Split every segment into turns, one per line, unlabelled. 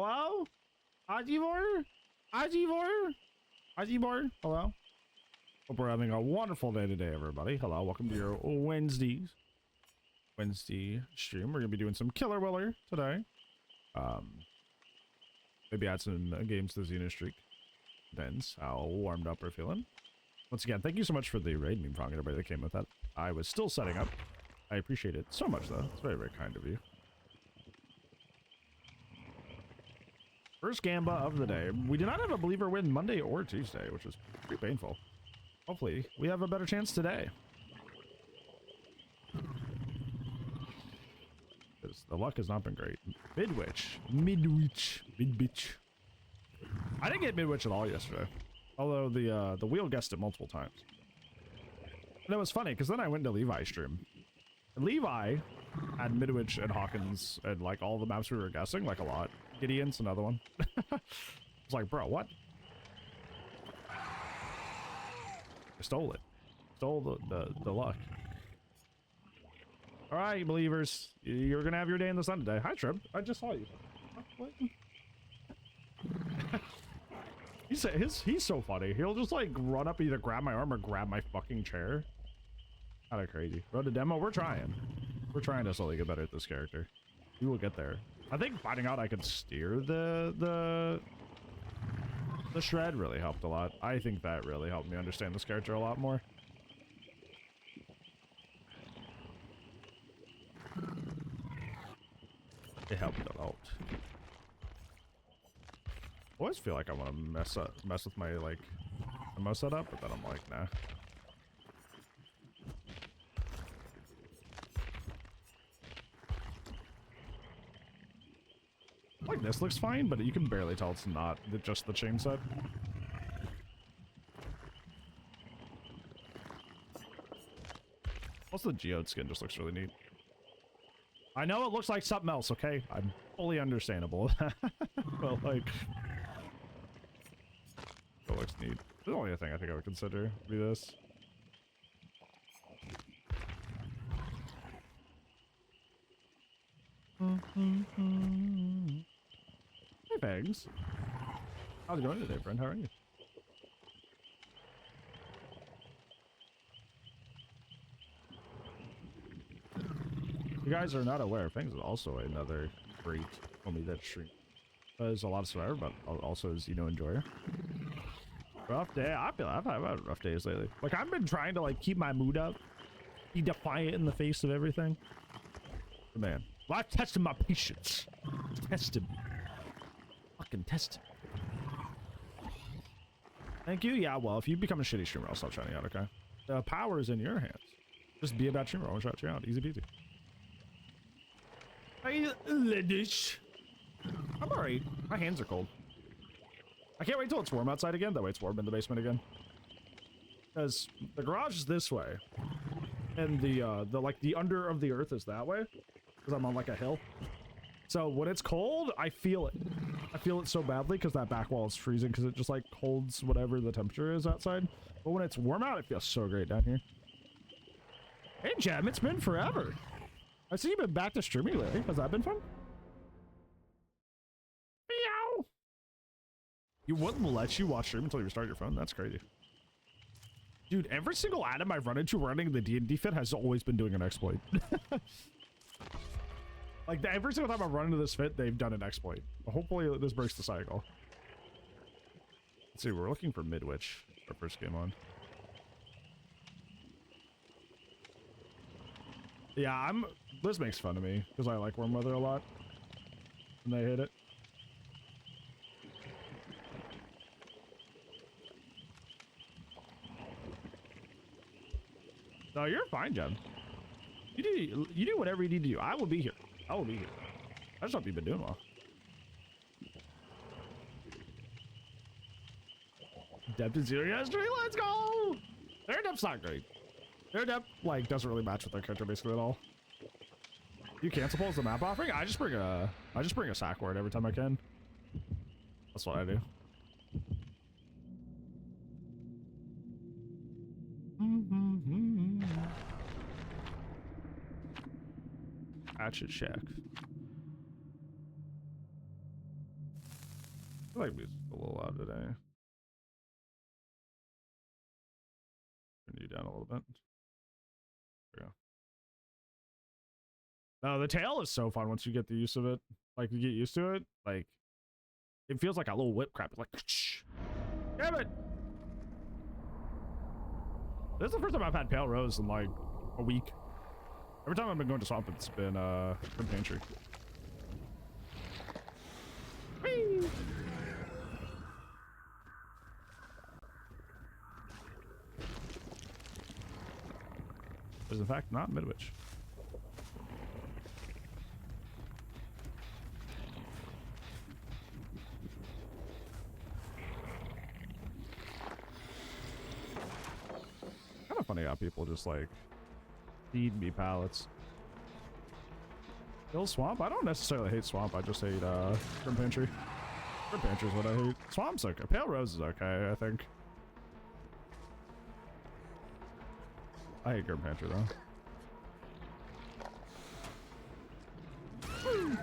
Hello? Ajivor? Ajivor? Ajivor? Hello? Hope we're having a wonderful day today, everybody. Hello, welcome to your Wednesday stream. We're gonna be doing some Killer Willer today. Maybe add some games to the Xenomorph. Depends how warmed up we're feeling. Once again, thank you so much for the raid meme, Frank, everybody that came with that. I was still setting up. I appreciate it so much, though. It's very, very kind of you. First Gamba of the day. We did not have a believer win Monday or Tuesday, which was pretty painful. Hopefully, we have a better chance today. Because the luck has not been great. Midwich. I didn't get Midwich at all yesterday. Although the wheel guessed it multiple times. And it was funny, because then I went to Levi's stream. And Levi had Midwich and Hawkins and like all the maps we were guessing, like a lot. Gideon's another one. I was like, bro, what? I stole it. Stole the luck. All right, believers. You're going to have your day in the sun today. Hi, Trib. I just saw you. What? He's so funny. He'll just like run up, either grab my arm or grab my fucking chair. Kind of crazy. Road to demo, we're trying. We're trying to slowly get better at this character. We will get there. I think finding out I could steer the shred really helped a lot. I think that really helped me understand this character a lot more. It helped a lot. I always feel like I want to mess with my like demo setup, but then I'm like, nah. Like this looks fine, but you can barely tell it's not just the chain set. Also, the geode skin just looks really neat. I know it looks like something else, okay? I'm fully understandable. But like, it looks neat. The only thing I think I would consider would be this. Hey, Bags. How's it going today, friend? How are you? You guys are not aware, Fangs is also another great homie that stream. Does a lot of Survivor, but also is, you know, enjoyer. Rough day. I feel I've had rough days lately. Like, I've been trying to like keep my mood up, be defiant in the face of everything. But man, life tested my patience. Tested me. Fucking tested. Thank you. Yeah, well, if you become a shitty streamer, I'll stop shouting out. Okay. The power is in your hands. Just be a bad streamer. I won't shout you out. Easy peasy. I'm alright. My hands are cold. I can't wait till it's warm outside again. That way it's warm in the basement again. Because the garage is this way. And the like the under of the earth is that way. Because I'm on like a hill. So when it's cold, I feel it. I feel it so badly because that back wall is freezing because it just like holds whatever the temperature is outside. But when it's warm out, it feels so great down here. Hey, Jem, it's been forever. I see you've been back to streaming lately. Has that been fun? Meow. You wouldn't let you watch stream until you restart your phone? That's crazy. Dude, every single Adam I've run into running the D&D fit has always been doing an exploit. Like, every single time I've run into this fit, they've done an exploit. Hopefully this breaks the cycle. Let's see, we're looking for Midwich. Our first game on. Yeah, this makes fun of me because I like warm weather a lot. And they hate it. No, you're fine, Jen. You do whatever you need to do. I will be here. I will be here. I just hope you've been doing well. Depth is 0 yesterday. Let's go. Their depth's not great. Their depth like doesn't really match with their character basically at all. You cancel pulls the map offering? I just bring a sack word every time I can. That's what I do. Hatchet Shack. feel like music's a little loud today. Turn you down a little bit. There we go. No, the tail is so fun once you get the use of it. Like, you get used to it. Like, it feels like a little whip crap. Like, shh. Damn it! This is the first time I've had Pale Rose in like a week. Every time I've been going to Swamp, it's been from Pantry. Whee! Is in fact not Midwich. Kind of funny how people just like feed me pallets. Kill Swamp? I don't necessarily hate Swamp. I just hate Grim Pantry. Grim Pantry is what I hate. Swamp's okay. Pale Rose is okay, I think. I hate Grim Pantry though. Woo.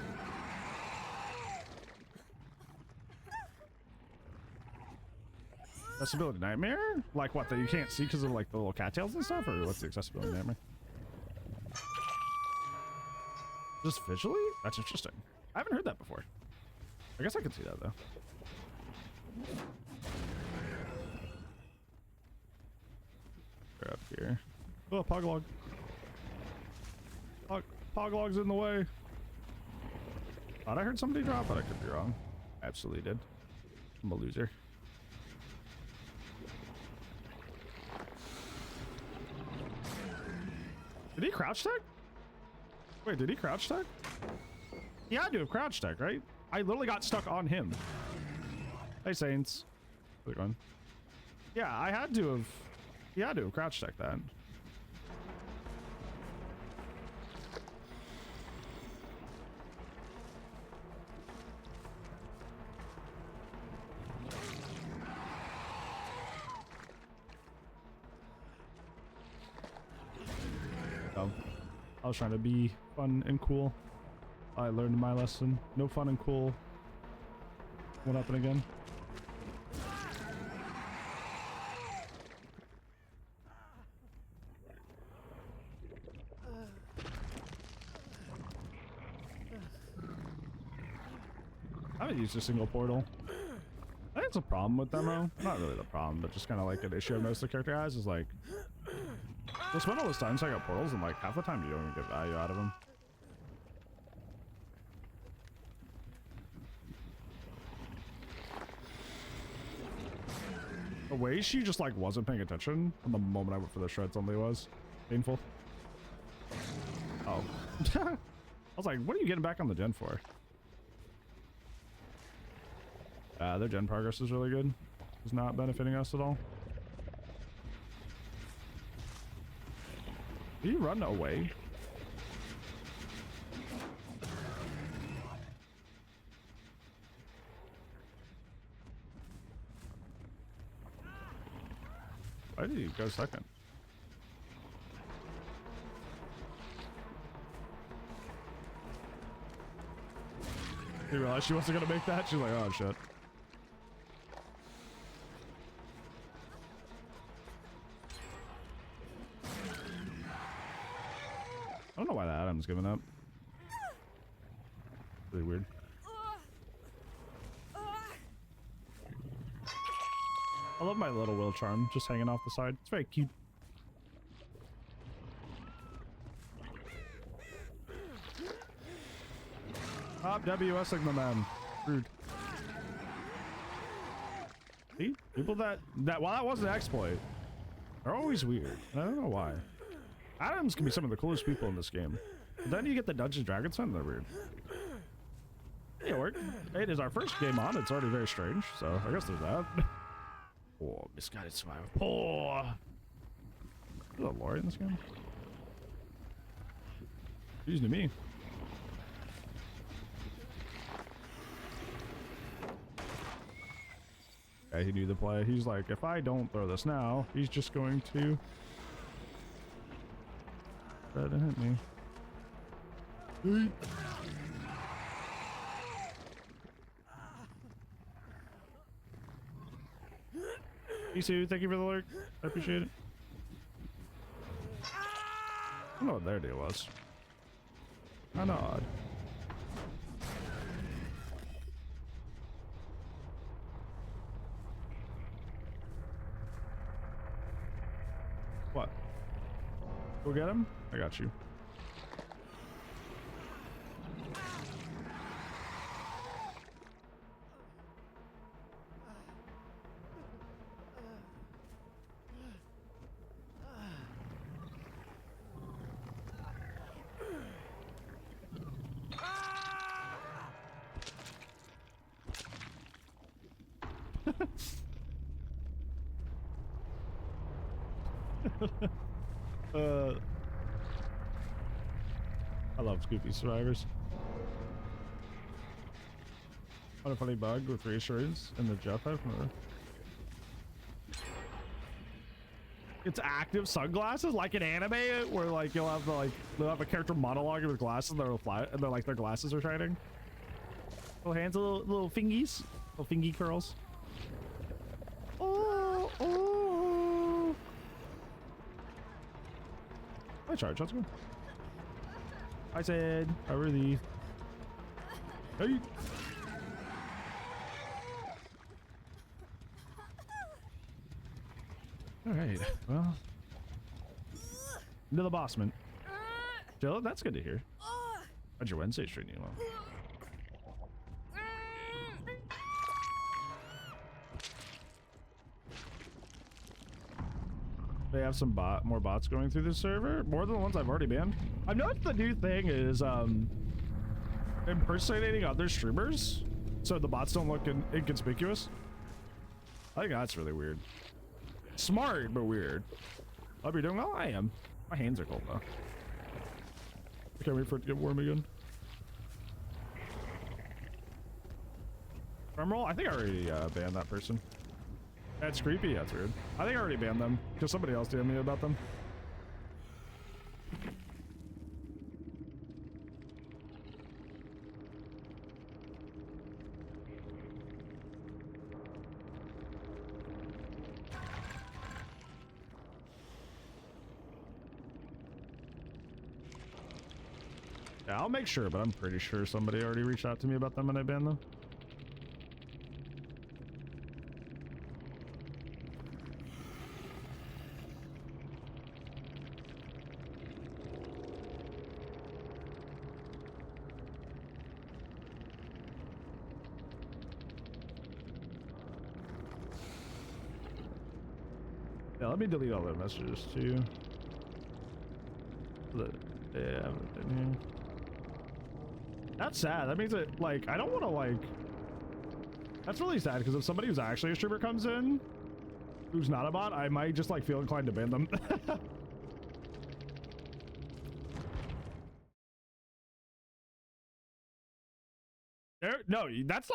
Accessibility nightmare? Like what, that you can't see because of like the little cattails and stuff? Or what's the accessibility nightmare? Just visually? That's interesting. I haven't heard that before. I guess I could see that though. We're up here. Oh, Poglog. Poglog's in the way. Thought I heard somebody drop, but I could be wrong. Absolutely did. I'm a loser. Did he crouch tech? Wait, did he crouch tech? He had to have crouch tech, right? I literally got stuck on him. Hey, Saints. How's it going? Yeah, I had to have. He had to have crouch tech that. I was trying to be fun and cool. I learned my lesson. No fun and cool. Won't happen again. I haven't used a single portal. I think it's a problem with demo. Not really the problem, but just kind of like an issue I've noticed the character has is like, we'll spend all this time checking out portals and like half the time you don't even get value out of them. The way she just like wasn't paying attention from the moment I went for the shred suddenly was painful. Oh. I was like, what are you getting back on the gen for? Their gen progress is really good. It's not benefiting us at all. Did you run away? Why did you go second? You realize she wasn't gonna make that? She's like, oh shit. I don't know why that Adam's giving up. Really weird. I love my little will charm just hanging off the side. It's very cute. Top WSing the man. Rude. See? People that while that wasn't an exploit, they're always weird. I don't know why. Adams can be some of the coolest people in this game. But then you get the Dungeons Dragons and they're weird. It worked. It is our first game on. It's already very strange, so I guess there's that. Oh, misguided survivor. Oh, is there a lore in this game? News to me. Yeah, he knew the play. He's like, if I don't throw this now, he's just going to try to hit me. Isu, thank you for the lurk. I appreciate it. I don't know what their deal was. Kinda odd. What? Go get him? I got you. I love Scoopy survivors. What a funny bug with reassurance in the jetpack. It's active sunglasses like an anime where like you'll have the they'll have a character monologuing with glasses and they'll fly and they're like their glasses are shining. Little hands, little fingies, little fingy curls. Oh, oh. Hi, Charge. How's it going? I said, how are these? Hey. All right. Well, into the bossman. Jill, that's good to hear. How'd your Wednesday stream you well? They have some more bots going through the server, more than the ones I've already banned. I've noticed the new thing is impersonating other streamers so the bots don't look inconspicuous. I think that's really weird. Smart, but weird. Hope you're doing well. I am. My hands are cold though. I can't wait for it to get warm again. Drum roll? I think I already banned that person. That's creepy. That's weird. I think I already banned them because somebody else told me about them. Yeah, I'll make sure, but I'm pretty sure somebody already reached out to me about them and I banned them. Yeah, let me delete all their messages too. Yeah, that's sad. That means that, like, I don't want to, like... That's really sad, because if somebody who's actually a streamer comes in, who's not a bot, I might just, like, feel inclined to ban them. No, that's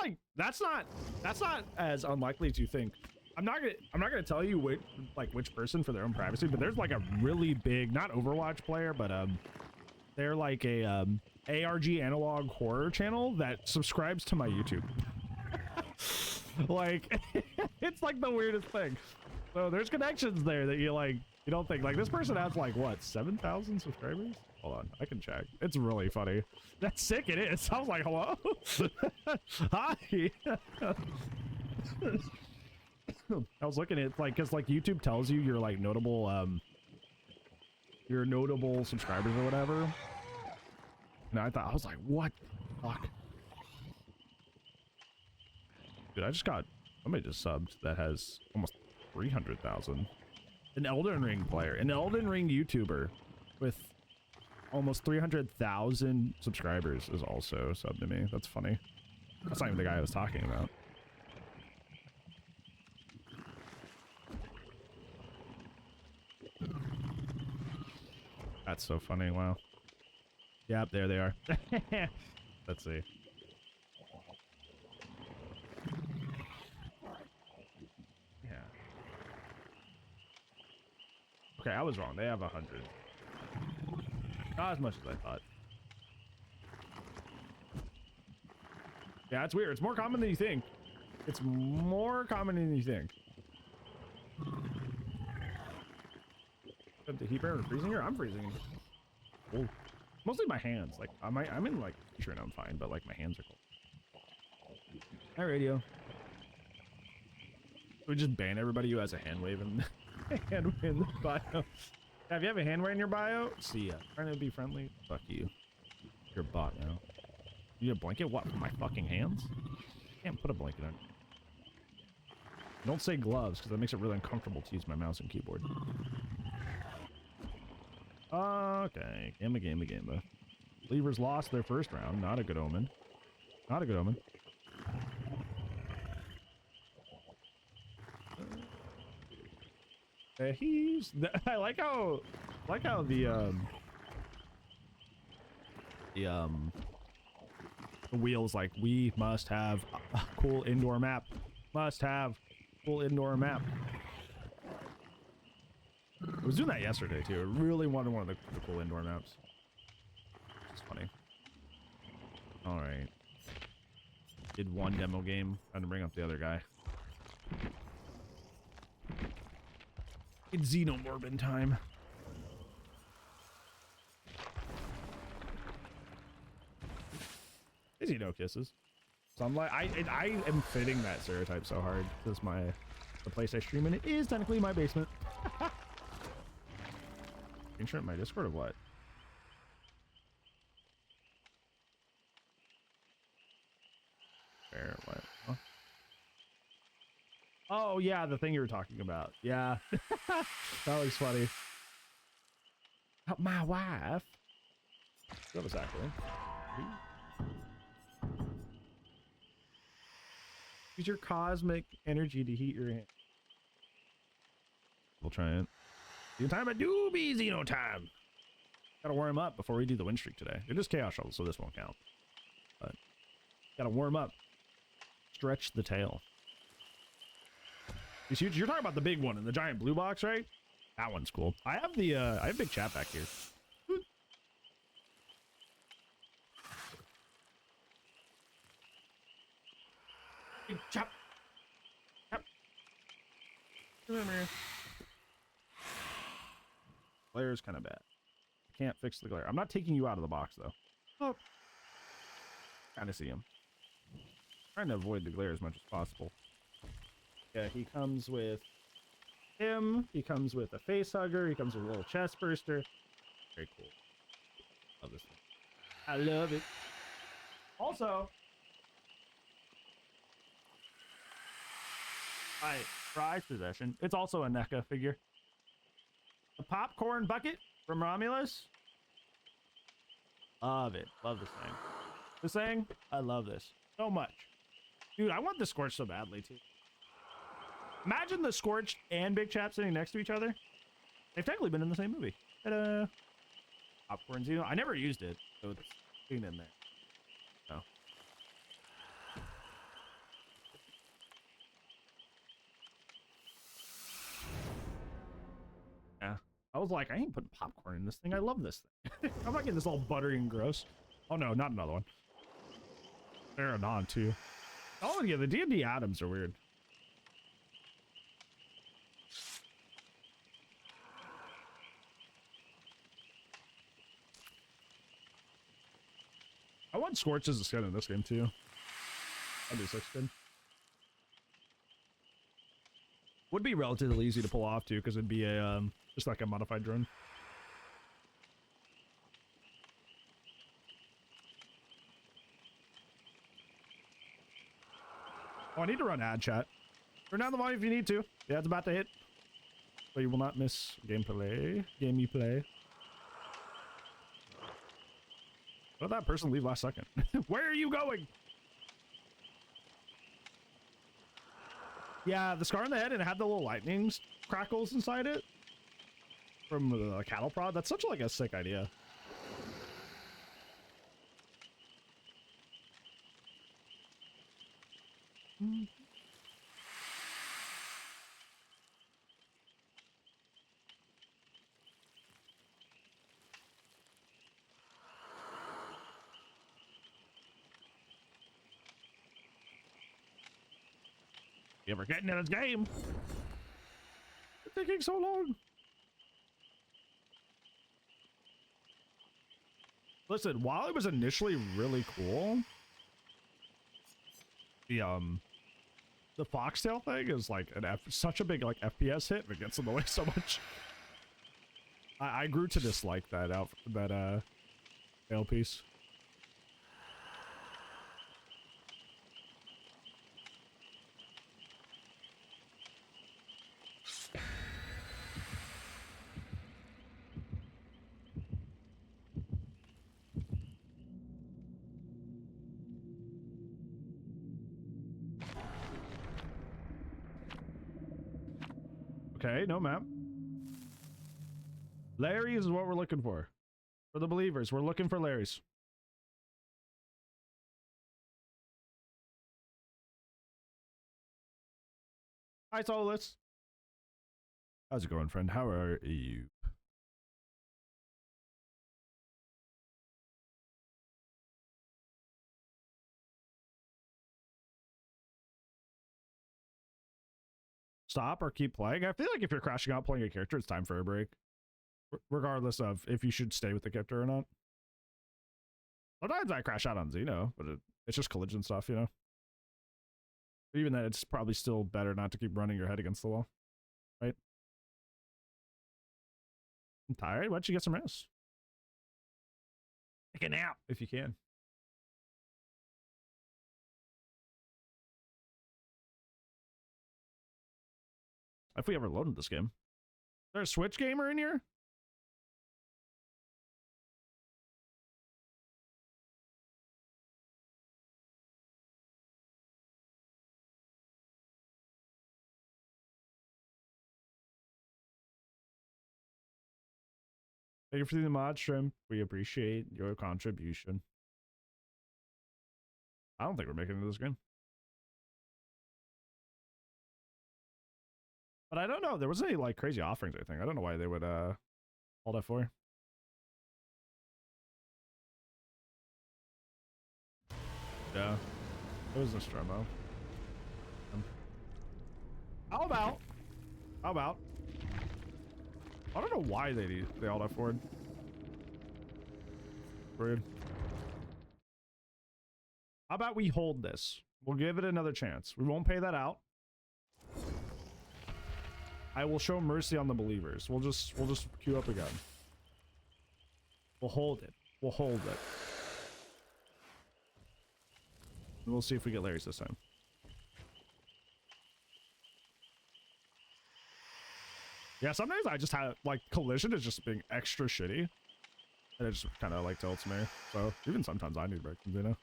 not as unlikely as you think. I'm not gonna tell you which person for their own privacy, but there's like a really big, not Overwatch player, but they're like a ARG analog horror channel that subscribes to my YouTube. Like, it's like the weirdest thing. So there's connections there that you don't think. Like, this person has like what, 7,000 subscribers? Hold on, I can check. It's really funny. That's sick. It is. I was like, hello. Hi. I was looking at because YouTube tells you your notable subscribers or whatever. And I was like, what the fuck? Dude, I just got somebody just subbed that has almost 300,000. An Elden Ring player, an Elden Ring YouTuber with almost 300,000 subscribers is also subbed to me. That's funny. That's not even the guy I was talking about. That's so funny. Wow. Yep, there they are. Let's see. Yeah. Okay, I was wrong. They have 100. Not as much as I thought. Yeah, it's weird. It's more common than you think. It's more common than you think. The heat bear freezing here? I'm freezing. Cold. Mostly my hands. Like, I'm in, like, sure, I'm fine, but, like, my hands are cold. Hi, radio. We just ban everybody who has a hand wave in, hand wave in the bio. Yeah, if you have a hand wave in your bio, see ya. Trying to be friendly? Fuck you. You're a bot now. You need a blanket? What, for my fucking hands? Can't put a blanket on. Don't say gloves, because that makes it really uncomfortable to use my mouse and keyboard. Okay, Gamba. Leavers lost their first round. Not a good omen. Not a good omen. I like how the wheels like, we must have a cool indoor map. Must have cool indoor map. I was doing that yesterday too. I really wanted one of the cool indoor maps. It's funny. All right. Did one demo game. Trying to bring up the other guy. It's Xenomorph time. Is he no kisses? So I'm like, I am fitting that stereotype so hard. This is the place I stream in. It is technically my basement. Insert my Discord or what? Fair, what? Huh? Oh yeah, the thing you were talking about. Yeah, that looks funny. My wife. That was actually. Use your cosmic energy to heat your hand. We'll try it. Xeno time, it do be Xeno time. Gotta warm up before we do the Winstreak today. It is Chaos Shuttle, so this won't count. But gotta warm up. Stretch the tail. It's huge. You're talking about the big one in the giant blue box, right? That one's cool. I have the I have big chat back here. Big chop. Chop. Come here. Glare's kind of bad. Can't fix the glare. I'm not taking you out of the box though. Oh. Kind of see him. Trying to avoid the glare as much as possible. Yeah, he comes with him. He comes with a face hugger. He comes with a little chest burster. Very cool. Love this thing. I love it. Also, my prized possession. It's also a NECA figure. The popcorn bucket from Romulus. Love it. Love this thing. This thing, I love this so much. Dude, I want the Scorch so badly too. Imagine the Scorched and Big Chap sitting next to each other. They've technically been in the same movie. Ta-da! Popcorn Xeno. I never used it, so it's clean in there. No. Yeah. I was like, I ain't putting popcorn in this thing. I love this thing. I'm not getting this all buttery and gross. Oh no, not another one. They're non too. Oh yeah, the D&D atoms are weird. I want Scorch as a skin in this game too. I'll do 6 skin. Would be relatively easy to pull off too, because it'd be a just like a modified drone. Oh, I need to run ad chat. Turn down the volume if you need to. The ad's about to hit. So you will not miss gameplay. Game you play. What did that person leave last second? Where are you going? Yeah, the scar on the head, and it had the little lightning crackles inside it. From the cattle prod. That's such like a sick idea. You ever getting in this game? It's taking so long. Listen, while it was initially really cool, the foxtail thing is like such a big like FPS hit, and it gets in the way so much. I grew to dislike that tail piece. Okay, no map. Larry's is what we're looking for. For the believers, we're looking for Larry's. Hi, Solus. How's it going, friend? How are you? Stop or keep playing? I feel like if you're crashing out playing a character, it's time for a break. Regardless of if you should stay with the character or not. Sometimes I crash out on Xeno, but it's just collision stuff, you know? Even then, it's probably still better not to keep running your head against the wall. Right? I'm tired. Why don't you get some rest? Take a nap if you can. If we ever loaded this game. Is there a Switch gamer in here? Thank you for the mod, Shrimp. We appreciate your contribution. I don't think we're making it to this game. But I don't know. There wasn't any like crazy offerings or anything. I don't know why they would hold that for. Yeah. It was Nostromo. How about? I don't know why they all that forward. Rude. How about we hold this? We'll give it another chance. We won't pay that out. I will show mercy on the believers. We'll just queue up again. We'll hold it. We'll hold it. And we'll see if we get Larry's this time. Yeah, sometimes I just have like collision is just being extra shitty. And it just kind of like tilts me. So even sometimes I need breaks, you know?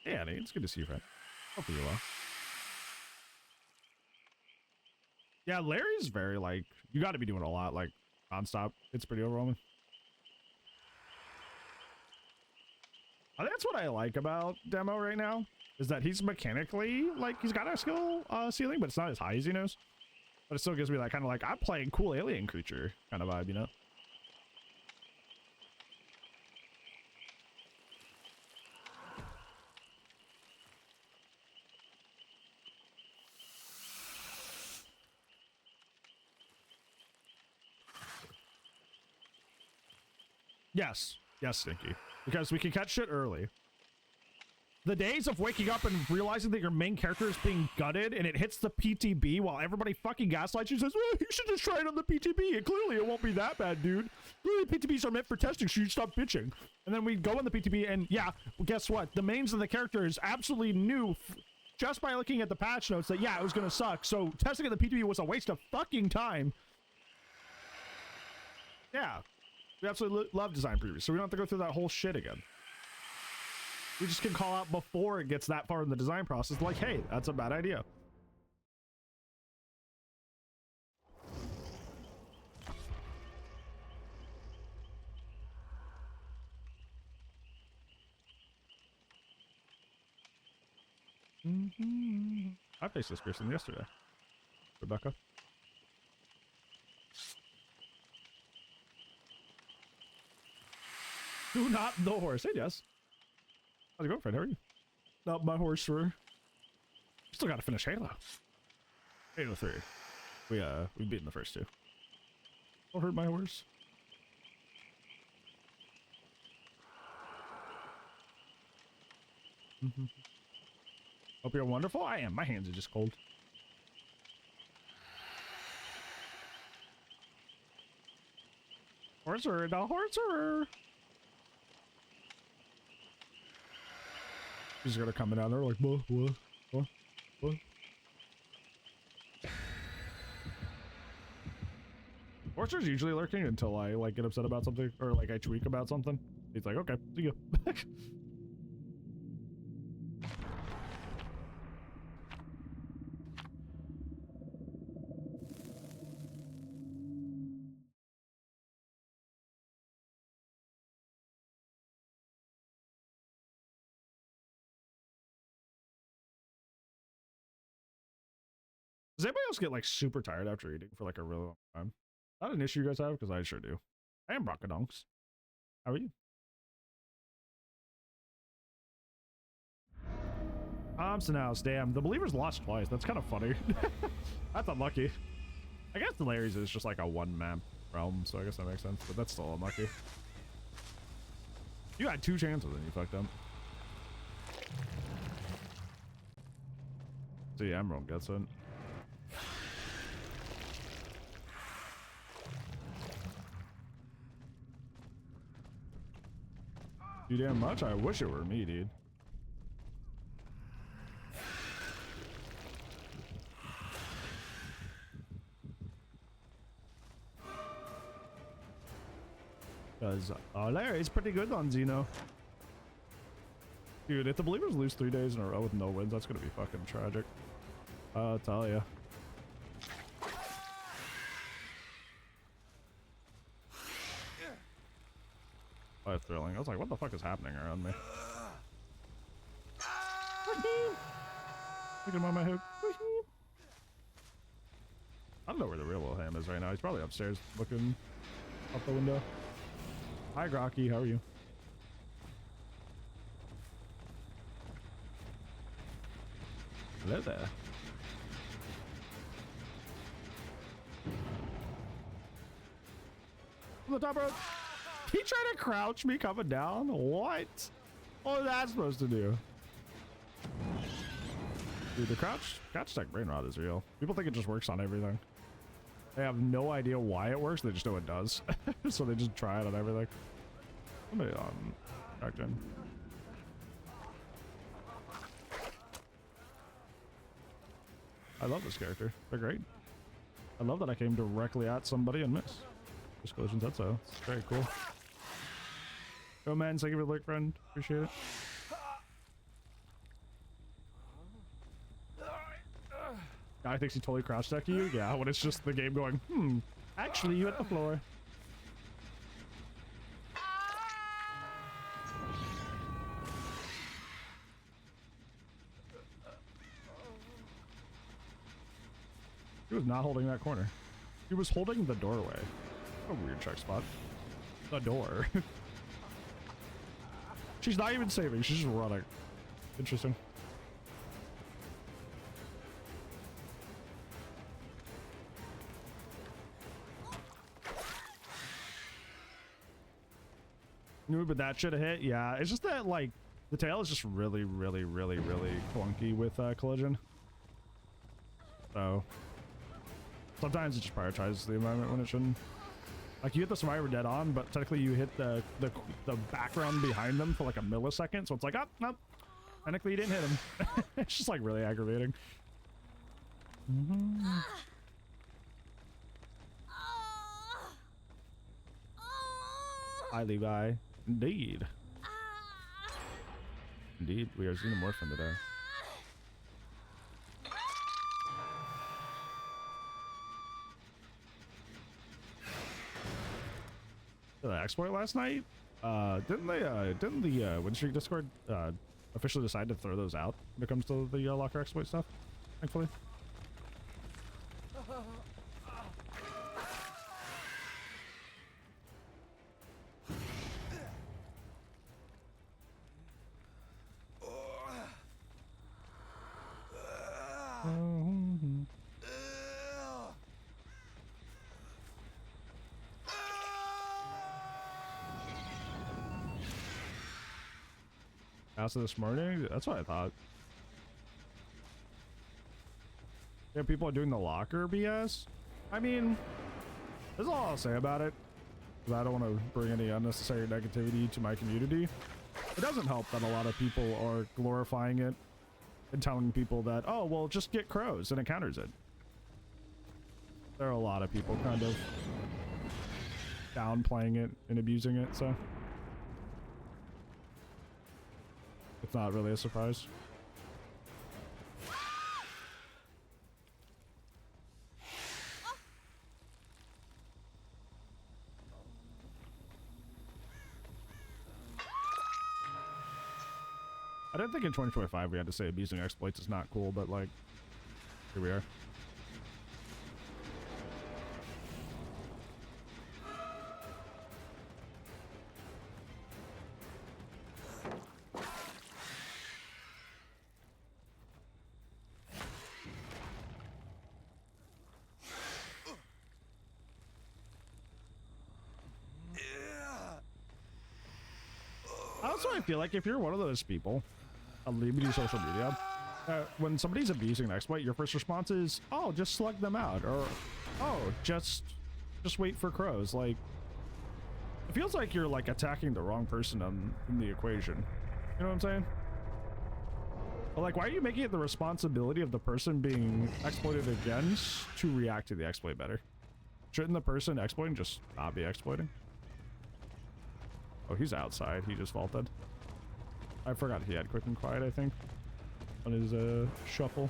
Yeah, Annie, it's good to see you, friend. Hope you're well. Yeah, Larry's very like, you got to be doing a lot, like nonstop. It's pretty overwhelming. I think that's what I like about Demo right now, is that he's mechanically, like, he's got a skill ceiling, but it's not as high as he knows. But it still gives me that kind of like, I'm playing cool alien creature kind of vibe, you know? Yes. Yes, Stinky. Because we can catch shit early. The days of waking up and realizing that your main character is being gutted and it hits the PTB while everybody fucking gaslights you and says, well, you should just try it on the PTB. And clearly it won't be that bad, dude. Clearly PTBs are meant for testing, so you stop bitching. And then we go on the PTB and yeah, well, guess what? The mains of the character is absolutely new just by looking at the patch notes that, yeah, it was going to suck. So testing at the PTB was a waste of fucking time. Yeah. We absolutely love design previews, so we don't have to go through that whole shit again. We just can call out before it gets that far in the design process, like, hey, that's a bad idea. I faced this person yesterday, Rebecca. Do not the horse. Hey, Jess. How's it going, friend? How are you? Not my horse, sir. Still got to finish Halo. Halo 3. We've beaten the first two. Don't hurt my horse. Hope you're wonderful. I am. My hands are just cold. Horser, the horser. She's gonna come down there like, what? Horser's usually lurking until I like get upset about something or like I tweak about something. He's like, okay, see you. Does anybody else get like super tired after eating for like a really long time? Not an issue you guys have, because I sure do. I am Brockadonks. How are you? Thompson House, damn. The Believers lost twice. That's kind of funny. That's unlucky. I guess the Larry's is just like a one map realm, so I guess that makes sense, but that's still unlucky. You had 2 chances and you fucked up. See, Emerald gets it. Too damn much? I wish it were me, dude. Because Larry's pretty good on Xeno. Dude, if the Believers lose 3 days in a row with no wins, that's gonna be fucking tragic. I'll tell ya. Oh, thrilling. I was like, what the fuck is happening around me? Look at him on my hook. I don't know where the real little ham is right now. He's probably upstairs looking out the window. Hi, Grocky. How are you? Hello there. On the top rope. He tried to crouch me coming down? What? What was that supposed to do? Dude, the crouch tech brain rot is real. People think it just works on everything. They have no idea why it works, they just know it does. So they just try it on everything. Somebody back in. I love this character. They're great. I love that I came directly at somebody and missed. Just collision said so. It's very cool. Yo, man, thank you for the lurk, friend. Appreciate it. Guy thinks he totally crouch decked you? Yeah, when it's just the game going, actually you hit the floor. He was not holding that corner. He was holding the doorway. What a weird check spot. The door. She's not even saving, she's just running. Interesting. But that should have hit. Yeah, it's just that like the tail is just really clunky with collision. So sometimes it just prioritizes the environment when it shouldn't. Like you hit the survivor dead on, but technically you hit the background behind them for like a millisecond. So it's like, oh, no, technically you didn't hit him. It's just like really aggravating. Hi, Levi. Indeed. Indeed, we are Xenomorphing today. The exploit last night? Didn't the Winstreak Discord officially decide to throw those out when it comes to the locker exploit stuff? Thankfully. After this morning? That's what I thought. Yeah, people are doing the locker BS. I mean, that's all I'll say about it. I don't want to bring any unnecessary negativity to my community. It doesn't help that a lot of people are glorifying it and telling people that, oh, well, just get crows and it counters it. There are a lot of people kind of downplaying it and abusing it, so it's not really a surprise. I didn't think in 2025 we had to say abusing exploits is not cool, but like, here we are. Also, I feel like if you're one of those people on Liberty social media, when somebody's abusing an exploit, your first response is, oh, just slug them out, or oh, just wait for crows. Like, it feels like you're like attacking the wrong person in the equation. You know what I'm saying? But like, why are you making it the responsibility of the person being exploited against to react to the exploit better? Shouldn't the person exploiting just not be exploiting? Oh, he's outside. He just vaulted. I forgot he had quick and quiet, I think, on his shuffle.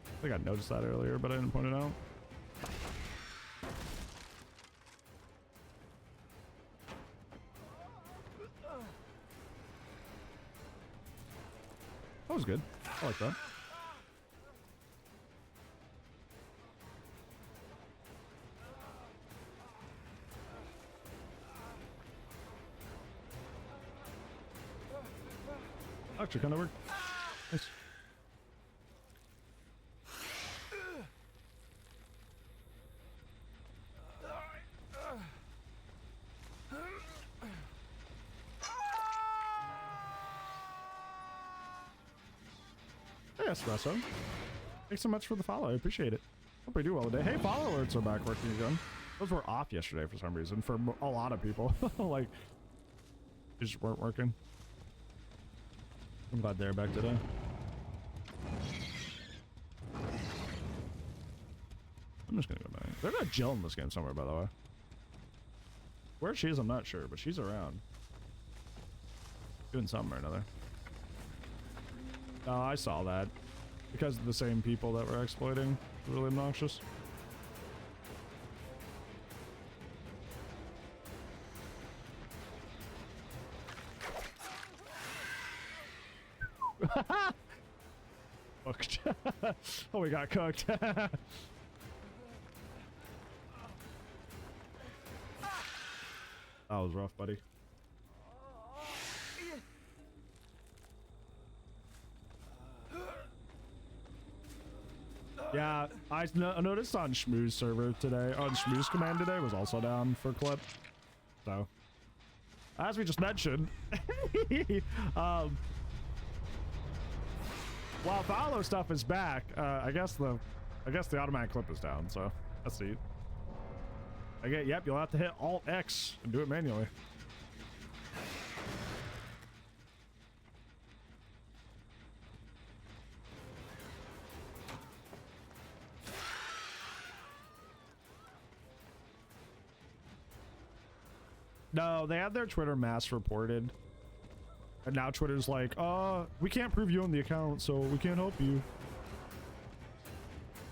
I think I noticed that earlier, but I didn't point it out. That was good. I like that. Actually, kind of worked. Nice. Hey, Espresso. Thanks so much for the follow. I appreciate it. Hope we do well today. Hey, follow alerts are back working again. Those were off yesterday for some reason for a lot of people. Like, they just weren't working. I'm glad they're back today. I'm just gonna go back. There's a Jill in this game somewhere, by the way. Where she is, I'm not sure, but she's around. Doing something or another. Oh, I saw that. Because of the same people that were exploiting. Really obnoxious. Cooked. Oh, we got cooked. That was rough, buddy. Yeah, I noticed on Shmoo's server today, on Shmoo's command today was also down for clip. So, as we just mentioned, while follow stuff is back, I guess the automatic clip is down. So that's neat. Yep, you'll have to hit Alt X and do it manually. No, they had their Twitter mass reported. And now Twitter's like, we can't prove you own the account, so we can't help you.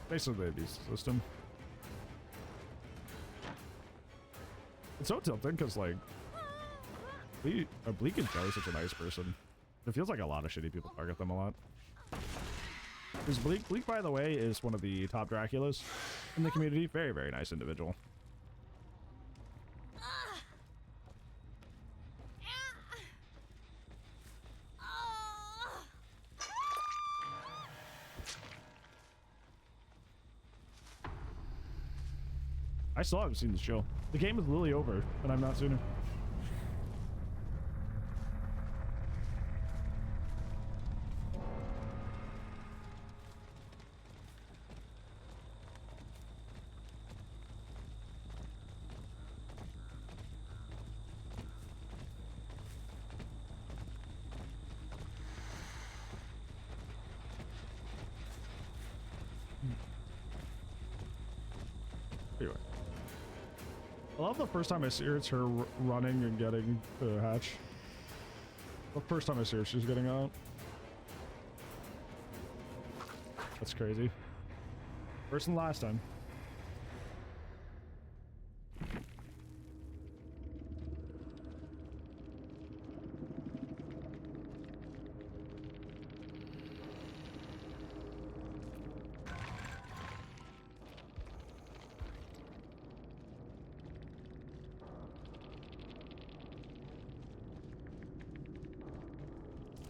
Basically, the abuse system. It's so tilting because, like, Bleak and Joe is such a nice person. It feels like a lot of shitty people target them a lot. Because Bleak, by the way, is one of the top Draculas in the community. Very, very nice individual. I still haven't seen the show. The game is literally over, and I've not seen her. I love the first time I see her, it's her running and getting the hatch. The first time I see her, she's getting out. That's crazy. First and last time.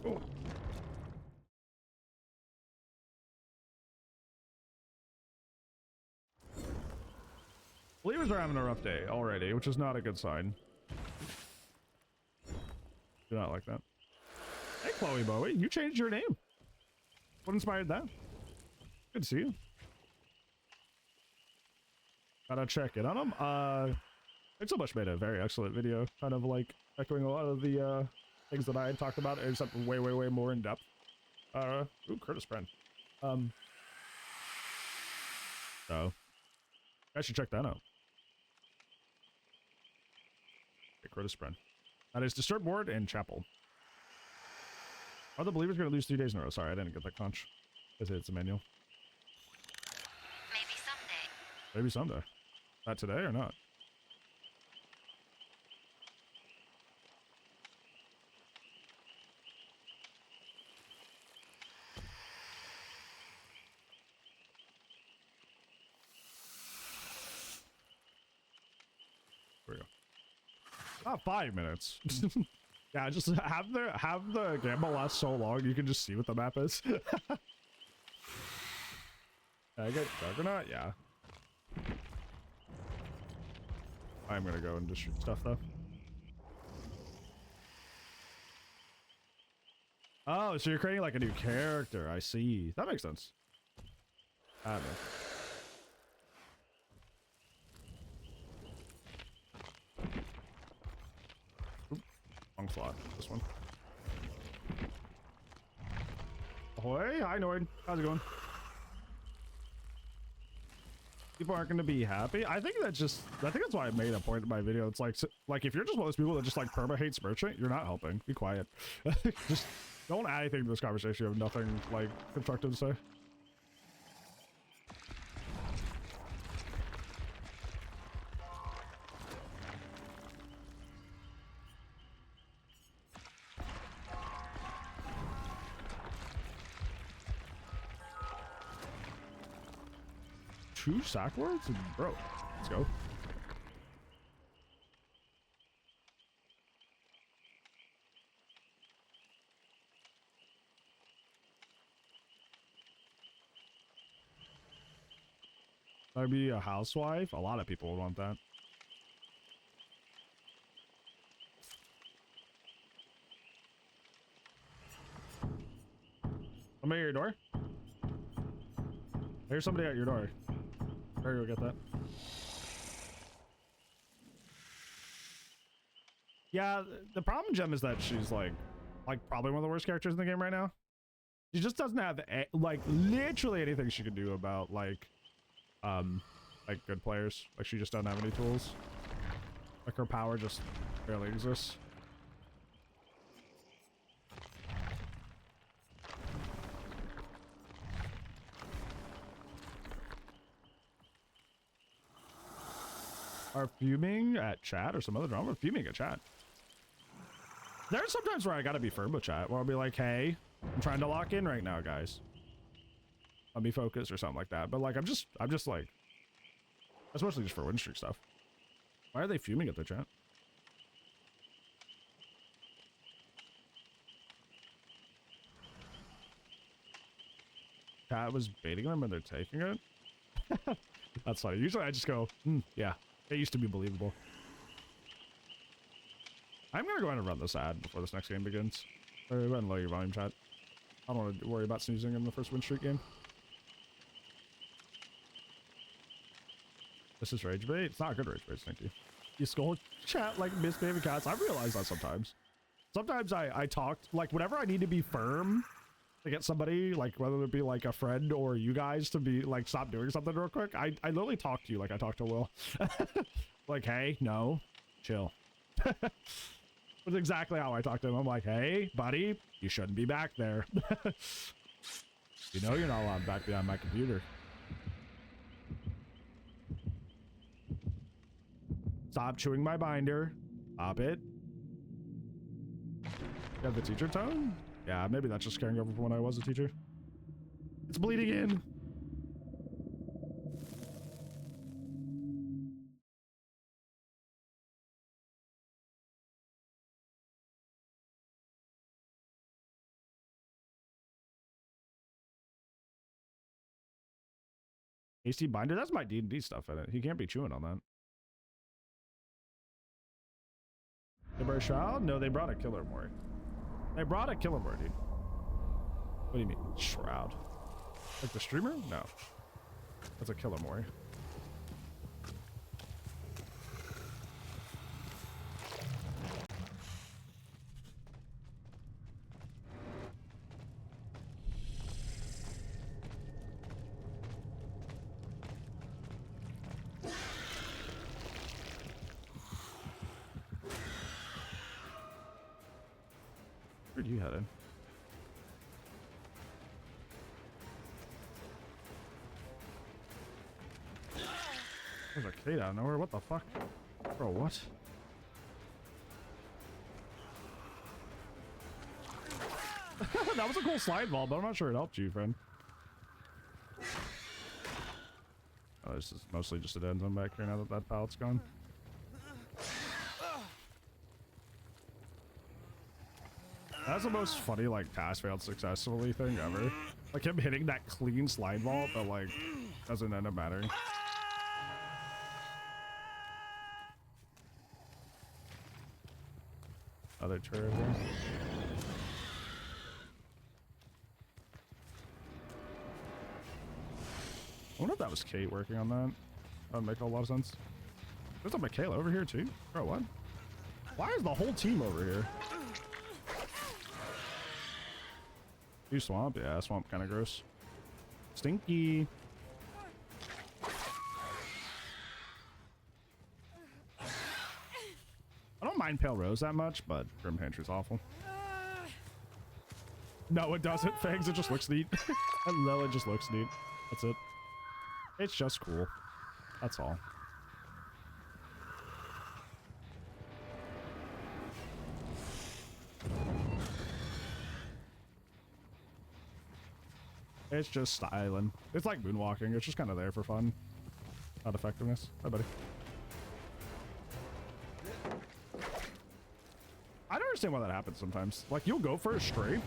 Oh. Believers are having a rough day already, which is not a good sign. Do not like that. Hey, Chloe Bowie, you changed your name. What inspired that? Good to see you. Gotta check in on him. It's so much made a very excellent video, kind of like echoing a lot of the things that I had talked about, except way more in depth. Ooh, Curtis Bren. So I should check that out. Okay, Curtis Bren. That is Disturb Board and Chapel. Are the Believers going to lose 3 days in a row? Sorry, I didn't get that conch. It's a manual.
Maybe someday.
Maybe someday. Not today or not? There we go. Ah, 5 minutes. Yeah, just have the gamble last so long you can just see what the map is. I get Juggernaut, yeah. I'm gonna go and just shoot stuff though. Oh, so you're creating like a new character. I see. That makes sense. I don't know. Oop, wrong slot. This one. Ahoy! Hi, Nord. How's it going? People aren't going to be happy. I think that's why I made a point in my video. It's like if you're just one of those people that just like perma hates merchant, you're not helping. Be quiet. Just don't add anything to this conversation. You have nothing like constructive to say. Two sack words? Bro, let's go. I'd be a housewife. A lot of people would want that. Somebody at your door? There's somebody at your door. Better go get that. Yeah, the problem, Gem, is that she's like probably one of the worst characters in the game right now. She just doesn't have like literally anything she can do about like good players. Like she just doesn't have any tools. Like her power just barely exists. Are fuming at chat or some other drama? Fuming at chat. There's sometimes where I gotta be firm with chat, where I'll be like, hey, I'm trying to lock in right now, guys. I'll be focused or something like that. But like, I'm just like, that's mostly just for Winstreak stuff. Why are they fuming at their chat? Chat was baiting them and they're taking it? That's funny. Usually I just go, yeah, it used to be believable. I'm gonna go ahead and run this ad before this next game begins. Go ahead and lower your volume, chat. I don't want to worry about snoozing in the first Winstreak game. This is rage bait. It's not good rage bait, thank you. You scold chat like misbehaving cats. I realize that sometimes. Sometimes I talk, like whenever I need to be firm to get somebody, like whether it be like a friend or you guys to be like, stop doing something real quick. I literally talk to you like I talk to Will. Like, hey, no, chill. That's exactly how I talk to him. I'm like, hey, buddy, you shouldn't be back there. You know you're not allowed back behind my computer. Stop chewing my binder. Stop it. You have the teacher tone? Yeah, maybe that's just carrying over from when I was a teacher. It's bleeding in. Hasty binder? That's my D&D stuff in it. He can't be chewing on that. They brought a shroud? No, they brought a killer mori. They brought a killer mori, dude. What do you mean? Shroud? Like the streamer? No. That's a killer mori. Where'd you headed? There's a Kate out of nowhere. What the fuck? Bro, what? That was a cool slide ball, but I'm not sure it helped you, friend. Oh, this is mostly just a dead zone back here now that that pallet's gone. That's the most funny, like, pass failed successfully thing ever. Like, him hitting that clean slide ball, but, like, doesn't end up mattering. Other turret here. I wonder if that was Kate working on that. That would make a lot of sense. There's a Michaela over here, too. Bro, what? Why is the whole team over here? You swamp? Yeah, swamp kind of gross. Stinky. I don't mind Pale Rose that much, but Grim Pantry's awful. No, it doesn't, Fangs. It just looks neat. No, it just looks neat. That's it. It's just cool. That's all. It's just styling. It's like moonwalking. It's just kind of there for fun. Not effectiveness. Hi, buddy. I don't understand why that happens sometimes. Like, you'll go for a strafe,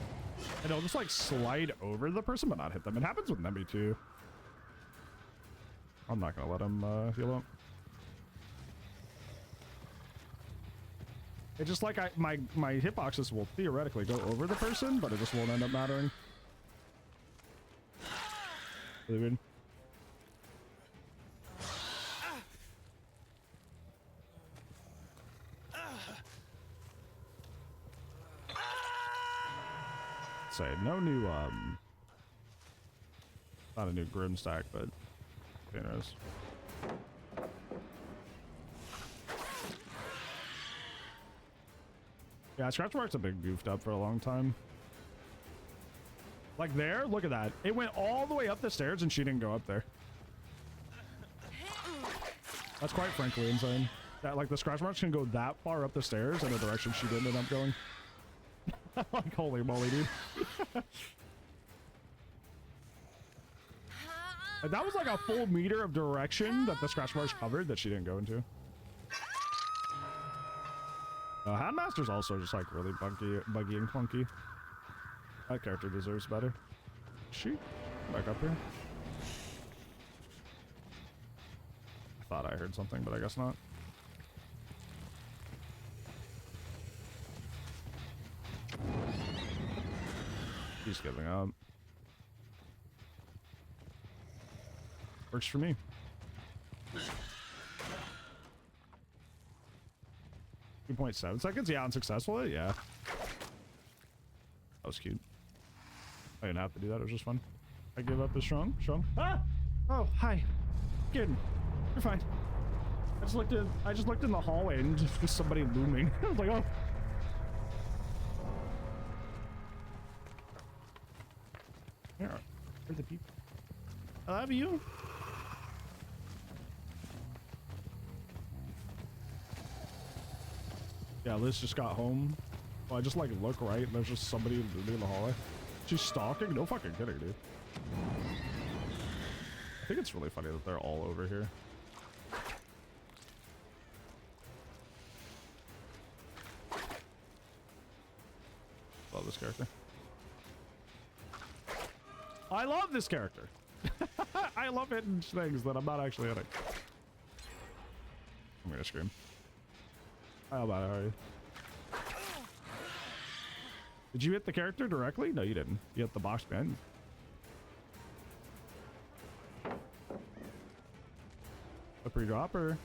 and it'll just, like, slide over the person, but not hit them. It happens with Nemby, too. I'm not going to let him heal up. It's just like my hitboxes will theoretically go over the person, but it just won't end up mattering. Really weird. Say no new not a new Grim stack, but who knows. Yeah, Scratch Mark's have been goofed up for a long time. Like there, look at that. It went all the way up the stairs and she didn't go up there. That's quite frankly insane. That like the Scratch Marks can go that far up the stairs in a direction she didn't end up going. Like holy moly, dude. And that was like a full meter of direction that the Scratch Marks covered that she didn't go into. Handmaster's also just like really buggy and clunky. That character deserves better. She back up here. I thought I heard something, but I guess not. He's giving up. Works for me. 2.7 seconds? Yeah, unsuccessful? Yeah. That was cute. I didn't have to do that. It was just fun. I give up is strong. Strong. Ah! Oh, hi. Good. You're fine. I just looked in the hallway and just was somebody looming. I was like, oh. Where are the people? I love you. Yeah, Liz just got home. Well, I just like look right and there's just somebody in the hallway. She's stalking? No fucking kidding, dude. I think it's really funny that they're all over here. Love this character. I love this character. I love hitting things that I'm not actually hitting. I'm gonna scream. How about it? How are you? Did you hit the character directly? No, you didn't. You hit the box behind. A pre-dropper.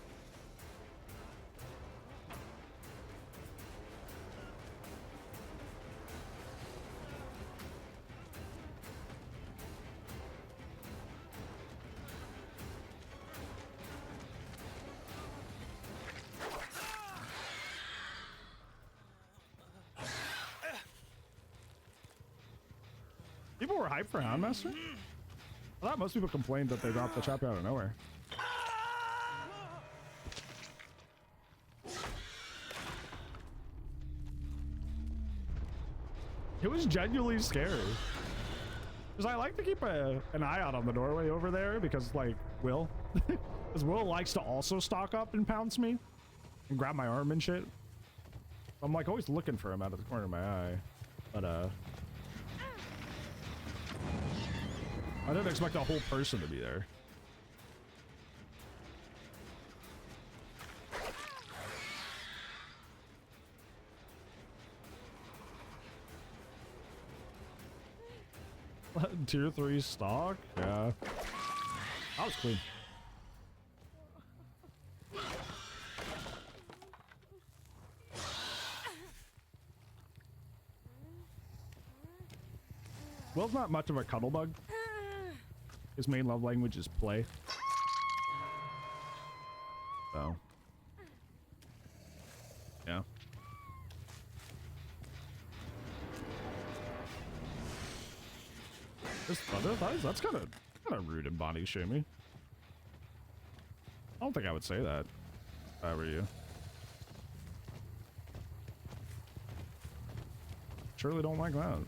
People were hyped for Houndmaster? I thought most people complained that they dropped the chapter out of nowhere. It was genuinely scary. Because I like to keep an eye out on the doorway over there because, like, Will. Because Will likes to also stock up and pounce me and grab my arm and shit. I'm, like, always looking for him out of the corner of my eye. But, I didn't expect a whole person to be there. Tier 3 stock? Yeah. That was clean. Will's not much of a cuddle bug. His main love language is play. So. Yeah. This thunder thighs? That's kind of rude and body shaming. I don't think I would say that if I were you. Surely don't like that.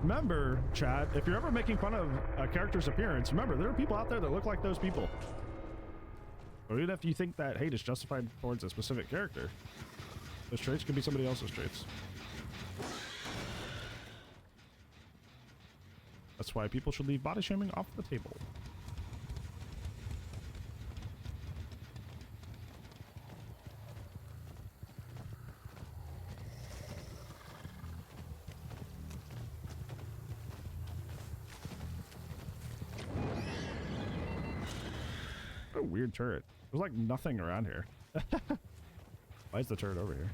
Remember, chat, if you're ever making fun of a character's appearance, remember, there are people out there that look like those people. Or even if you think that hate is justified towards a specific character, those traits could be somebody else's traits. That's why people should leave body shaming off the table. What a weird turret. There's like nothing around here. Why is the turret over here?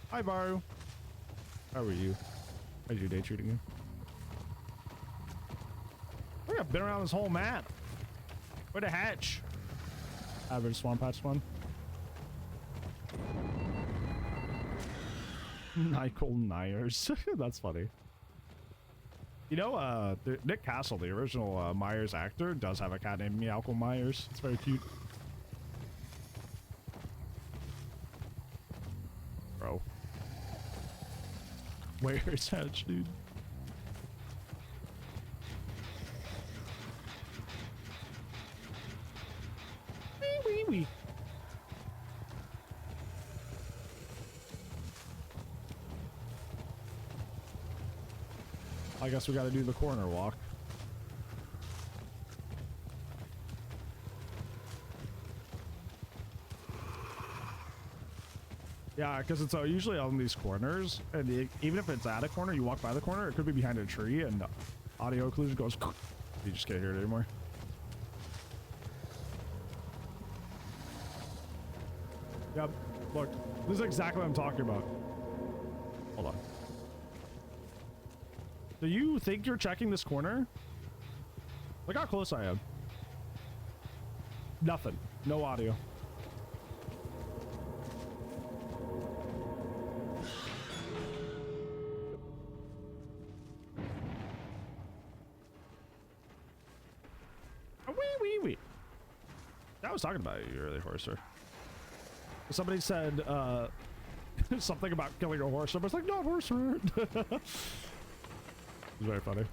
Hi, Baru. How are you? How's your day treating you? I think I've been around this whole map. Where the hatch? Average swamp hatch one. Michael Myers. That's funny. You know, Nick Castle, the original Myers actor, does have a cat named Michael Myers. It's very cute. Bro. Where's Hatch, dude? Wee wee wee. I guess we got to do the corner walk. Yeah, because it's usually on these corners, and even if it's at a corner, you walk by the corner, it could be behind a tree, and audio occlusion goes. You just can't hear it anymore. Yep. Look, this is exactly what I'm talking about. Hold on. Do you think you're checking this corner? Look how close I am. Nothing. No audio. Oh, wee. I was talking about you earlier, Horser. Somebody said something about killing a horse. I was like, not Horser. It's very funny.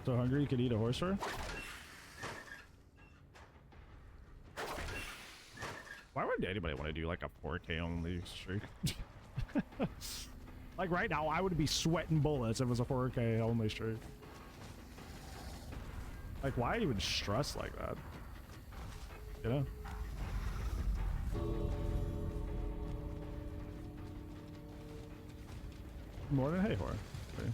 So hungry you could eat a horse fur? Why would anybody want to do like a 4K only streak? Like right now I would be sweating bullets if it was a 4K only streak. Like why even stress like that? You know? More than hey whore. Okay.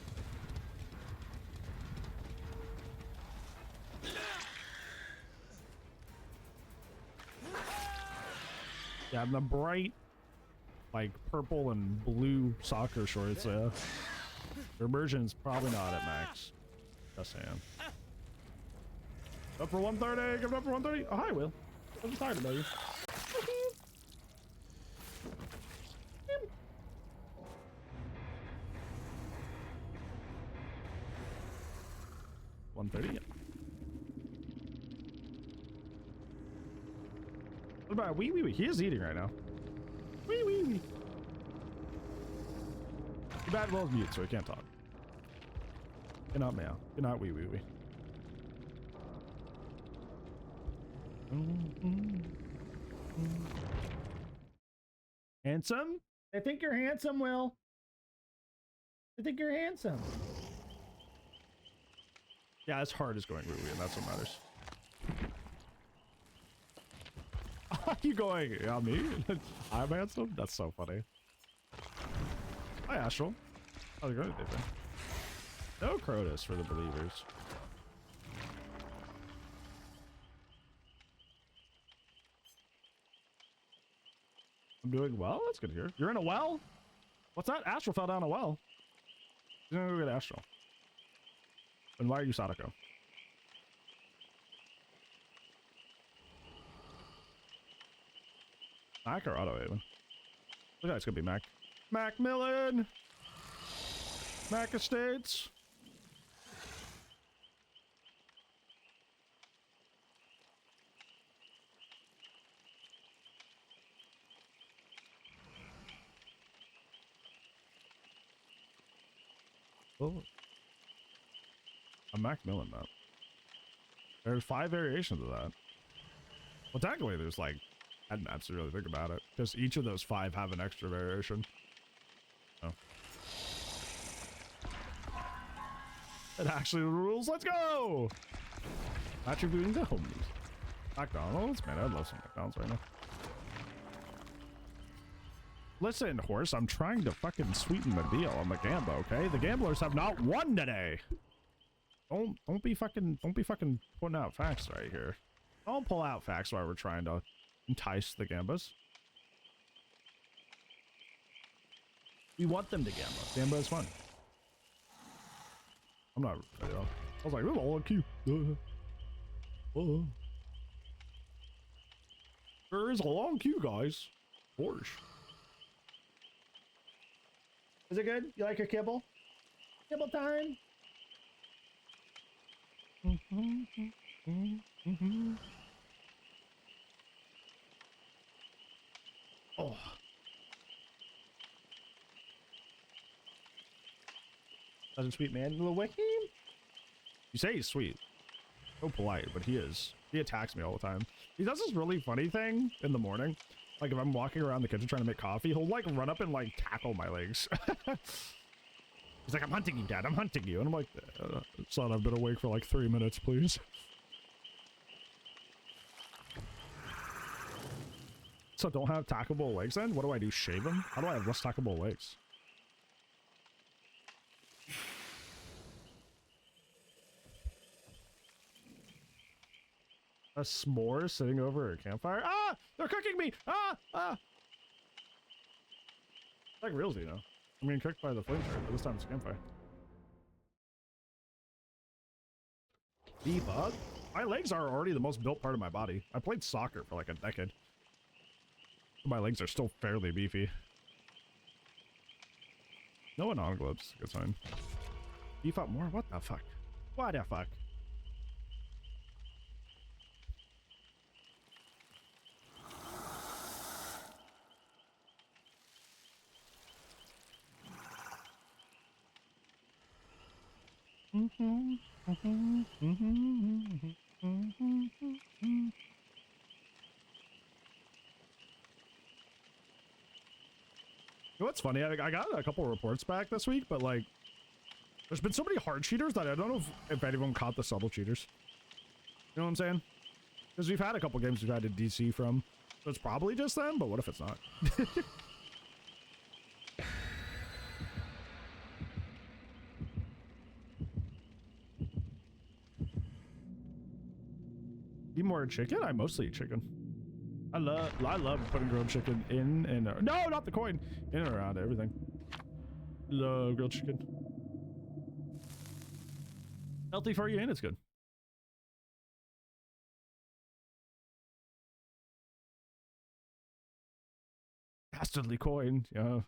Yeah, and the bright, like, purple and blue soccer shorts, their immersion's probably not at max. Just saying. Up for 130, give it up for 130. Oh, hi, Will. I was talking about you. 130. What about wee? He is eating right now. Wee. Too bad Will's mute, so he can't talk. Cannot meow. Cannot wee. Handsome? I think you're handsome, Will. I think you're handsome. Yeah, his heart is going wee, and that's what matters. Are you going? Yeah, me? I'm handsome? That's so funny. Hi, Astral. How's it going, David? No Crotus for the believers. I'm doing well? That's good to hear. You're in a well? What's that? Astral fell down a well. He's gonna go get Astral. And why are you Sadako? Mac or Auto Haven? Look at it's gonna be Mac. Macmillan! Mac Estates! Oh. A Macmillan map. There's 5 variations of that. Well, technically there's like 10 maps to really think about it, because each of those 5 have an extra variation. Oh. It actually rules. Let's go! Attributing the homies. McDonald's? Man, I'd love some McDonald's right now. Listen, horse, I'm trying to fucking sweeten the deal on the gamble, okay? The gamblers have not won today. Don't be fucking putting out facts right here. Don't pull out facts while we're trying to entice the gambas. We want them to gamble. Gamba is fun. I'm not. I was like, we're all cute. There is a long queue, guys. Horse. Is it good? You like your kibble? Kibble time. Oh. Doesn't sweet man little Wickham? You say he's sweet. So polite, but he is. He attacks me all the time. He does this really funny thing in the morning. Like if I'm walking around the kitchen trying to make coffee, he'll like run up and like tackle my legs. He's like, I'm hunting you, Dad. I'm hunting you. And I'm like, son, I've been awake for like 3 minutes, please. So don't have tackable legs then? What do I do? Shave them? How do I have less tackable legs? A s'more sitting over a campfire? Ah! They're cooking me! Ah! Ah! Like realsy, you know. I'm being cooked by the flamethrower, but this time it's a campfire. Debug? My legs are already the most built part of my body. I played soccer for like a decade. My legs are still fairly beefy. No anon-globes. Good sign. Beef up more? What the fuck? What the fuck? You know what's funny? I got a couple reports back this week, but like, there's been so many hard cheaters that I don't know if anyone caught the subtle cheaters. You know what I'm saying? Because we've had a couple games we've had to DC from, so it's probably just them, but what if it's not? Eat more chicken? I mostly eat chicken. I love putting grilled chicken in and no, not the coin, in and around everything. Love grilled chicken. Healthy for you and it's good. Dastardly coin, yeah.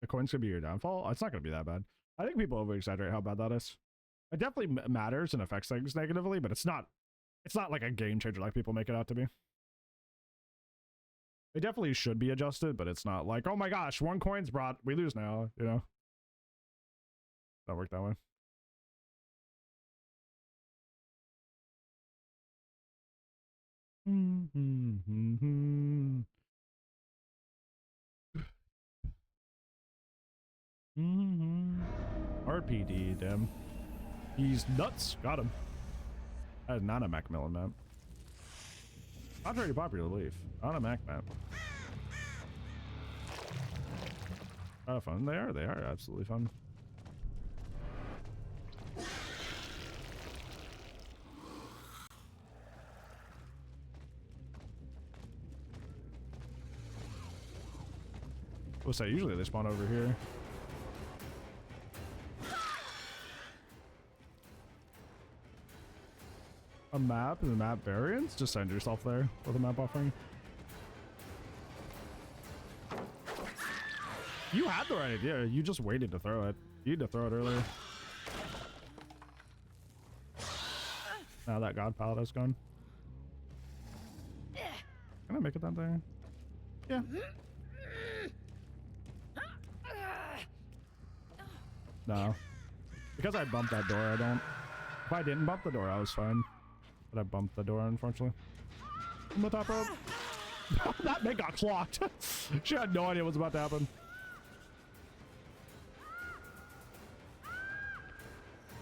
The coin's gonna be your downfall? It's not gonna be that bad. I think people over-exaggerate how bad that is. It definitely matters and affects things negatively, but it's not like a game changer like people make it out to be. It definitely should be adjusted, but it's not like, oh my gosh, one coin's brought, we lose now, you know? Don't work that way. RPD, damn. He's nuts. Got him. That is not a Macmillan map. Contrary to popular belief, not a Mac map. Fun. They are absolutely fun. What's that? Usually they spawn over here. A map and the map variants? Just send yourself there with a map offering. You had the right idea. You just waited to throw it. You need to throw it earlier. Now that God pallet is gone. Can I make it that there? Yeah. No. Because I bumped that door, I don't. If I didn't bump the door, I was fine. But I bumped the door, unfortunately. On the top rope. That man got clocked. She had no idea what's about to happen.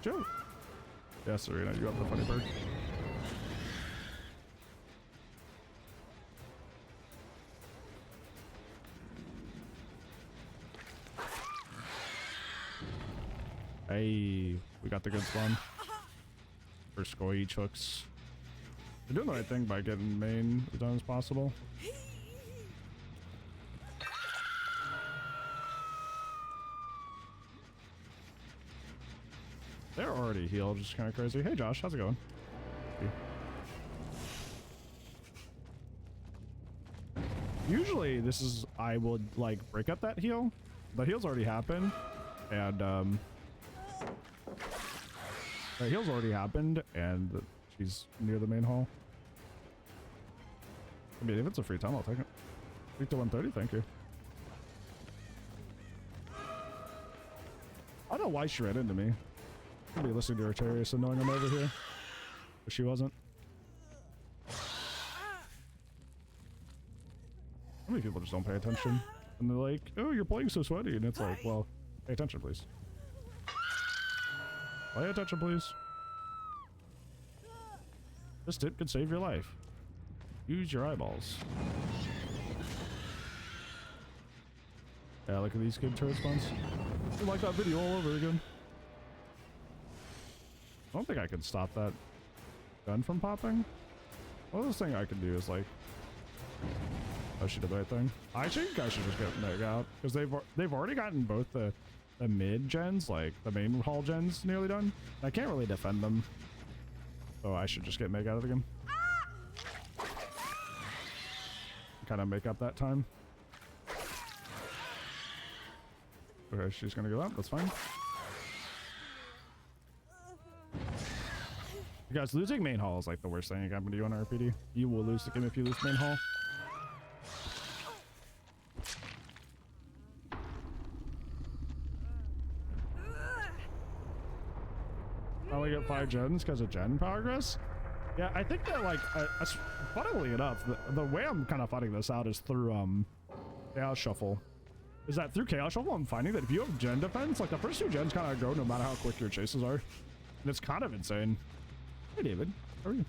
Joe. Yes, Serena, you got the funny bird. Hey, we got the good spawn. For score hooks. We're doing the right thing by getting main as done as possible. They're already healed, which is kind of crazy. Hey Josh, how's it going? Usually this is, I would like break up that heal. The heal's already happened. And the heal's already happened and she's near the main hall. I mean, if it's a free time, I'll take it. 3 to 130, thank you. I don't know why she ran into me. I'd be listening to her Terrius and knowing I'm over here. But she wasn't. How many people just don't pay attention? And they're like, oh, you're playing so sweaty. And it's like, well, Pay attention, please. Pay attention, please. This tip could save your life. Use your eyeballs. Yeah, look at these good turret spawns. I like that video all over again. I don't think I can stop that gun from popping. Well, this thing I can do is like... Oh, she did the right thing. I think I should just get Meg out because they've already gotten both the mid gens, like the main hall gens, nearly done. I can't really defend them, so I should just get Meg out of the game. Kind of make up that time. Okay, she's gonna go out. That's fine. You guys, losing main hall is like the worst thing you can do on RPD. You will lose the game if you lose main hall. I only get 5 gens because of gen progress. Yeah, I think that like, funnily enough, the way I'm kind of fighting this out is through Chaos Shuffle. Is that through Chaos Shuffle, I'm finding that if you have gen defense, like the first 2 gens kind of go no matter how quick your chases are. And it's kind of insane. Hey David, how are you?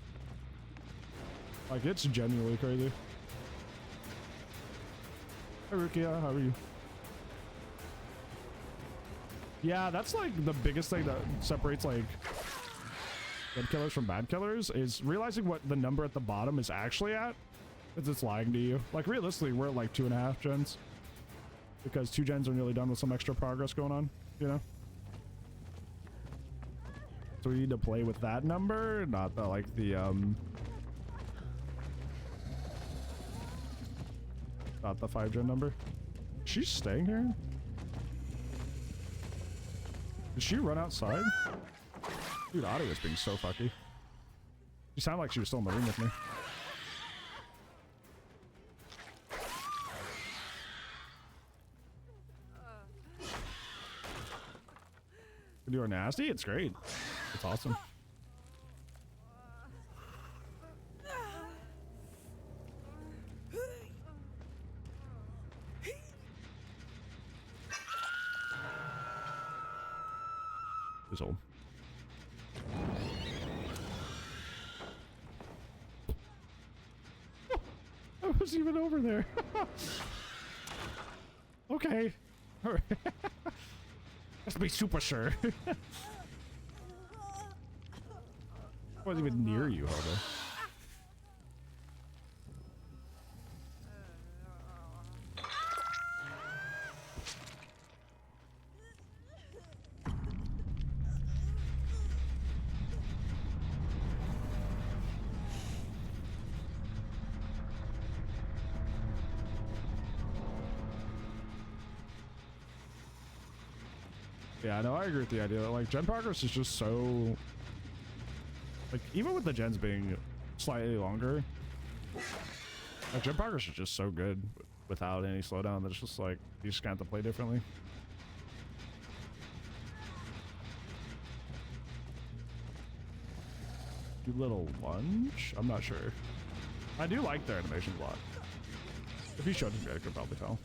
Like it's genuinely crazy. Hey Rukia, how are you? Yeah, that's like the biggest thing that separates like good killers from bad killers is realizing what the number at the bottom is actually at. Because it's lying to you. Like realistically, we're at like 2.5 gens. Because 2 gens are nearly done with some extra progress going on, you know? So we need to play with that number, not the like the not the 5 gen number. She's staying here? Did she run outside? Dude, Audie was being so fucky. She sounded like she was still in the room with me. You are nasty? It's great. It's awesome. It's old. I was even over there. Okay. All right. Let's be super sure. I wasn't even near you, Hobo. Yeah, no, I agree with the idea that like gen progress is just so like even with the gens being slightly longer, like gen progress is just so good without any slowdown that it's just like you just kind of have to play differently. Do little lunge? I'm not sure. I do like their animations a lot. If you showed me, I could probably tell.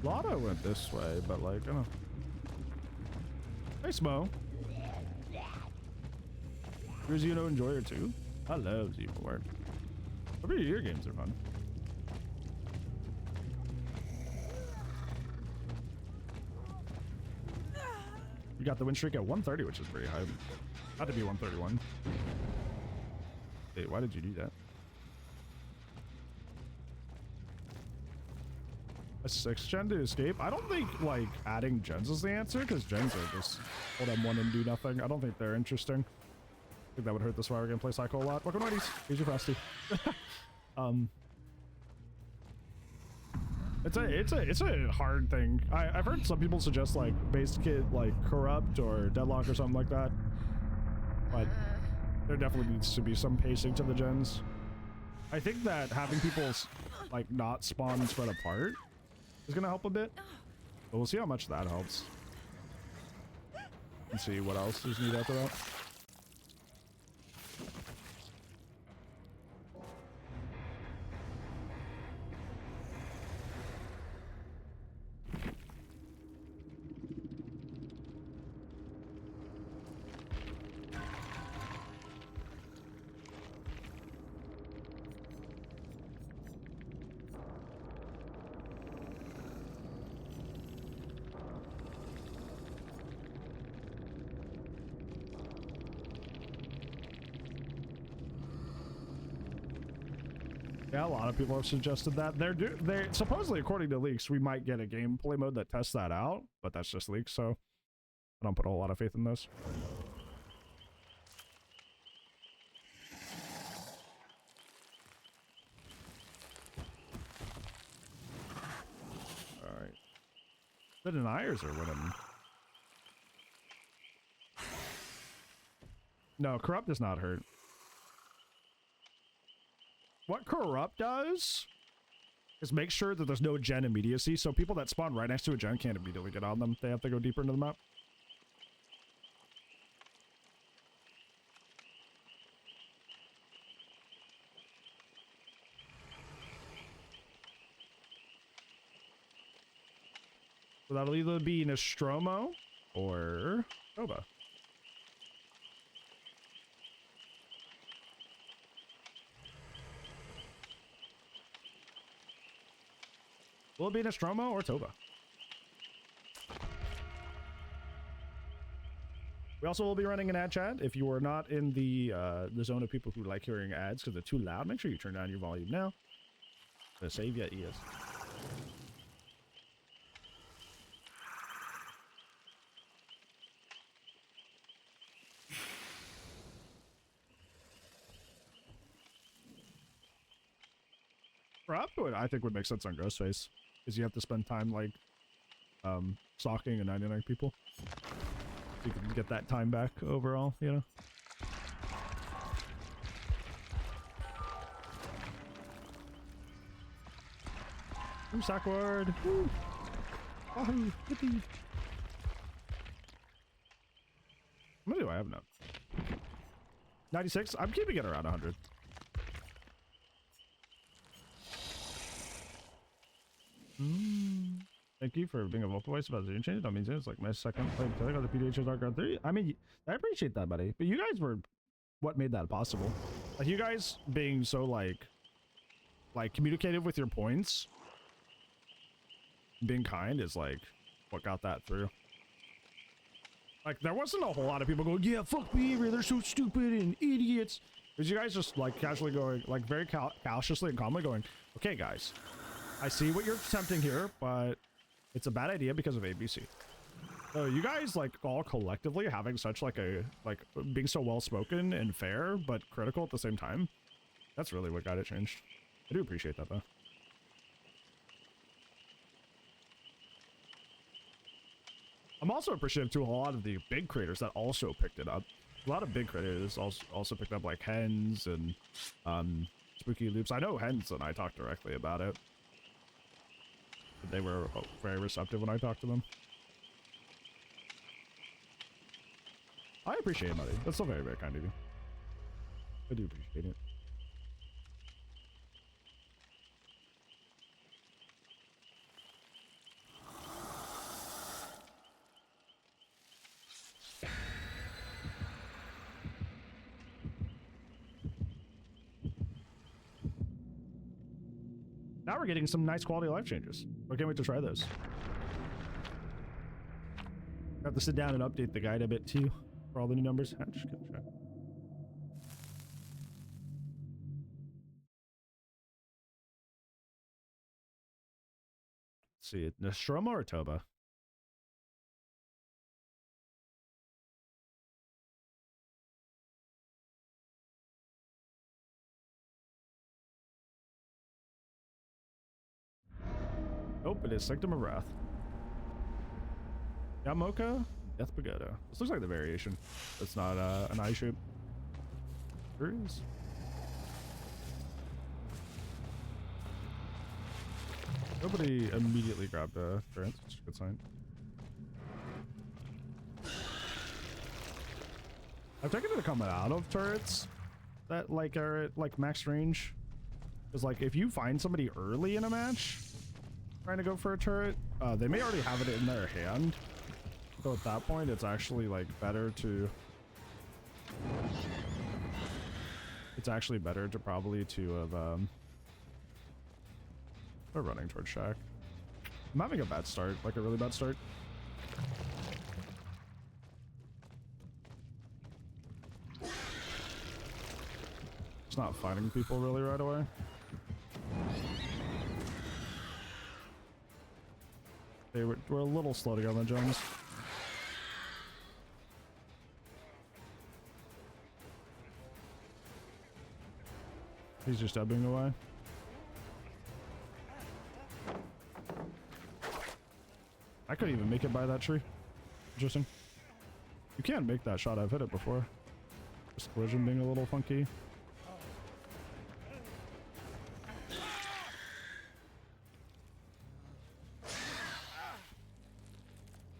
Lotto went this way, but like, I don't know. Hey, Smo. You're a Xeno enjoyer too? I love Xenomorph. I bet your games are fun. You got the win streak at 130, which is pretty high. Had to be 131. Hey, why did you do that? A 6th gen to escape? I don't think like adding gens is the answer because gens are just hold M1 and do nothing. I don't think they're interesting. I think that would hurt the Survivor gameplay cycle a lot. Welcome, ladies. Here's your Frosty. It's a hard thing. I've heard some people suggest like base kit like corrupt or deadlock or something like that, but there definitely needs to be some pacing to the gens. I think that having people like not spawn and spread apart is gonna help a bit, but we'll see how much that helps and see what else is needed after that. Yeah, a lot of people have suggested that. They supposedly, according to leaks, we might get a gameplay mode that tests that out, but that's just leaks, so I don't put a lot of faith in those. All right, the deniers are winning. No, corrupt does not hurt. What corrupt does is make sure that there's no gen immediacy, so people that spawn right next to a gen can't immediately get on them. They have to go deeper into the map. So that'll either be Nostromo or Toba. Will it be Nostromo or Toba? We also will be running an ad chat. If you are not in the zone of people who like hearing ads because they're too loud, make sure you turn down your volume now. To save your ears. Corrupt would, I think, would make sense on Ghostface, because you have to spend time like stalking and 99 people. So you can get that time back overall, you know. Ooh, Sackward! Woo! Wahoo! Yippee! How many do I have now? 96? I'm keeping it around 100. Thank you for being a vocal voice about Zune change. That means it's like my second play of the PDH Dark Ground 3. I mean, I appreciate that, buddy. But you guys were what made that possible. Like, you guys being so, like communicative with your points, being kind is, like, what got that through. Like, there wasn't a whole lot of people going, yeah, fuck behavior, they're so stupid and idiots. Because you guys just, like, casually going, like, very cautiously and calmly going, okay, guys, I see what you're attempting here, but it's a bad idea because of ABC. So you guys, like, all collectively having such, like, being so well-spoken and fair, but critical at the same time, that's really what got it changed. I do appreciate that, though. I'm also appreciative to a lot of the big creators that also picked it up. A lot of big creators also picked up, like, Hens and Spooky Loops. I know Hens and I talked directly about it. They were very receptive when I talked to them. I appreciate it, buddy. That's so very, very kind of you. I do appreciate it. Now we're getting some nice quality of life changes. I can't wait to try those. Have to sit down and update the guide a bit too for all the new numbers. Let's see, Nostromo or Toba? Nope, it is Sanctum of Wrath. Yamoka, Death Pagoda. This looks like the variation. It's not an eye shape. Sure is. Nobody immediately grabbed a turret, which is a good sign. I've taken it to come out of turrets that like are at like max range. Because like if you find somebody early in a match trying to go for a turret, they may already have it in their hand. So at that point, it's actually like better to. It's actually better to probably to have. We're running towards Shack. I'm having a bad start, like a really bad start. It's not finding people really right away. We're a little slow to get on the gens. He's just ebbing away. I couldn't even make it by that tree. Interesting. You can make that shot. I've hit it before. Just collision being a little funky.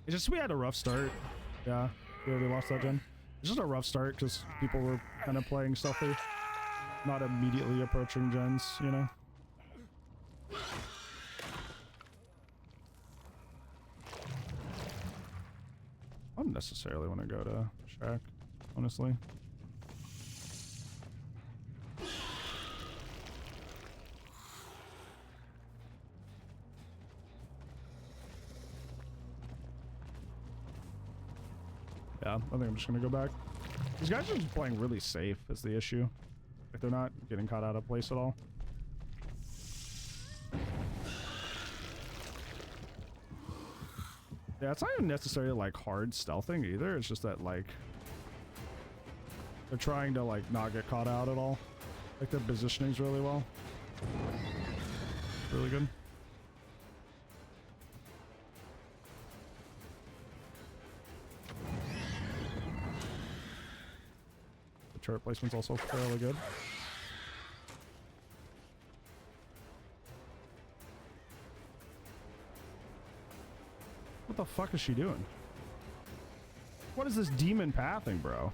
It's just we had a rough start. Yeah, we already lost that gen. It's just a rough start because people were kind of playing stealthy. Not immediately approaching gens, you know? I don't necessarily want to go to Shack, honestly. Yeah, I think I'm just gonna go back. These guys are just playing really safe is the issue. Like they're not getting caught out of place at all. Yeah, it's not even necessarily like hard stealthing either. It's just that like they're trying to like not get caught out at all. Like their positioning's really well. Really good. The turret placement's also fairly good. What the fuck is she doing? What is this demon pathing, bro?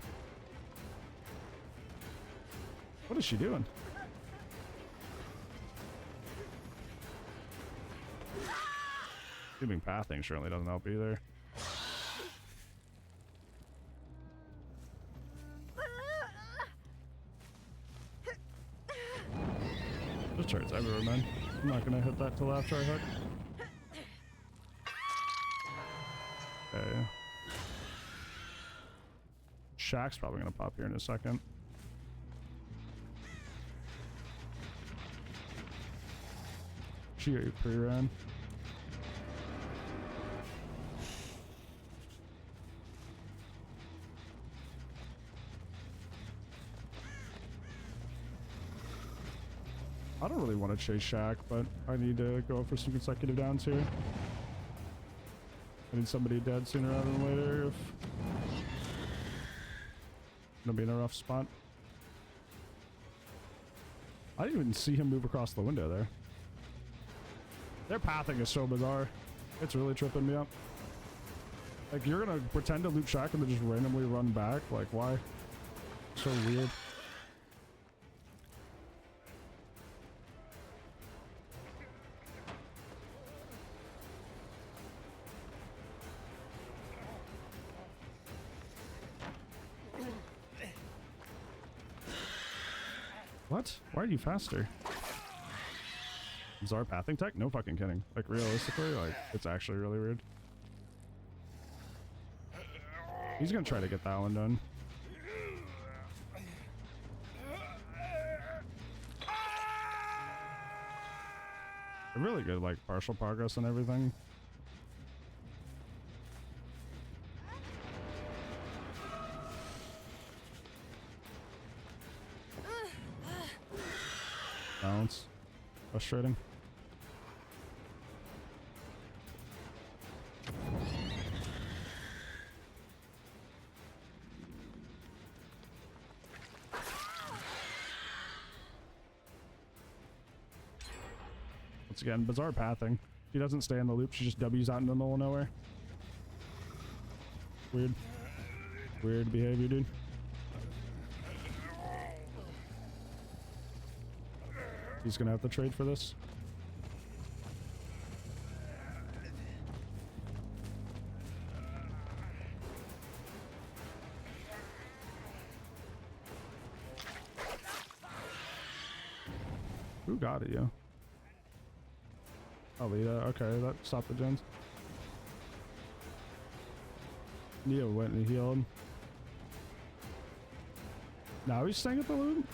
What is she doing? Demon pathing certainly doesn't help either. There's turrets everywhere, man. I'm not gonna hit that till after I hook. Okay. Shack's probably gonna pop here in a second. She pre-ran. I don't really want to chase Shack, but I need to go for some consecutive downs here. I need somebody dead sooner rather than later if gonna be in a rough spot. I didn't even see him move across the window there. Their pathing is so bizarre. It's really tripping me up. Like you're gonna pretend to loot Shack and then just randomly run back? Like why? So weird. What? Why are you faster? Bizarre pathing tech? No fucking kidding. Like realistically, like it's actually really weird. He's gonna try to get that one done. Really good, like partial progress and everything. Balance. Frustrating. Once again, bizarre pathing. She doesn't stay in the loop, she just W's out in the middle of nowhere. Weird. Weird behavior, dude. He's gonna have to trade for this. Who got it, yo? Alita, okay, that stopped the gens. Neo went and healed. Now he's staying at the loot?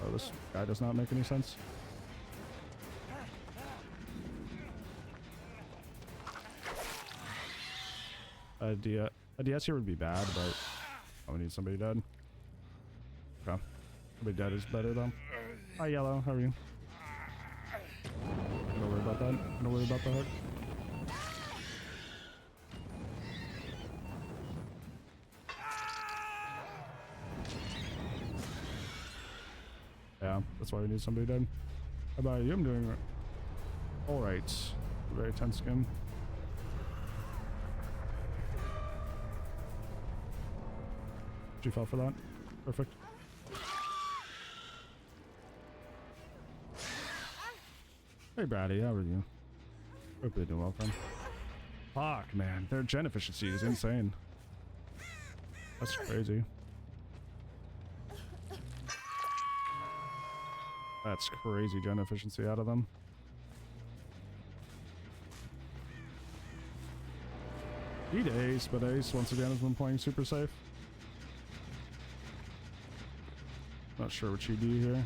Oh, this guy does not make any sense. A DS here would be bad, but oh, we need somebody dead. Okay. Somebody dead is better though. Hi, Yellow. How are you? Don't worry about that. Don't worry about the hook. Yeah, that's why we need somebody dead. How about you? I'm doing all right. Very tense game. You fell for that. Perfect. Hey, Brady, how are you? Hope you're doing well, friend. Fuck, man. Their gen efficiency is insane. That's crazy. That's crazy gen efficiency out of them. Need Ace, but Ace once again has been playing super safe. Not sure what you do here.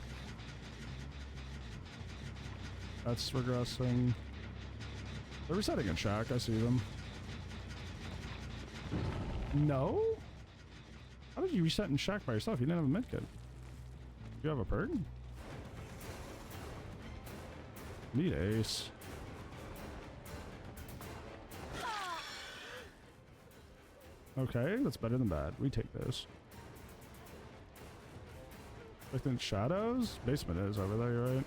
That's regressing. They're resetting in Shack. I see them. No? How did you reset in Shack by yourself? You didn't have a medkit. You have a perk? Need Ace. Okay, that's better than bad. We take those. Like in shadows? Basement is over there, you're right.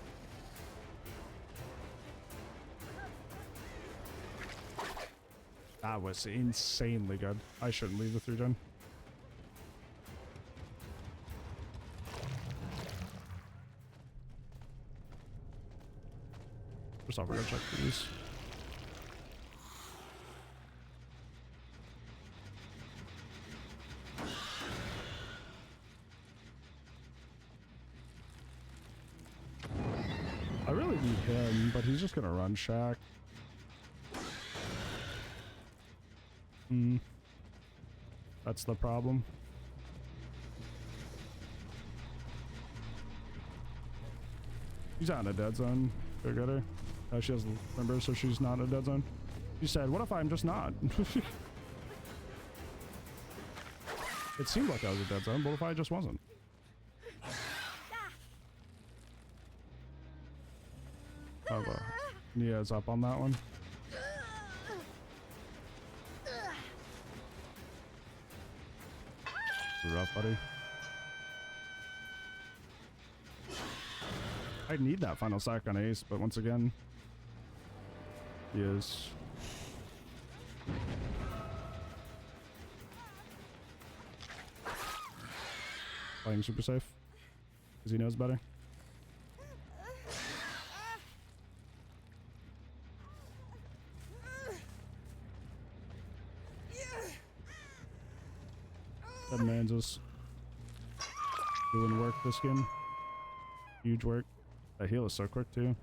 That was insanely good. I shouldn't leave the 3-gen. First off, we're gonna check these. I really need him, but he's just gonna run Shack. That's the problem. She's out in a dead zone. Go get her. She has limber, so she's not in a dead zone. She said, what if I'm just not? It seemed like I was a dead zone, but what if I just wasn't? Oh, well. Nia's up on that one. Rough, buddy. I need that final sack on Ace, but once again, he is. Playing super safe because he knows better. That man's just doing work this game. Huge work. That heal is so quick too.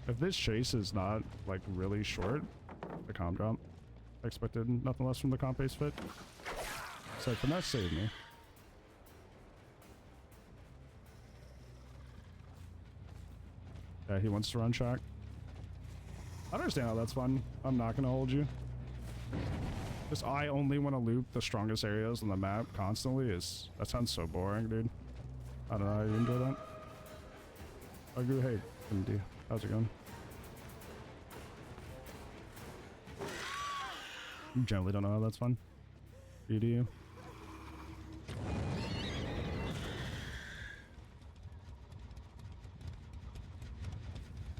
If this chase is not like really short, the comp drop. I expected nothing less from the comp base fit. So finesse saved me. Yeah, he wants to run Shack. I understand how that's fun. I'm not gonna hold you. Just I only want to loop the strongest areas on the map constantly is that sounds so boring, dude. I don't know how you enjoy that. Argue, hey, Indy, how's it going? You generally don't know how that's fun. Do you?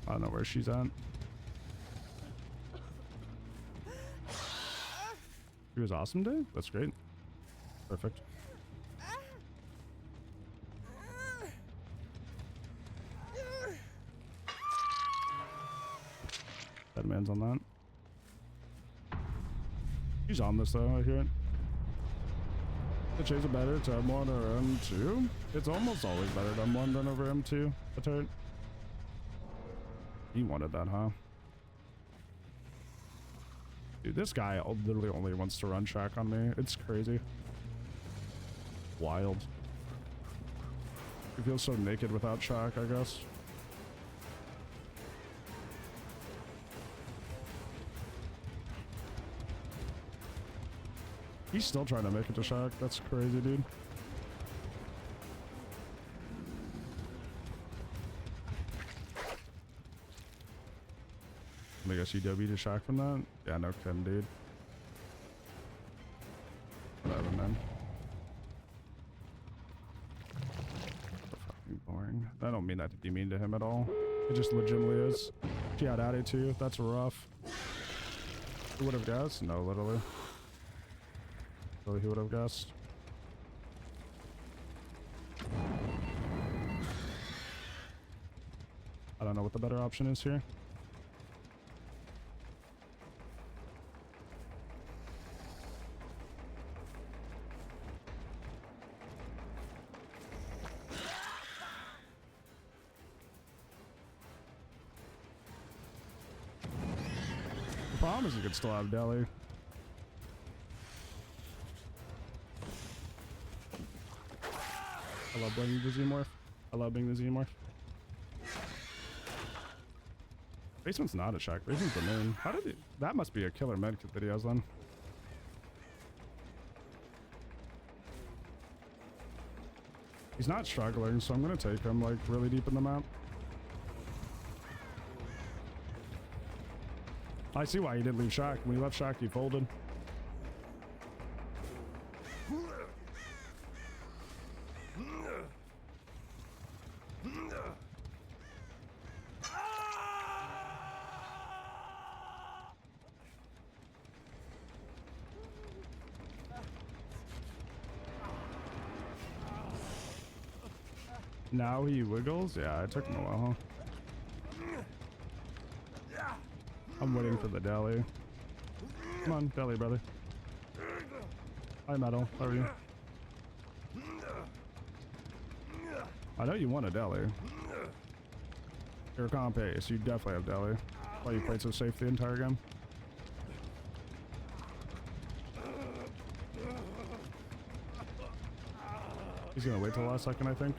I don't know where she's at. She was awesome, dude. That's great. Perfect. That man's on that. She's on this though, I hear it. The chase it better to M1 or M2? It's almost always better to M1 than over M2. A turret. He wanted that, huh? Dude, this guy literally only wants to run Shack on me. It's crazy. Wild. He feels so naked without shock, I guess. He's still trying to make it to shock. That's crazy, dude. I guess UW to shock from that? Yeah, no kidding, dude. Whatever, man. So fucking boring. I don't mean that to be mean to him at all. It just legitimately is. She had attitude. That's rough. Who would have guessed? No, literally. Really, who would have guessed? I don't know what the better option is here. The problem is you could still have Deli. I love being the Xenomorph. I love being the Xenomorph. Basement's not a shock. Basement's the main. How did he? That must be a killer medkit that he has then. He's not struggling, so I'm gonna take him like really deep in the map. I see why he didn't leave shock. When he left shock, he folded. Now he wiggles? Yeah, it took him a while, huh? I'm waiting for the deli. Come on, deli, brother. Hi, Metal. How are you? I know you want a deli. You're a comp ace. You definitely have deli. Why you played so safe the entire game? He's gonna wait till the last second, I think.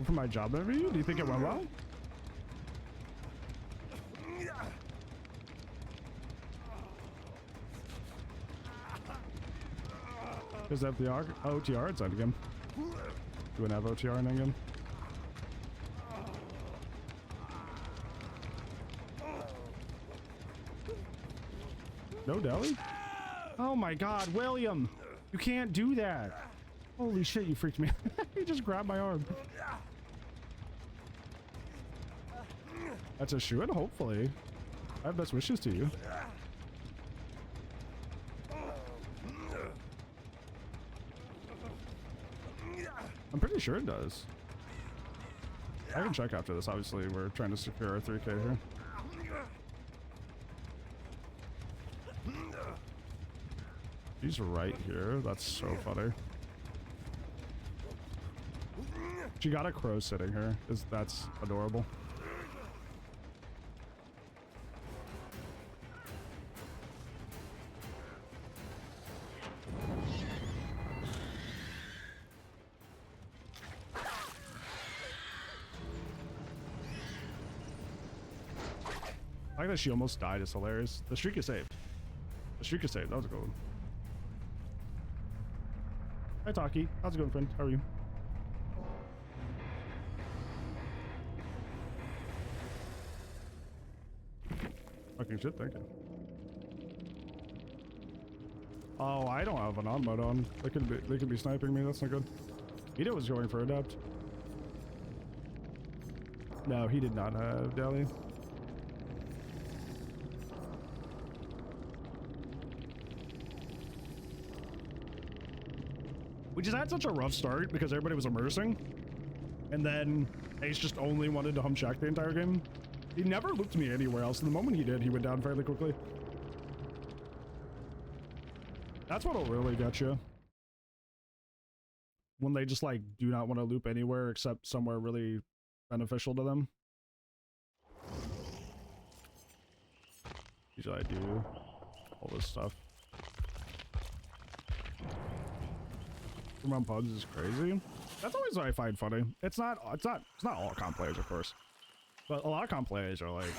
For my job interview? Do you think it went well? Does that have the OTR? It's on again. You wouldn't have OTR in again? No deli? Oh my god, William! You can't do that! Holy shit, you freaked me out. You just grabbed my arm. That's a shoe-in, hopefully. I have best wishes to you. I'm pretty sure it does. I can check after this. Obviously, we're trying to secure our 3K here. He's right here. That's so funny. She got a crow sitting here. That's adorable. I like that she almost died. It's hilarious. The streak is saved. The streak is saved. That was a good one. Hi, Taki. How's it going, friend? How are you? Fucking shit, thank you. Oh, I don't have an on mode on. They could be sniping me. That's not good. Vito was going for adept. No, he did not have deli. We just had such a rough start because everybody was immersing, and then Ace just only wanted to hum shack the entire game. He never looped me anywhere else, and the moment he did, he went down fairly quickly. That's what'll really get you. When they just like do not want to loop anywhere except somewhere really beneficial to them. Usually I do all this stuff. Around pubs is crazy. That's always what I find funny. It's not all comp players, of course, but a lot of comp players are like,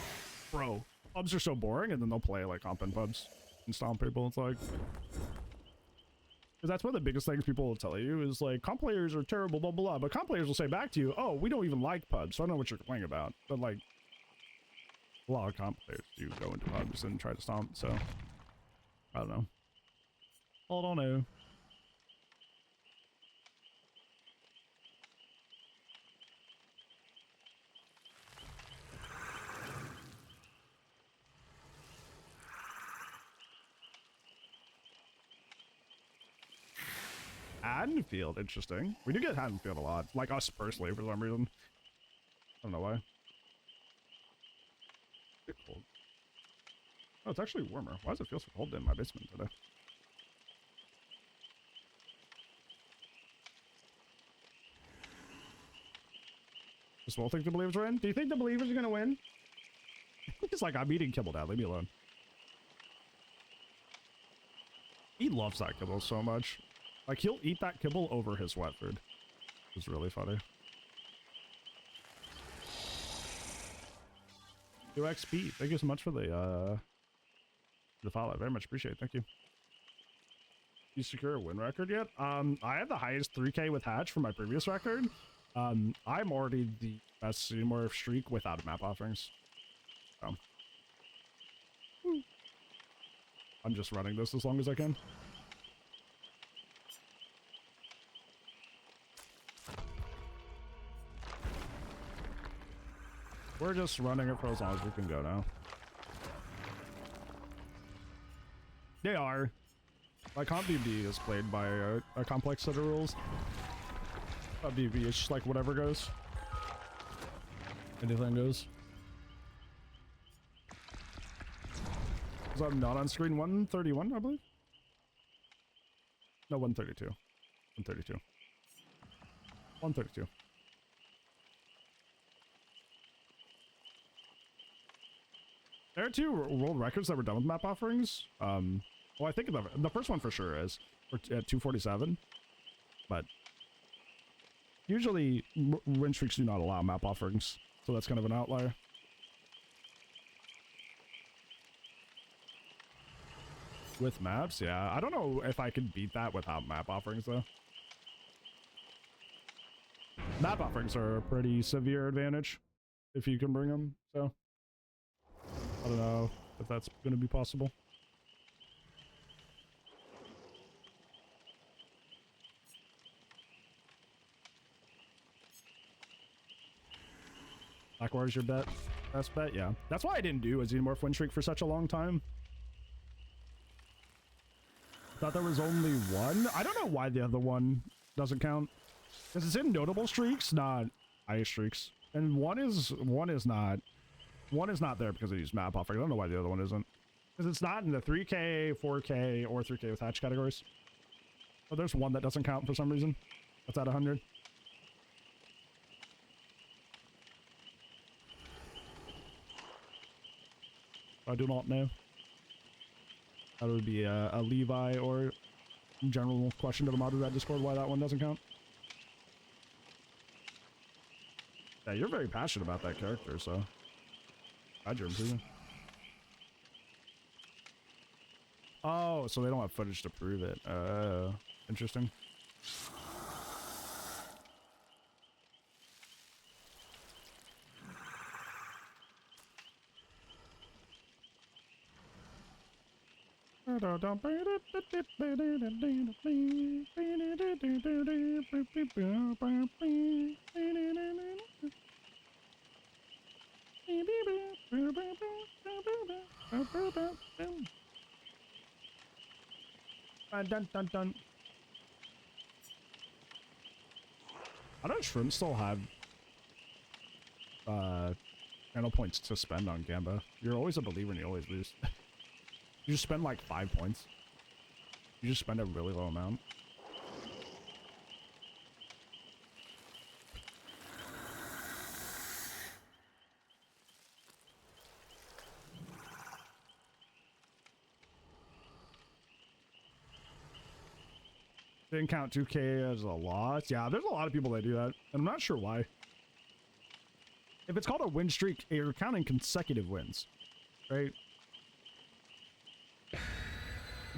bro, pubs are so boring, and then they'll play like comp in pubs and stomp people. It's like, because that's one of the biggest things people will tell you is like, comp players are terrible, blah blah blah. But comp players will say back to you, oh, we don't even like pubs, so I don't know what you're complaining about. But like, a lot of comp players do go into pubs and try to stomp. So I don't know. I don't know. Haddonfield, interesting. We do get Haddonfield a lot. Like us personally, for some reason. I don't know why. It's cold. Oh, it's actually warmer. Why does it feel so cold in my basement today? Just will think the Believers are in? Do you think the Believers are gonna win? He's like, I'm eating kibble now, leave me alone. He loves that kibble so much. Like, he'll eat that kibble over his wet food. It's really funny. 2XP, thank you so much for the follow. Very much appreciate it, thank you. You secure a win record yet? I had the highest 3K with Hatch for my previous record. I'm already the best Xenomorph streak without map offerings. So. I'm just running this as long as I can. We're just running it for as long as we can go now. They are. My comp BB is played by a complex set of rules. BB is just like whatever goes. Anything goes. So I'm not on screen 131, I believe? No, 132. 132. 132. There are two world records that were done with map offerings. Well, I think the first one for sure is at 247, but usually Winstreaks do not allow map offerings, so that's kind of an outlier. With maps, yeah. I don't know if I could beat that without map offerings, though. Map offerings are a pretty severe advantage if you can bring them, so I don't know if that's going to be possible. Blackwater's your bet? Best bet? Yeah. That's why I didn't do a Xenomorph Winstreak for such a long time. Thought there was only one. I don't know why the other one doesn't count. Because it's in notable streaks, not ice streaks. And one is not there because it used map offering. I don't know why the other one isn't. Because it's not in the 3K, 4K, or 3K with hatch categories. Oh, there's one that doesn't count for some reason. That's at 100. I do not know. That would be a Levi or general question to the mod of that Discord why that one doesn't count. Yeah, you're very passionate about that character, so glad you're improving. Oh, so they don't have footage to prove it. Interesting. Dun, dun, dun. How does Shrimp still have channel points to spend on Gamba? You're always a believer and you always lose. You just spend like 5 points. You just spend a really low amount. Didn't count 2K as a loss. Yeah, there's a lot of people that do that, and I'm not sure why. If it's called a win streak, you're counting consecutive wins, right?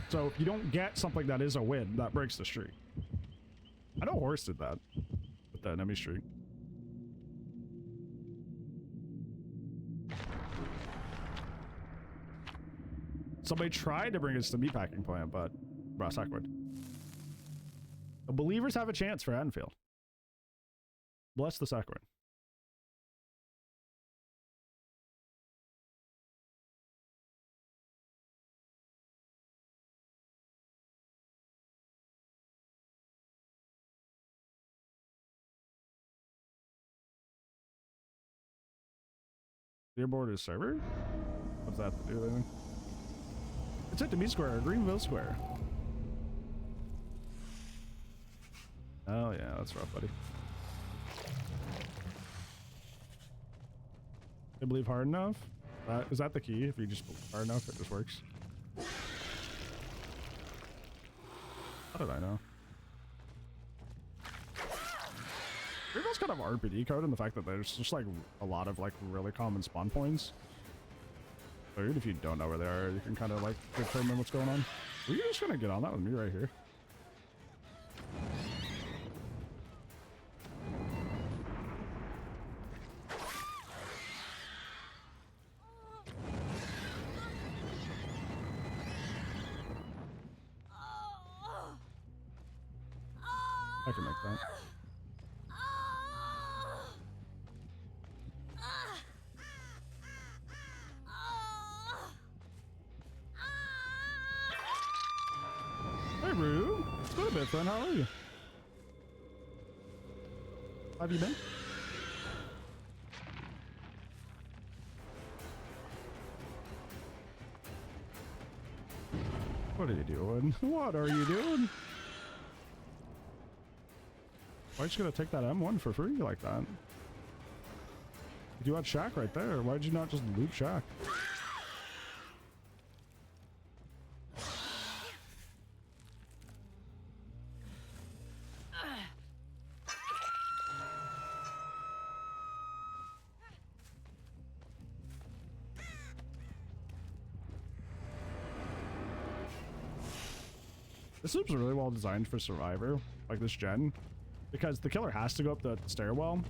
So if you don't get something that is a win, that breaks the streak. I know Horse did that with the enemy streak. Somebody tried to bring us to meatpacking plant, but Ross Ackwood. The believers have a chance for Anfield. Bless the sacrament. Leaderboard is server? What's that to do with anything? It's at the B Square, Greenville Square. Oh yeah, that's rough, buddy. I believe hard enough? Is that the key? If you just believe hard enough, it just works. How did I know? Greenville's kind of RPD code in the fact that there's just like a lot of like really common spawn points. So even if you don't know where they are, you can kind of like determine what's going on. Are you just gonna get on that with me right here? I can make that. Hey, Rue. It's been a bit, friend. How are you? How have you been? What are you doing? What are you doing? Why are you just gonna take that M1 for free like that? You had Shaq right there. Why did you not just loot Shaq? This loop's really well designed for Survivor, like this gen, because the killer has to go up the stairwell,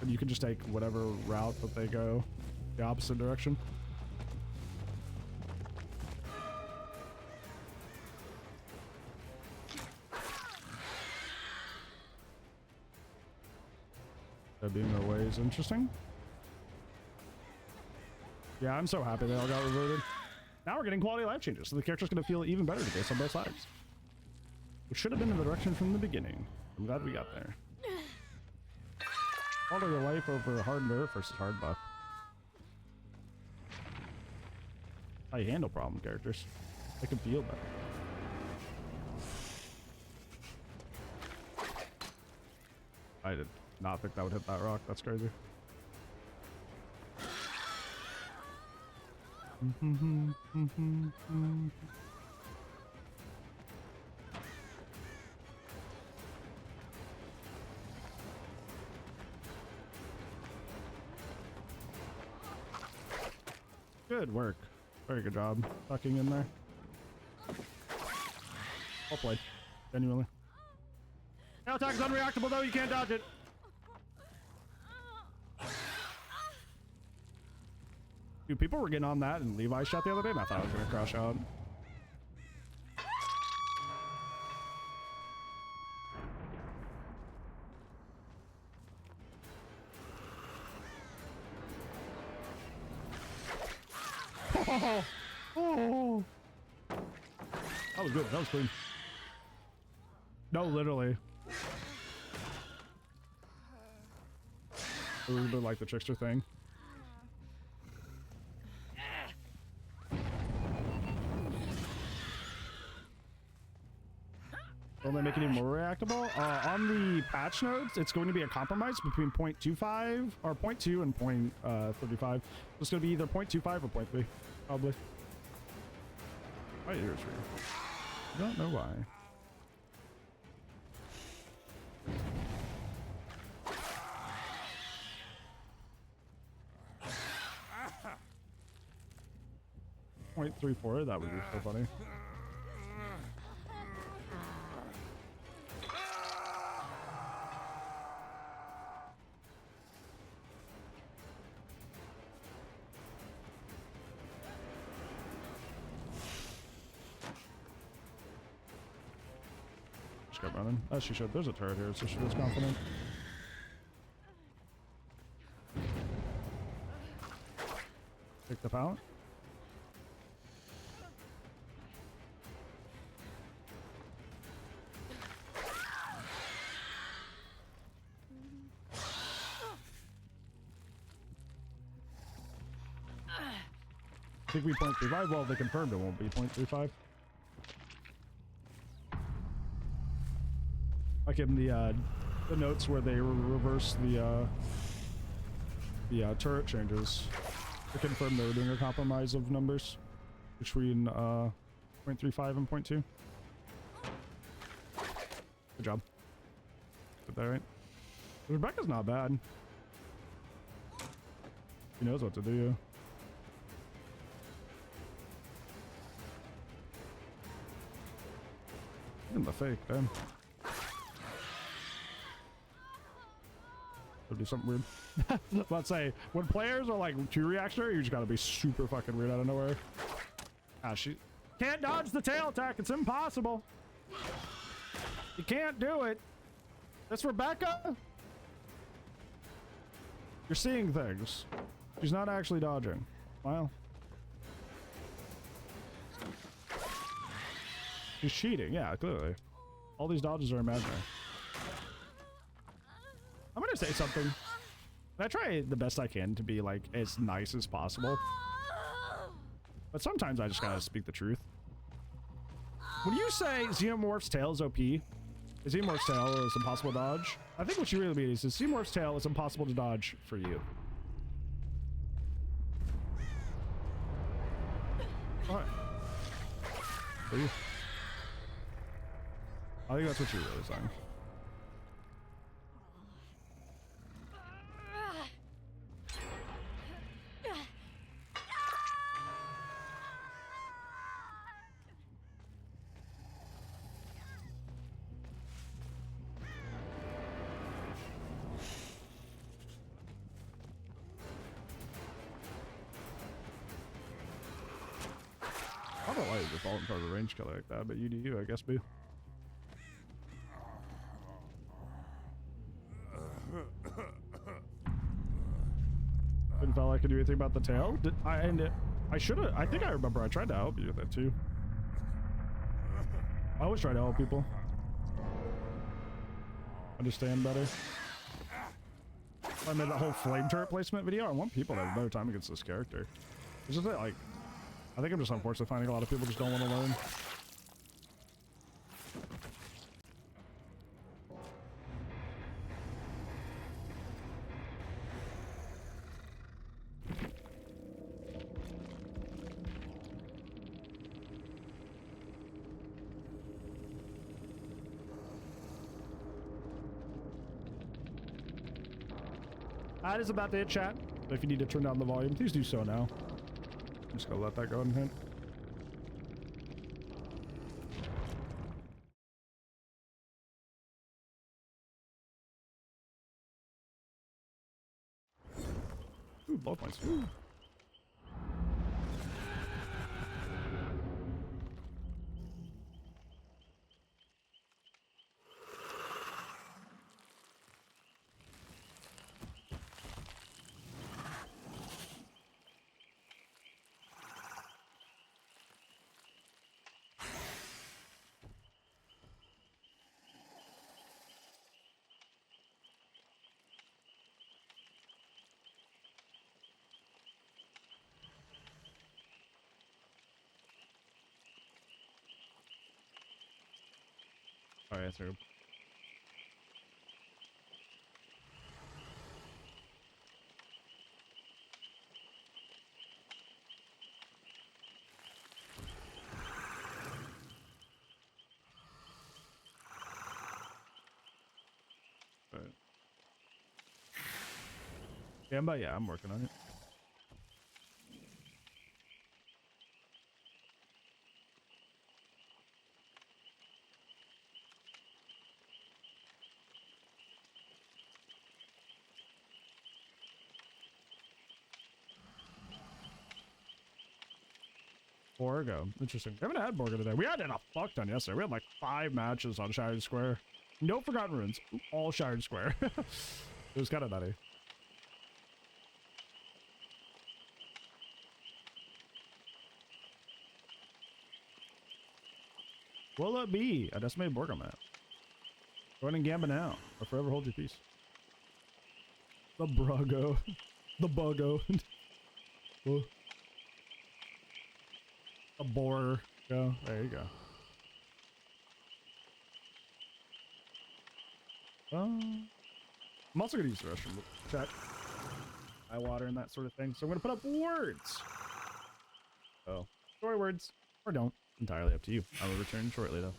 and you can just take whatever route that they go the opposite direction. That being their way is interesting. Yeah, I'm so happy they all got reverted. Now we're getting quality of life changes, so the character's gonna feel even better today on both sides. Which should have been in the direction from the beginning. I'm glad we got there. Quality of life over hard nerf versus hard buff. How you handle problem characters. They can feel better. I did not think that would hit that rock. That's crazy. Good work. Very good job tucking in there. Well played. Genuinely. Now attack is unreactable though, you can't dodge it. Dude, people were getting on that in Levi's shot the other day and I thought I was gonna crash out. Oh, oh. That was good. That was clean. No, literally. A little bit like the trickster thing. Will they make it any more reactable? On the patch notes, it's going to be a compromise between 0.25 or 0.2 and 0.35. It's going to be either 0.25 or 0.3, probably. My ears are. I don't know why. 0.34, that would be so funny. Just got running. As she should. There's a turret here, so she was confident. Pick the pallet. I think we 0.35. Well, they confirmed it won't be 0.35. Like in the notes where they reverse the turret changes. They confirmed they were doing a compromise of numbers between 0.35 and 0.2. Good job. Did that right? Rebecca's not bad. He knows what to do. In the fake, damn. That'd be something weird. Let's say, when players are like too reactionary, you just gotta be super fucking weird out of nowhere. Ah, she can't dodge the tail attack. It's impossible. You can't do it. That's Rebecca. You're seeing things. She's not actually dodging. Wow. She's cheating, yeah, clearly. All these dodges are imaginary. I'm gonna say something. And I try the best I can to be like as nice as possible. But sometimes I just gotta speak the truth. When you say Xenomorph's tail is OP, Xenomorph's tail is impossible to dodge, I think what you really mean is Xenomorph's tail is impossible to dodge for you. Alright. For you. I think that's what you're really saying. I don't like default part of the range color like that, but you do you, I guess, boo. Didn't feel like I could do anything about the tail. I should have. I think I remember I tried to help you with it too. I always try to help people understand better. I made that whole flame turret placement video. I want people to have a better time against this character. It's just like, I think I'm just unfortunately finding a lot of people just don't want to learn. That is about to hit chat. If you need to turn down the volume, please do so now. I'm just gonna let that go and hit. Ooh, blood points. Ooh. Oh yeah, through. Right. Yeah, but yeah, I'm working on it. Borgo. Interesting. We haven't had Borgo today. We had it a fuck ton yesterday. We had like 5 matches on Shattered Square. No Forgotten Runes. All Shattered Square. It was kind of nutty. Will it be a decimated Borgo map? Go ahead and Gamba now, or forever hold your peace. The Brago. The Buggo. Oh. A boar. Go. There you go. I'm also going to use the restroom to check eye water and that sort of thing. So I'm going to put up words. Oh, story words. Or don't. Entirely up to you. I will return shortly, though.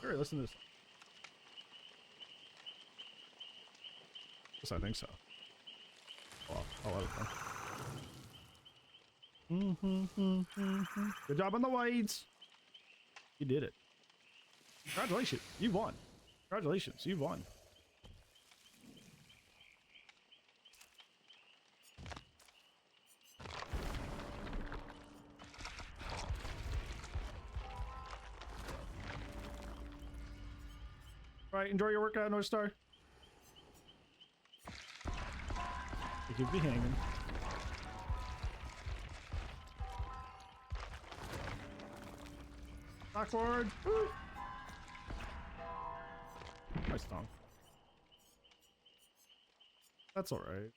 Sure, listen to this. Yes, I think so. Well, I'll let it go. Good job on the wides. You did it. Congratulations, you won. Congratulations, you won. All right, enjoy your workout, North Star. You could be hanging. Backward. Woo. Nice tongue. That's all right.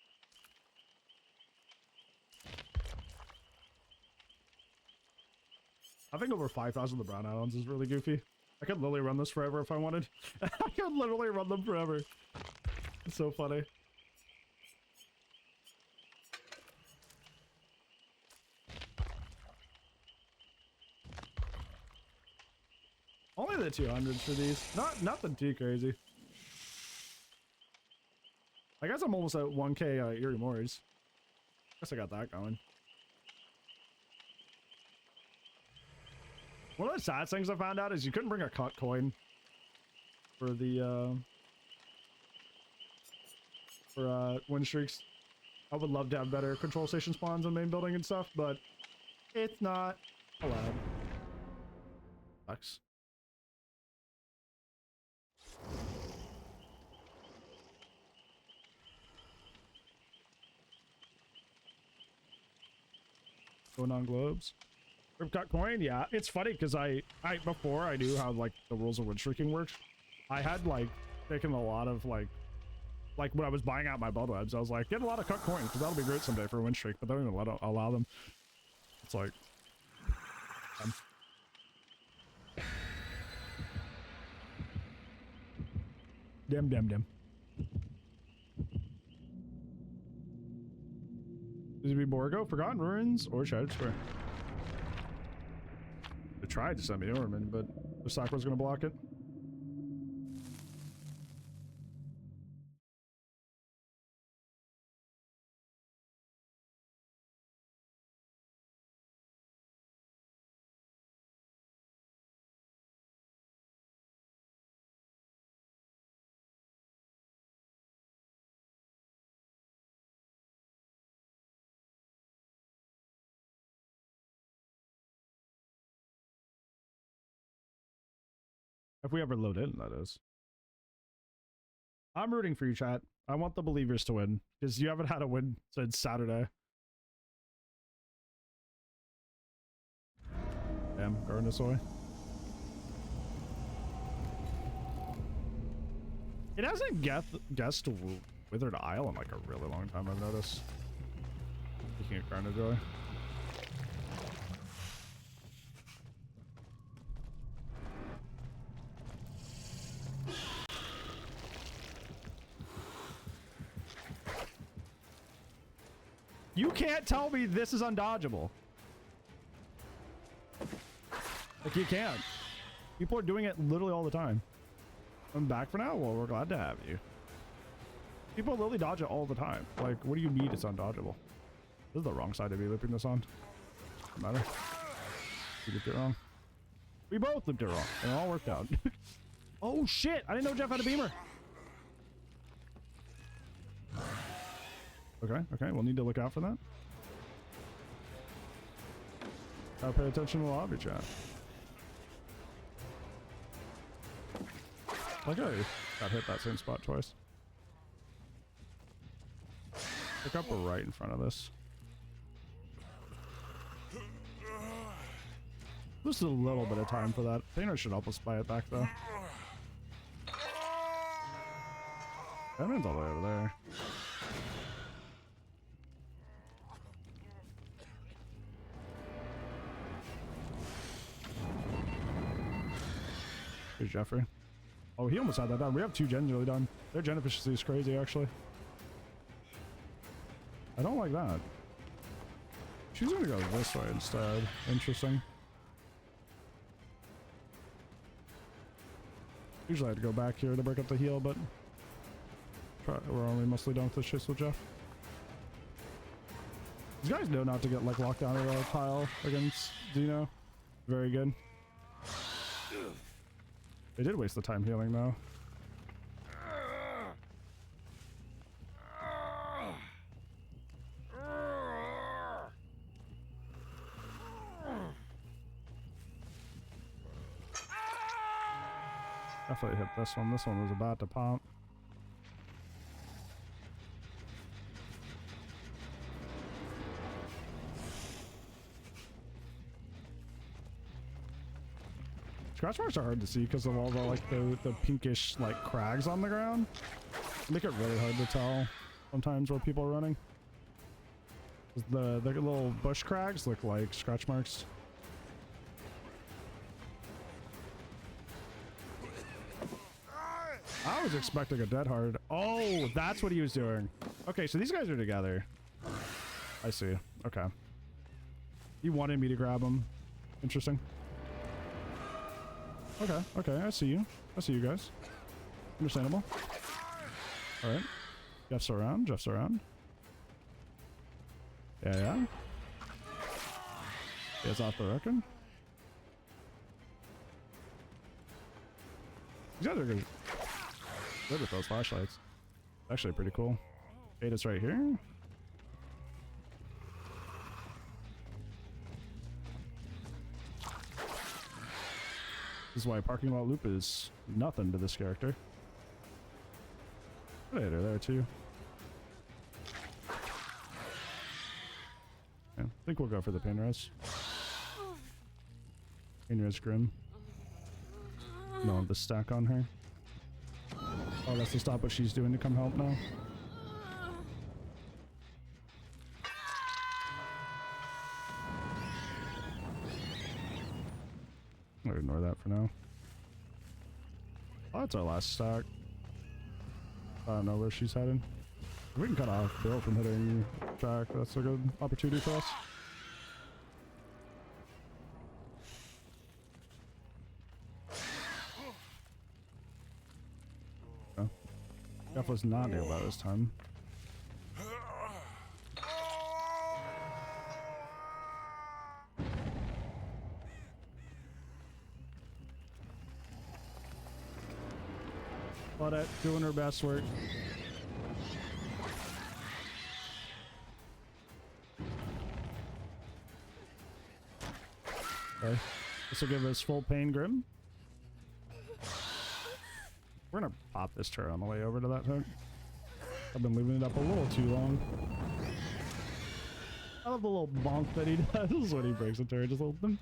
I think over 5,000 of the brown add-ons is really goofy. I could literally run this forever if I wanted. I could literally run them forever. It's so funny. Only the 200s for these. Nothing too crazy. I guess I'm almost at 1k Eerie Mores. Guess I got that going. One of the sad things I found out is you couldn't bring a cut coin for the Winstreaks. I would love to have better control station spawns in main building and stuff, but it's not allowed. Sucks. Going on globes. Cut coin, yeah. It's funny because I before I knew how like the rules of Winstreaking worked, I had like taken a lot of like when I was buying out my blood webs, I was like, get a lot of cut coins because that'll be great someday for a Winstreak, but they don't even allow them. It's like Dim. Does it be Borgo, Forgotten Ruins, or Shattered Square? They tried to send me Orman, but the Sakura's gonna block it. If we ever load in, that is. I'm rooting for you, chat. I want the believers to win, because you haven't had a win since Saturday. Damn, going this way. It hasn't guessed Withered Isle in like a really long time, I've noticed. Speaking of Carnojoy. You can't tell me this is undodgeable. Like, you can't. People are doing it literally all the time. I'm back for now? Well, we're glad to have you. People literally dodge it all the time. Like, what do you mean it's undodgeable? This is the wrong side to be looping this on. Doesn't matter. We looped it wrong. We both looped it wrong. And it all worked out. Oh, shit! I didn't know Jeff had a beamer. Okay, we'll need to look out for that. Gotta pay attention to the lobby chat. Like I got hit that same spot twice. Pick up right in front of this. Just a little bit of time for that. Painter should help us buy it back though. That man's all the way over there. Here's Jeffrey. Oh, he almost had that done. We have 2 gens really done. Their gen efficiency is crazy, actually. I don't like that. She's gonna go this way instead. Interesting. Usually I'd go back here to break up the heal, but we're only mostly done with this chase with Jeff. These guys know not to get like locked down in a pile against Xeno. Very good. They did waste the time healing though. Definitely hit this one. This one was about to pop. Scratch marks are hard to see because of all the like the pinkish like crags on the ground. Make it really hard to tell sometimes where people are running. The little bush crags look like scratch marks. I was expecting a dead hard. Oh, that's what he was doing. Okay, so these guys are together. I see. Okay. He wanted me to grab him. Interesting. Okay, I see you. I see you guys. Understandable. Alright. Jeff's around. Yeah. He is off the record. These guys are good with those flashlights. Actually pretty cool. Beta's right here. This is why parking lot loop is nothing to this character. Predator there too. Yeah, I think we'll go for the pain res. Pain res Grim. No, the stack on her. Oh, that's to stop what she's doing to come help now. I'll ignore that for now. Oh, that's our last stack. I don't know where she's heading. We can cut off Bill from hitting track. That's a good opportunity for us. Oh. Jeff was not nearby this time. Claudette doing her best work. Okay. This will give us full pain grim. We're gonna pop this turret on the way over to that hook. I've been leaving it up a little too long. I love the little bonk that he does when he breaks a turret. Just a little thing.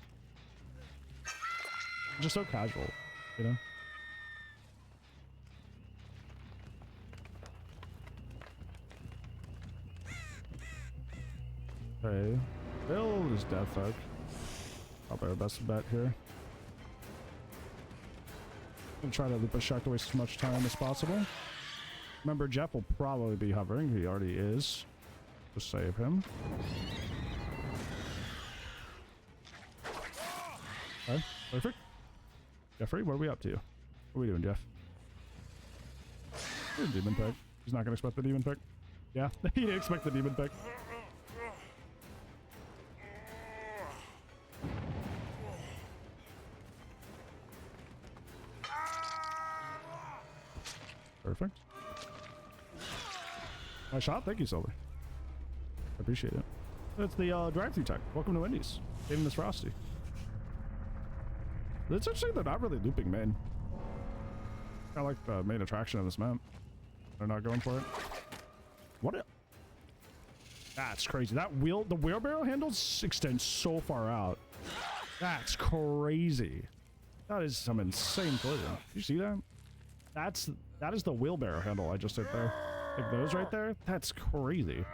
Just so casual, you know? Okay. Build is death hook. Probably our best bet here. I'm gonna try to loop a shark to waste as much time as possible. Remember, Jeff will probably be hovering. He already is. Just save him. Okay, perfect. Jeffrey, what are we up to? What are we doing, Jeff? Demon pick. He's not gonna expect the demon pick. Yeah, he didn't expect the demon pick. Perfect. Nice shot. Thank you, Silver. I appreciate it. It's the drive-through tech. Welcome to Wendy's. Dating Miss Frosty. It's actually, they're not really looping main. I like the main attraction of this map. They're not going for it. What? That's crazy. That wheel, the wheelbarrow handles extend so far out. That's crazy. That is some insane collision. Did you see that? That is the wheelbarrow handle I just hit there. Like those right there? That's crazy.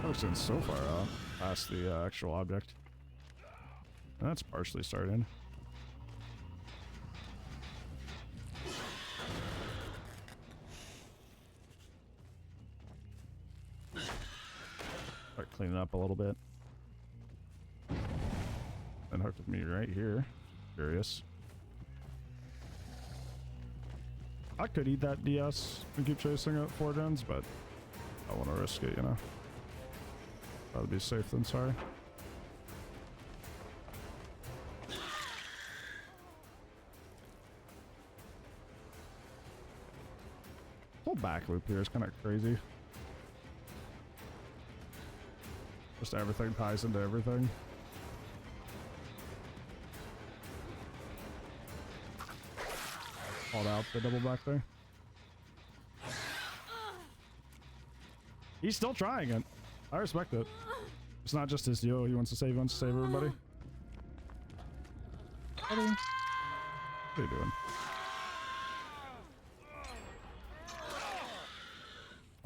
That extends so far out past the actual object. That's partially starting. Start cleaning up a little bit. And hooked with me right here. Curious. I could eat that DS and keep chasing it 4 gens, but I want to risk it, you know. Rather be safe than sorry. The whole back loop here is kind of crazy. Just everything ties into everything. Called out the double back there. He's still trying it. I respect it. It's not just his yo. He wants to save everybody. What are you doing?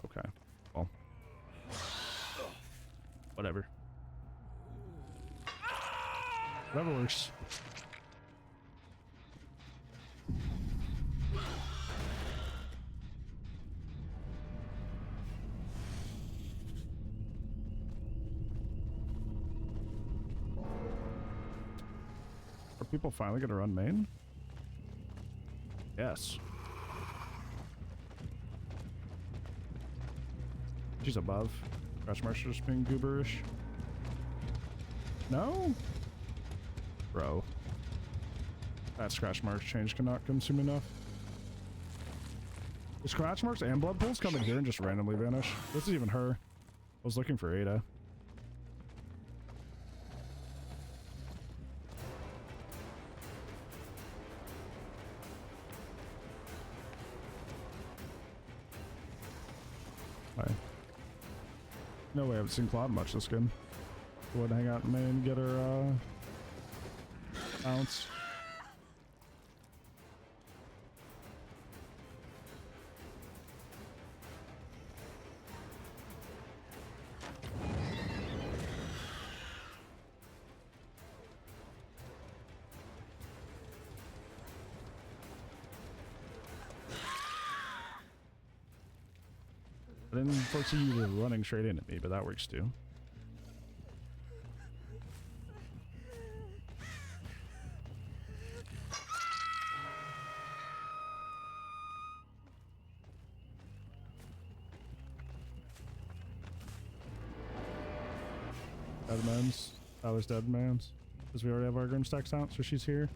Okay. Well. Whatever. Whatever works. Are people finally gonna run main? Yes. She's above. Scratch Marsh just being gooberish. No? Bro. That scratch marks change cannot consume enough. The scratch marks and blood pools come in here and just randomly vanish. This is even her. I was looking for Ada. Hi. No way, I haven't seen Claude much this game. Go ahead and hang out in main, get her bounce. didn't foresee you running straight into me, but that works too. Dead man's. Tyler's dead man's. Because we already have our Grimstacks out, so she's here.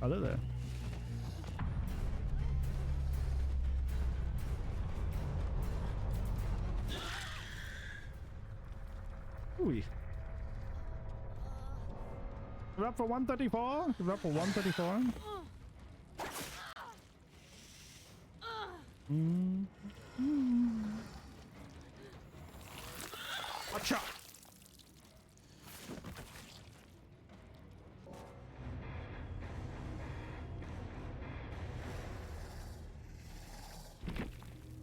Oh, they're there. Ooh. Give it up for 134. Give it up for 134. Watch out!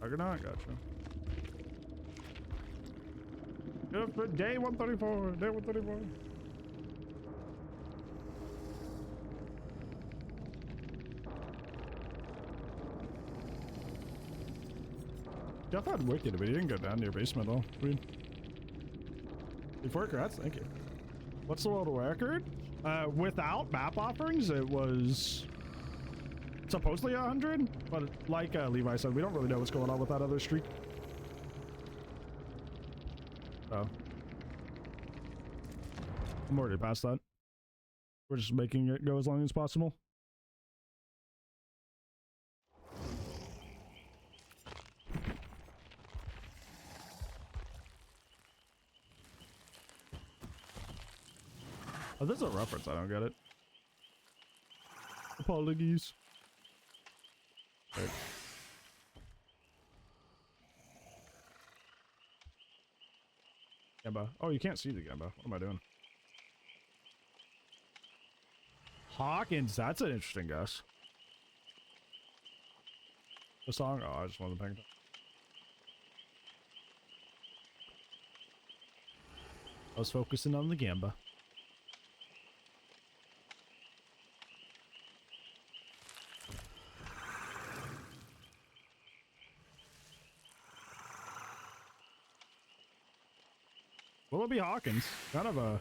Argonaut, gotcha. Good for day 134. Day 134. Jeff had wicked, but he didn't go down to your basement at all. Weird. Before congrats, thank you. What's the world record? Without map offerings, it was supposedly 100, but like Levi said, we don't really know what's going on with that other streak. So I'm already past that. We're just making it go as long as possible. Oh, this is a reference. I don't get it. Apologies. Right. Gamba. Oh, you can't see the Gamba. What am I doing? Hawkins. That's an interesting guess. The song? Oh, I just wanted to ping it. I was focusing on the Gamba. Will it be Hawkins? Kind of a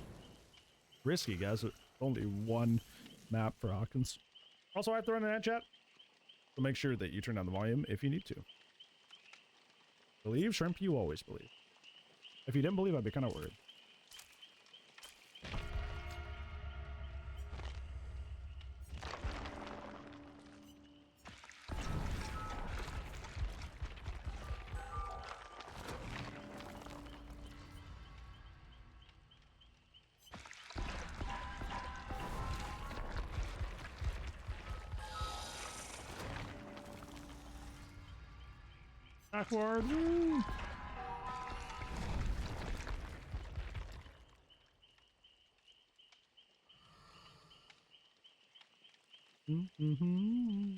risky guess. Only one map for Hawkins. Also, I have to run an ad chat. So make sure that you turn down the volume if you need to. Believe, Shrimp, you always believe. If you didn't believe, I'd be kind of worried. Backward. Woo. Mm-hmm.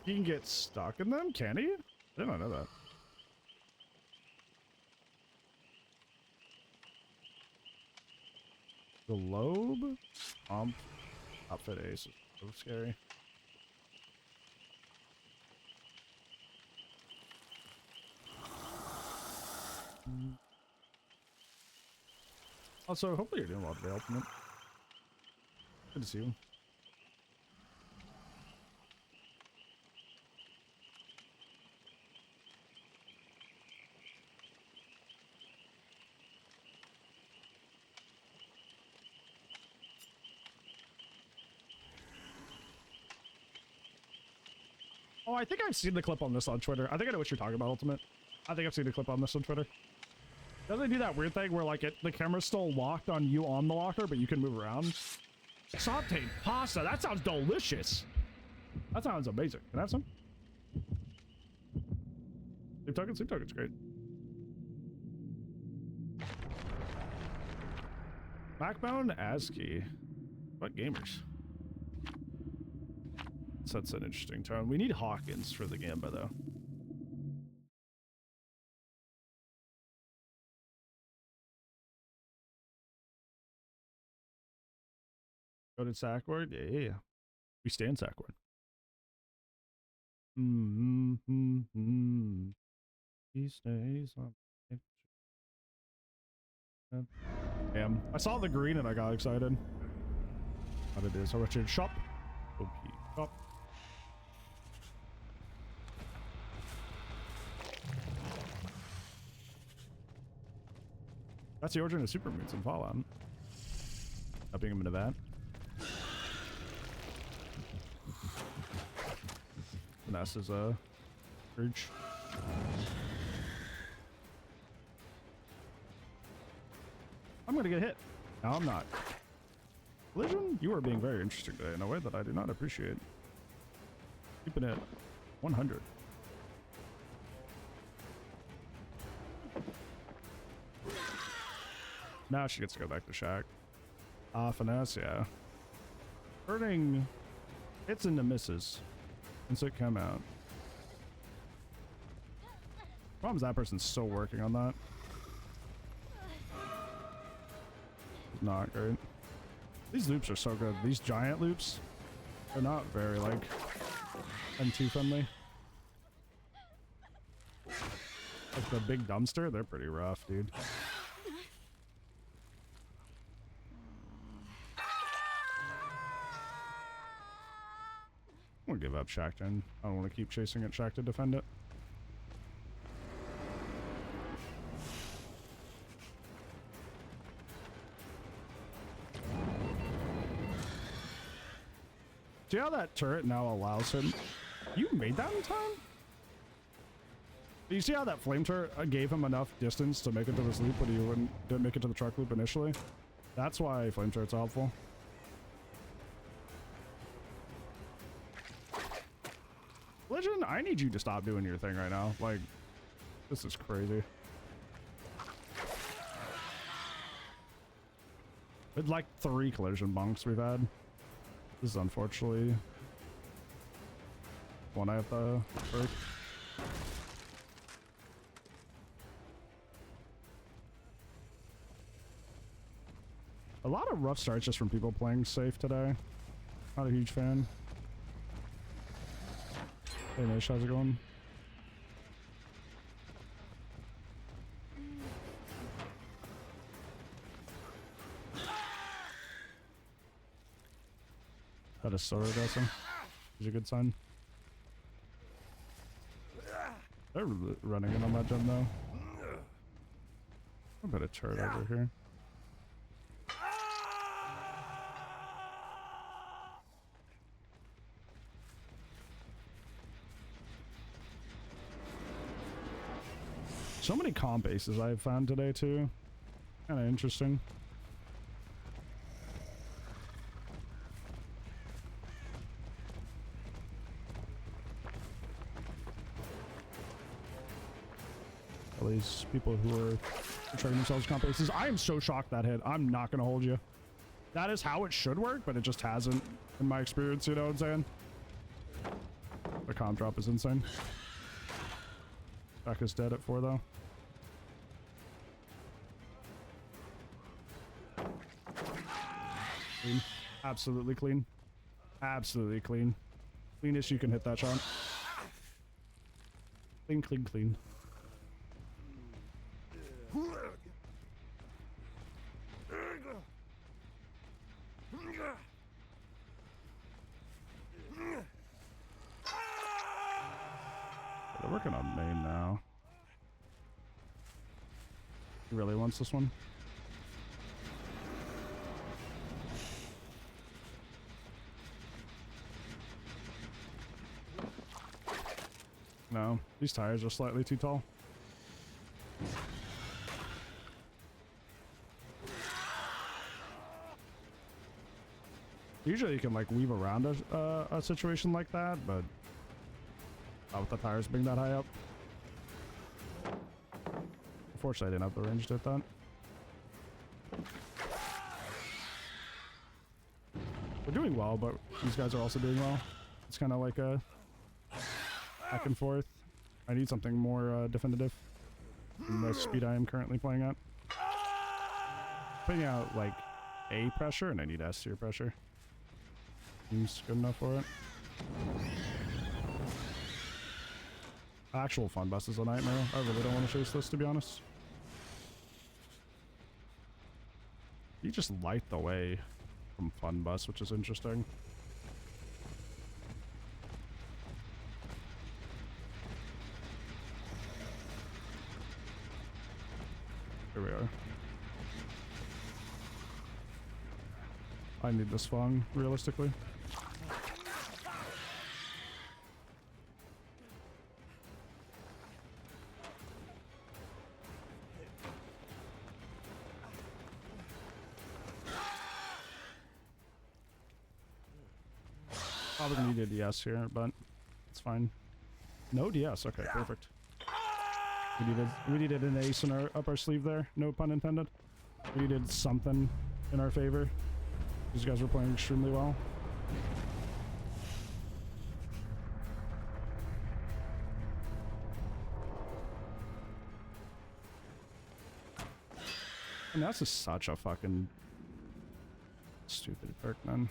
He can get stuck in them, can he? I did not know that. Globe? Outfit ace is so scary. Also, hopefully you're doing well today, Ultimate. Good to see you. Oh, I think I've seen the clip on this on Twitter. I think I know what you're talking about, Ultimate. I think I've seen the clip on this on Twitter. Doesn't it do that weird thing where, like, the camera's still locked on you on the locker, but you can move around? Sauteed pasta. That sounds delicious. That sounds amazing. Can I have some? Sleep token's great. Backbone ASCII. What gamers? So that's an interesting tone. We need Hawkins for the Gamba though. Go to Sackward? Yeah. We stand Sackward. He stays on. Damn. I saw the green and I got excited. What it is. So Richard shop. OP shop. That's the origin of super moods in Fallout. Upping him into that. Finesse is a urge. I'm gonna get hit. No, I'm not. Collision, you are being very interesting today in a way that I do not appreciate. Keeping it 100. Now she gets to go back to Shack. Finesse, yeah. Burning hits into misses. And so it come out. Problem is that person's still working on that. Not great. These loops are so good. These giant loops are not very like M2 friendly. Like the big dumpster, they're pretty rough, dude. I'm gonna give up Shackton. I don't want to keep chasing at Shack to defend it. See how that turret now allows him? You made that in time? Do you see how that flame turret gave him enough distance to make it to this loop when he didn't make it to the truck loop initially? That's why flame turrets are helpful. Legend, I need you to stop doing your thing right now. Like, this is crazy. With like 3 collision bunks we've had. This is unfortunately one I have to break. A lot of rough starts just from people playing safe today. Not a huge fan. Hey Nish, how's it going? Had a sword aggressing. Is a good sign. They're running in on that gem though. I'll put a turret over here. So many comp aces I've found today too. Kind of interesting. All these people who are portraying themselves as comp aces. I am so shocked that hit. I'm not gonna hold you. That is how it should work, but it just hasn't in my experience, you know what I'm saying? The comp drop is insane. Back is dead at 4 though. Clean. Absolutely clean. Absolutely clean. Cleanest you can hit that shot. Clean, clean, clean. They're working on main now. He really wants this one. No, these tires are slightly too tall. Usually you can like weave around a situation like that, but not with the tires being that high up. Unfortunately, I didn't have the range to hit that. We're doing well, but these guys are also doing well. It's kind of like a back and forth. I need something more definitive than the speed I am currently playing at. Putting out like A pressure, and I need S tier pressure. Seems good enough for it. Actual fun bus is a nightmare. I really don't want to chase this, to be honest. You just light the way from fun bus, which is interesting. Here we are. I need this fung, realistically. Probably need a DS here, but it's fine. No DS, okay, perfect. We needed an ace in our up our sleeve there, no pun intended. We needed something in our favor. These guys were playing extremely well. And that's just such a fucking stupid perk, man.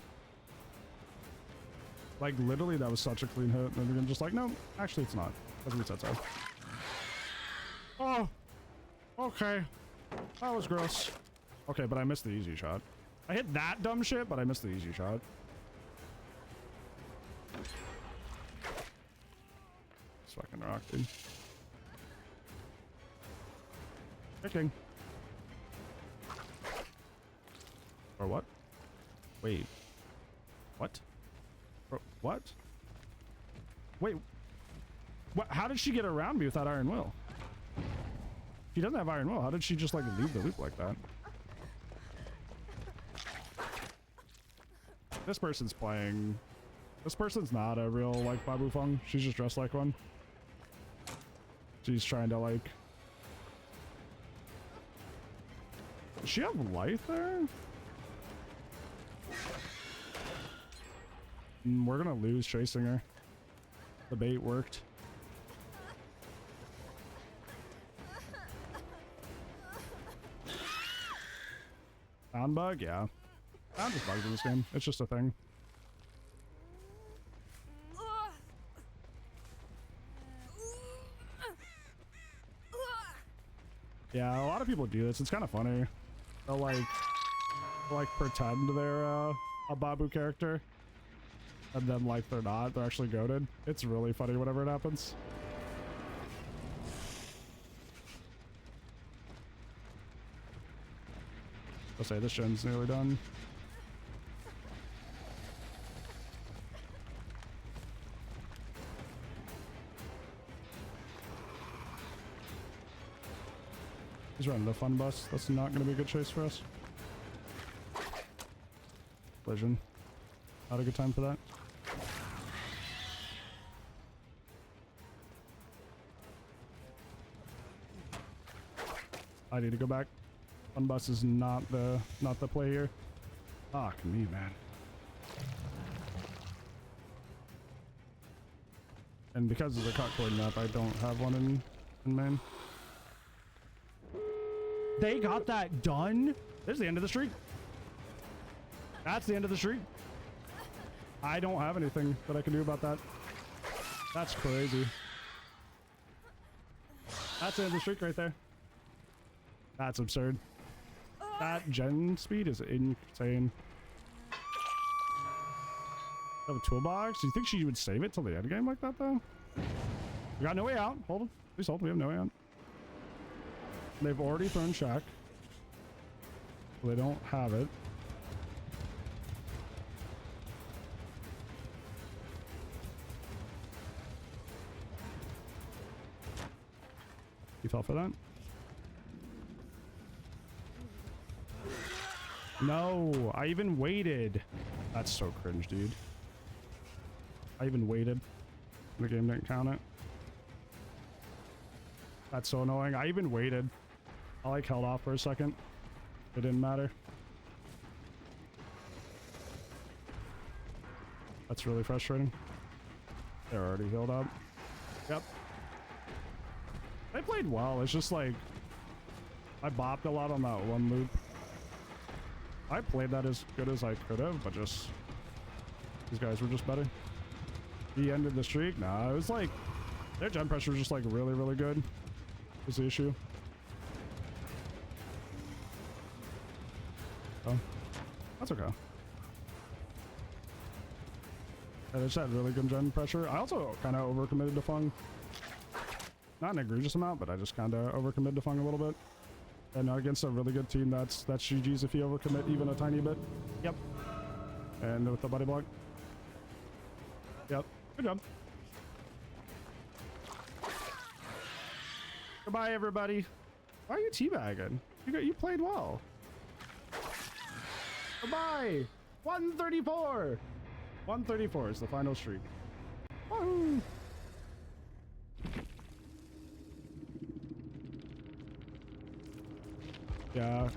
Like, literally, that was such a clean hit. And they're just like, no, actually, it's not. That's what we said so. Oh, okay. That was gross. Okay, but I missed the easy shot. I hit that dumb shit, but I missed the easy shot. It's fucking rock, dude. Kicking. Or what? Wait. What? What? Wait. What? How did she get around me without Iron Will? She doesn't have Iron Will. How did she just like leave the loop like that? This person's playing. This person's not a real like Babu Feng. She's just dressed like one. She's trying to like. Does she have life there? We're gonna lose chasing her. The bait worked. Sound bug? Yeah. Sound just bugs in this game. It's just a thing. Yeah, a lot of people do this. It's kind of funny. They'll like pretend they're a Babu character. And then, like, they're not. They're actually goated. It's really funny whenever it happens. I'll say this gen's nearly done. He's running the fun bus. That's not going to be a good chase for us. Collision. Not a good time for that. I need to go back. Fun bus is not the play here. Fuck me, man. And because of the cut cord map, I don't have one in main. They got that done? There's the end of the street. That's the end of the street. I don't have anything that I can do about that. That's crazy. That's the end of the streak right there. That's absurd. That gen speed is insane. Have a toolbox? Do you think she would save it till the end game like that though? We got no way out. Hold on. Please hold. We have no way out. They've already thrown Shack. They don't have it. You fell for that? No, I even waited. That's so cringe, dude. I even waited. The game didn't count it. That's so annoying. I even waited. I like held off for a second. It didn't matter. That's really frustrating. They're already healed up. Yep. They played well. It's just like I bopped a lot on that one loop. I played that as good as I could have, but just these guys were just better. He ended the streak. Nah, it was like their gen pressure was just like really, really good. Was the issue. Oh, that's okay. I just had really good gen pressure. I also kind of overcommitted to Fung. Not an egregious amount, but I just kind of overcommitted to Fung a little bit. And against a really good team, that's GG's if you overcommit even a tiny bit. Yep. And with the buddy block. Yep. Good job. Goodbye, everybody. Why are you teabagging? You played well. Goodbye. 134. 134 is the final streak. Woohoo! Yeah.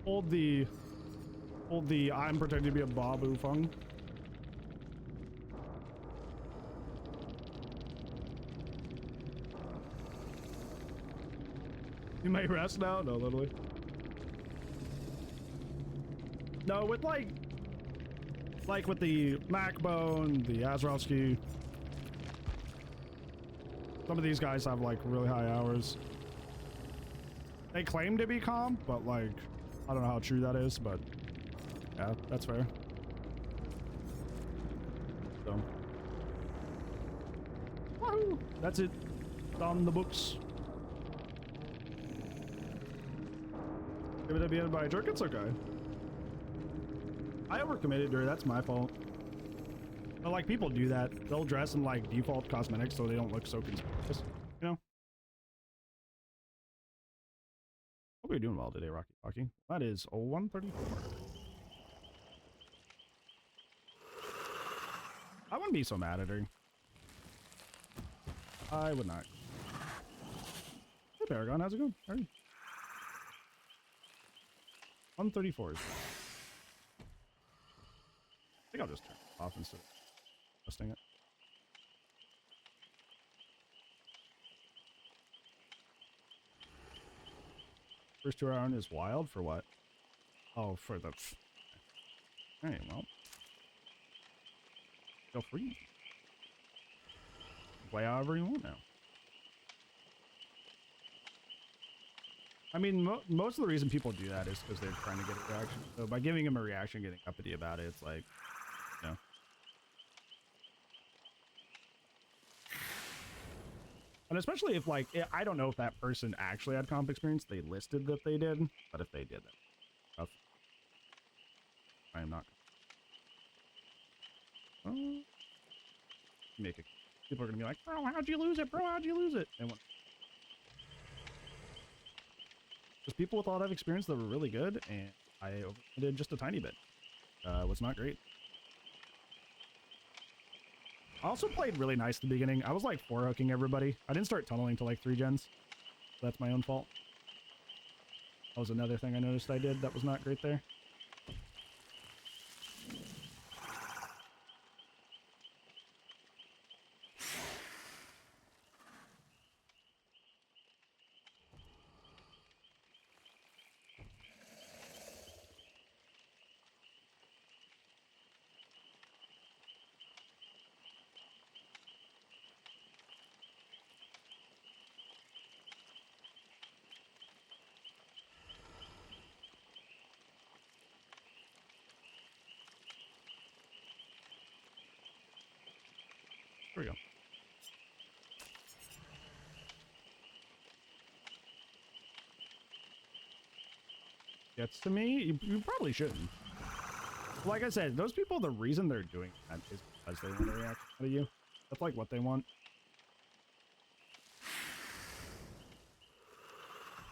Hold the I'm pretending to be a Babu Fung. You might rest now? No, literally. No, with like with the Macbone, the Azrovsky, some of these guys have like really high hours. They claim to be calm, but like, I don't know how true that is, but yeah, that's fair. So, woohoo! That's it. On the books. Give it a bit by a jerk, it's okay. I overcommitted, dude. That's my fault. But like, people do that. They'll dress in like default cosmetics so they don't look so conspicuous, you know? Hope you're doing well today, Rocky. That is a 134. I wouldn't be so mad at her. I would not. Hey, Paragon, how's it going? How are you? 134s. I think I'll just turn it off instead of adjusting it. First 2 round is wild for what? Oh, for the... Alright, well. Feel free. Play however you want now. I mean, most of the reason people do that is because they're trying to get a reaction. So by giving him a reaction, getting uppity about it, it's like, you know. And especially if, like, I don't know if that person actually had comp experience. They listed that they did, but if they did that, tough. I am not. Make it. People are gonna be like, "Bro, how'd you lose it? Bro, how'd you lose it?" And what? There's people with a lot of experience that were really good, and I did just a tiny bit. Was not great. I also played really nice at the beginning. I was like 4-hooking everybody. I didn't start tunneling to like 3 gens. So that's my own fault. That was another thing I noticed I did that was not great there. There we go. Gets to me? You probably shouldn't. Like I said, those people, the reason they're doing that is because they want a reaction out of you. That's like what they want.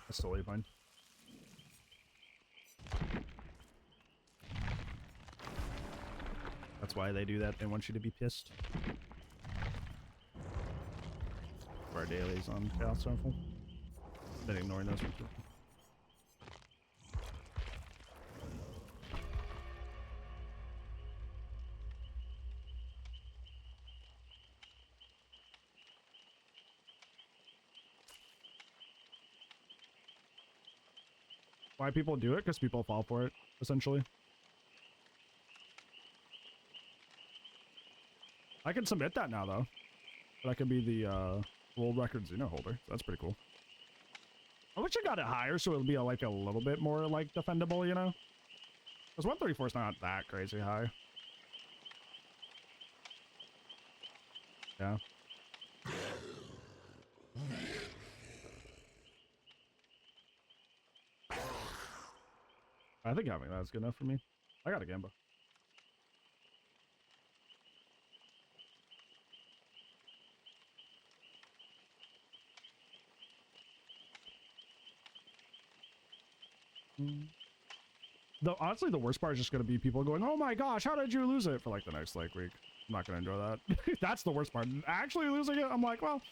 That's totally fine. That's why they do that. They want you to be pissed. Our dailies on Chaos Rifle. Then ignoring those people. Why people do it? Because people fall for it, essentially. I can submit that now, though. But I could be the world record Xeno holder. So that's pretty cool. I wish I got it higher so it would be like a little bit more like defendable, you know? Because 134 is not that crazy high. Yeah. I think having that's good enough for me. I got a Gamba. Though honestly, the worst part is just gonna be people going, "Oh my gosh, how did you lose it?" for like the next like week. I'm not gonna enjoy that. That's the worst part. Actually losing it, I'm like, well,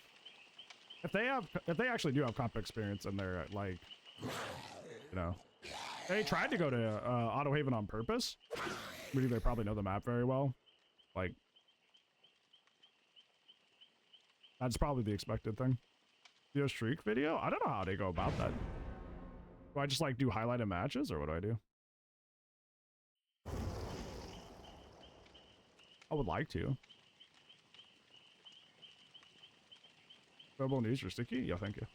if they actually do have comp experience and they're like, you know, they tried to go to Auto Haven on purpose. Maybe they probably know the map very well. Like, that's probably the expected thing. Do a streak video? I don't know how they go about that. Do I just like do highlighted matches or what do I do? I would like to. Global news for sticky? Yeah, thank you.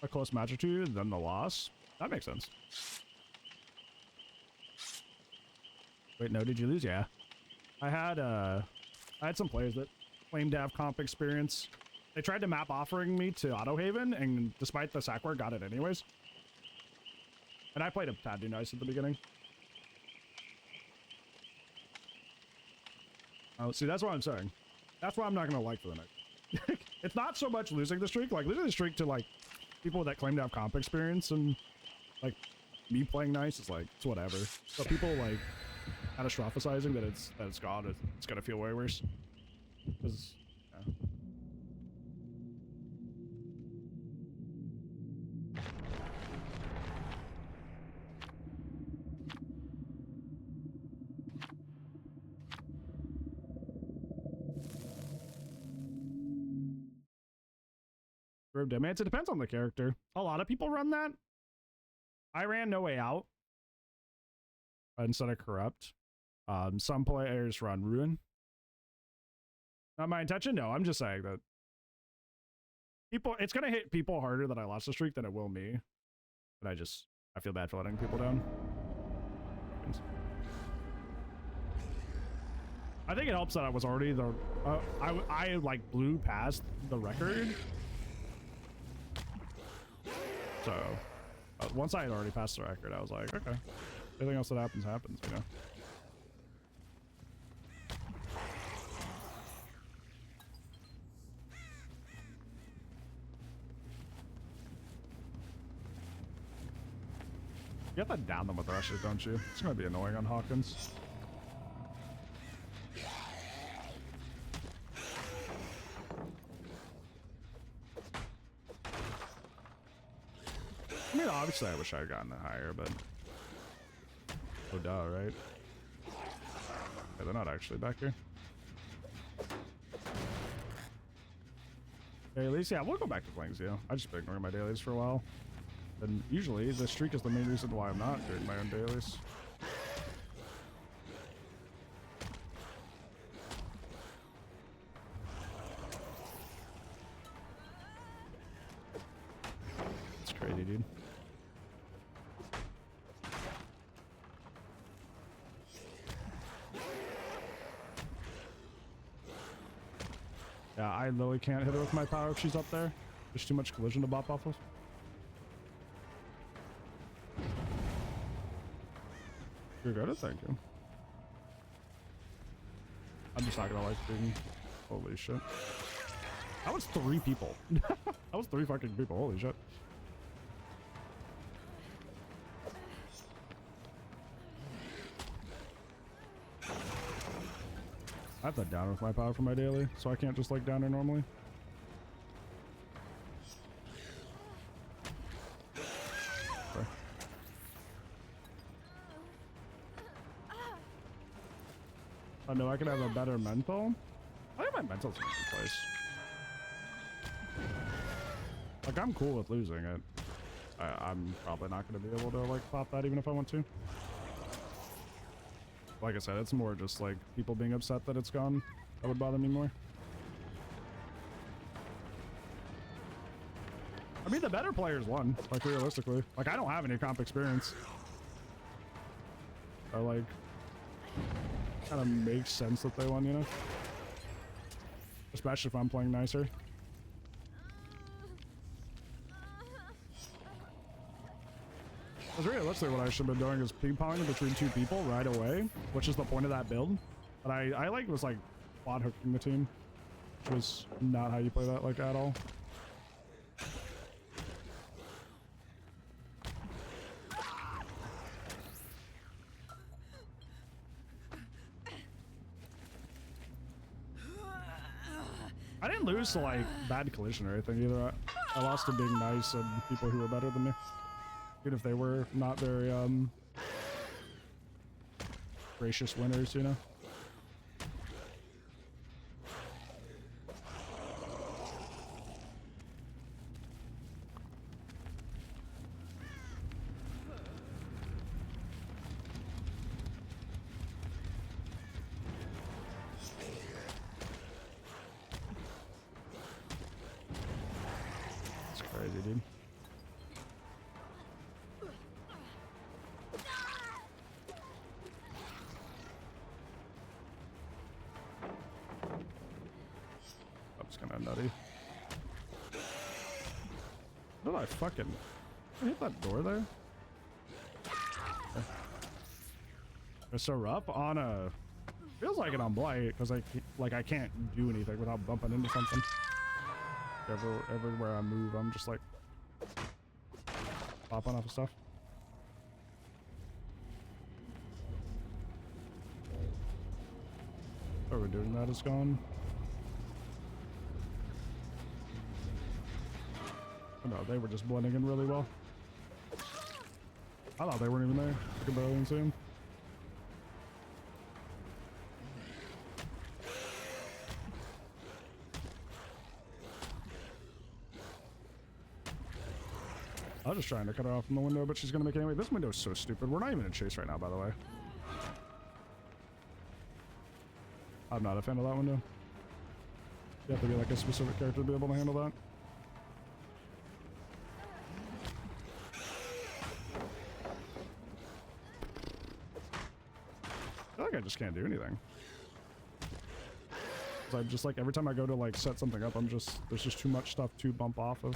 A close match or two, then the loss. That makes sense. Wait, no, did you lose? Yeah. I had some players that claimed to have comp experience. They tried to map offering me to Auto Haven, and despite the sack work, got it anyways. And I played a tad too nice at the beginning. Oh, see, that's what I'm saying. That's what I'm not gonna like for the night. It's not so much losing the streak, like losing the streak to like people that claim to have comp experience and like me playing nice is like it's whatever. But people like catastrophizing that it's gone, it's gonna feel way worse. Because yeah. Demands. It depends on the character. A lot of people run that. I ran No Way Out instead of Corrupt. Some players run Ruin. Not my intention. No, I'm just saying that people. It's gonna hit people harder that I lost the streak than it will me. But I feel bad for letting people down. I think it helps that I was already the. I like blew past the record. So, once I had already passed the record, I was like, okay, everything else that happens, happens, you know? You have to down them with rushes, don't you? It's gonna be annoying on Hawkins. I mean, obviously I wish I had gotten it higher, but... Oh, duh, right? Yeah, they're not actually back here. Dailies? Yeah, we'll go back to playing Zeo. I just been ignoring my dailies for a while. And usually, the streak is the main reason why I'm not doing my own dailies. It's crazy, dude. Yeah, I literally can't hit her with my power if she's up there. There's too much collision to bop off of. You're good at thank you. I'm just not gonna like being... Holy shit. That was 3 people. That was 3 fucking people, holy shit. I have to down with my power for my daily, so I can't just like down her normally. Okay. I know I could have a better mental. I think my mental's in a good place. Like, I'm cool with losing it. I'm probably not going to be able to like pop that even if I want to. Like I said, it's more just like people being upset that it's gone. That would bother me more. I mean, the better players won, like realistically. Like, I don't have any comp experience. So like, kind of makes sense that they won, you know? Especially if I'm playing nicer. Because realistically what I should have been doing is ping-ponging between two people right away, which is the point of that build. But I like was like quad hooking the team, which was not how you play that like at all. I didn't lose to like bad collision or anything either. I lost to being nice and people who were better than me. Even if they were not very gracious winners, you know. It's crazy, dude. Kind of nutty. Did I fucking hit that door there? It's so rough on a feels like it on Blight because I can't do anything without bumping into something. Everywhere I move, I'm just like popping off of stuff. What are we doing? That is gone. No, they were just blending in really well. I thought they weren't even there. I could barely even see them. I was just trying to cut her off from the window, but she's gonna make it anyway. This window is so stupid. We're not even in chase right now, by the way. I'm not a fan of that window. You have to be like a specific character to be able to handle that. I feel like I just can't do anything. I just like every time I go to like set something up, there's just too much stuff to bump off of.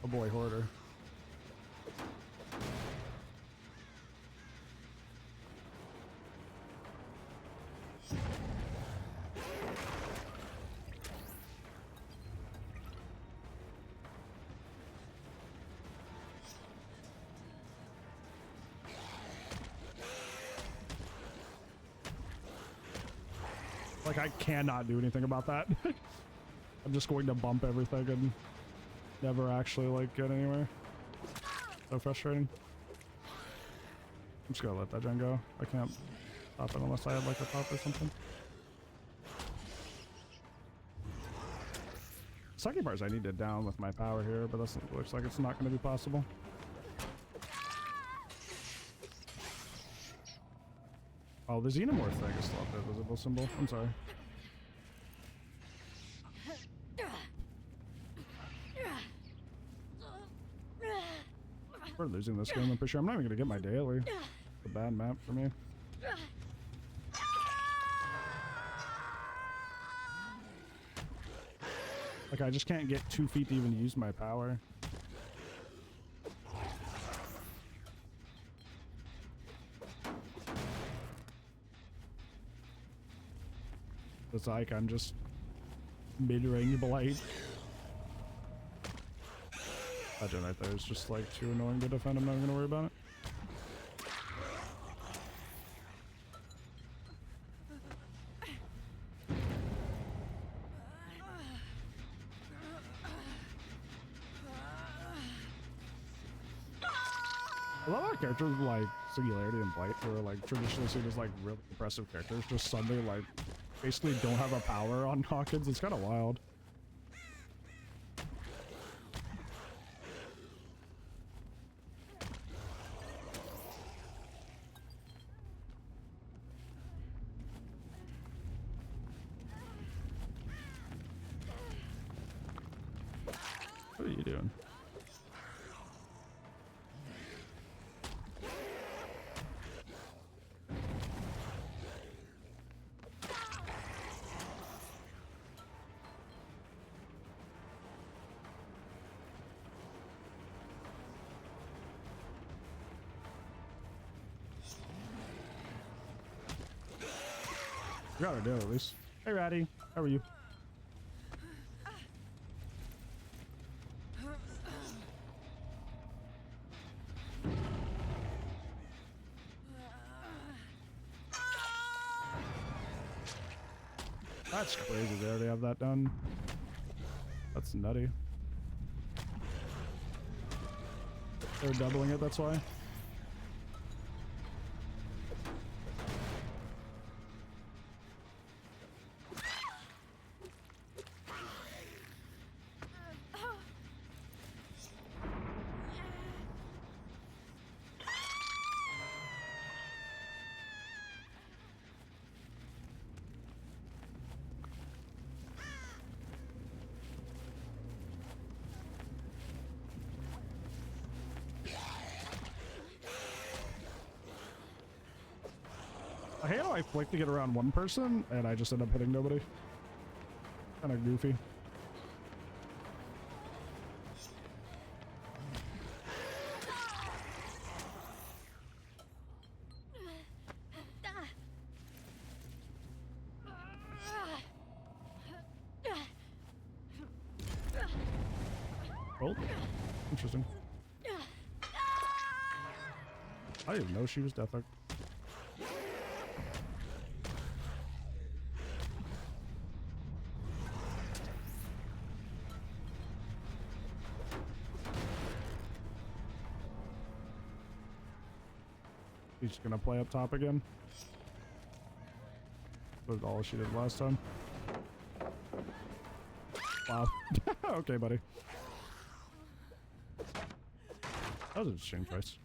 Oh boy, hoarder. Like, I cannot do anything about that. I'm just going to bump everything and never actually, like, get anywhere. So frustrating. I'm just gonna let that gen go. I can't pop it unless I had, like, a pop or something. Sucky part is I need to down with my power here, but that looks like it's not going to be possible. Oh, the Xenomorph thing is still up there, visible symbol. I'm sorry. We're losing this game, I'm pretty sure. I'm not even going to get my daily. It's a bad map for me. Like, I just can't get 2 feet to even use my power. It's like I'm just mid-range Blight. That gen right there is just like too annoying to defend. I'm not even gonna worry about it. A lot of characters like Singularity and Blight, who are like traditionally seen as like really impressive characters, just suddenly like basically don't have a power on Hawkins. It's kind of wild. What are you doing? You gotta do it at least. Hey, Ratty. How are you? That's crazy. They already have that done. That's nutty. They're doubling it, that's why. I hate how I flick to get around one person and I just end up hitting nobody. Kind of goofy. Oh, interesting. I didn't even know she was death hooked. She's just gonna play up top again. That's all she did last time. Wow. Okay, buddy. That was an interesting choice.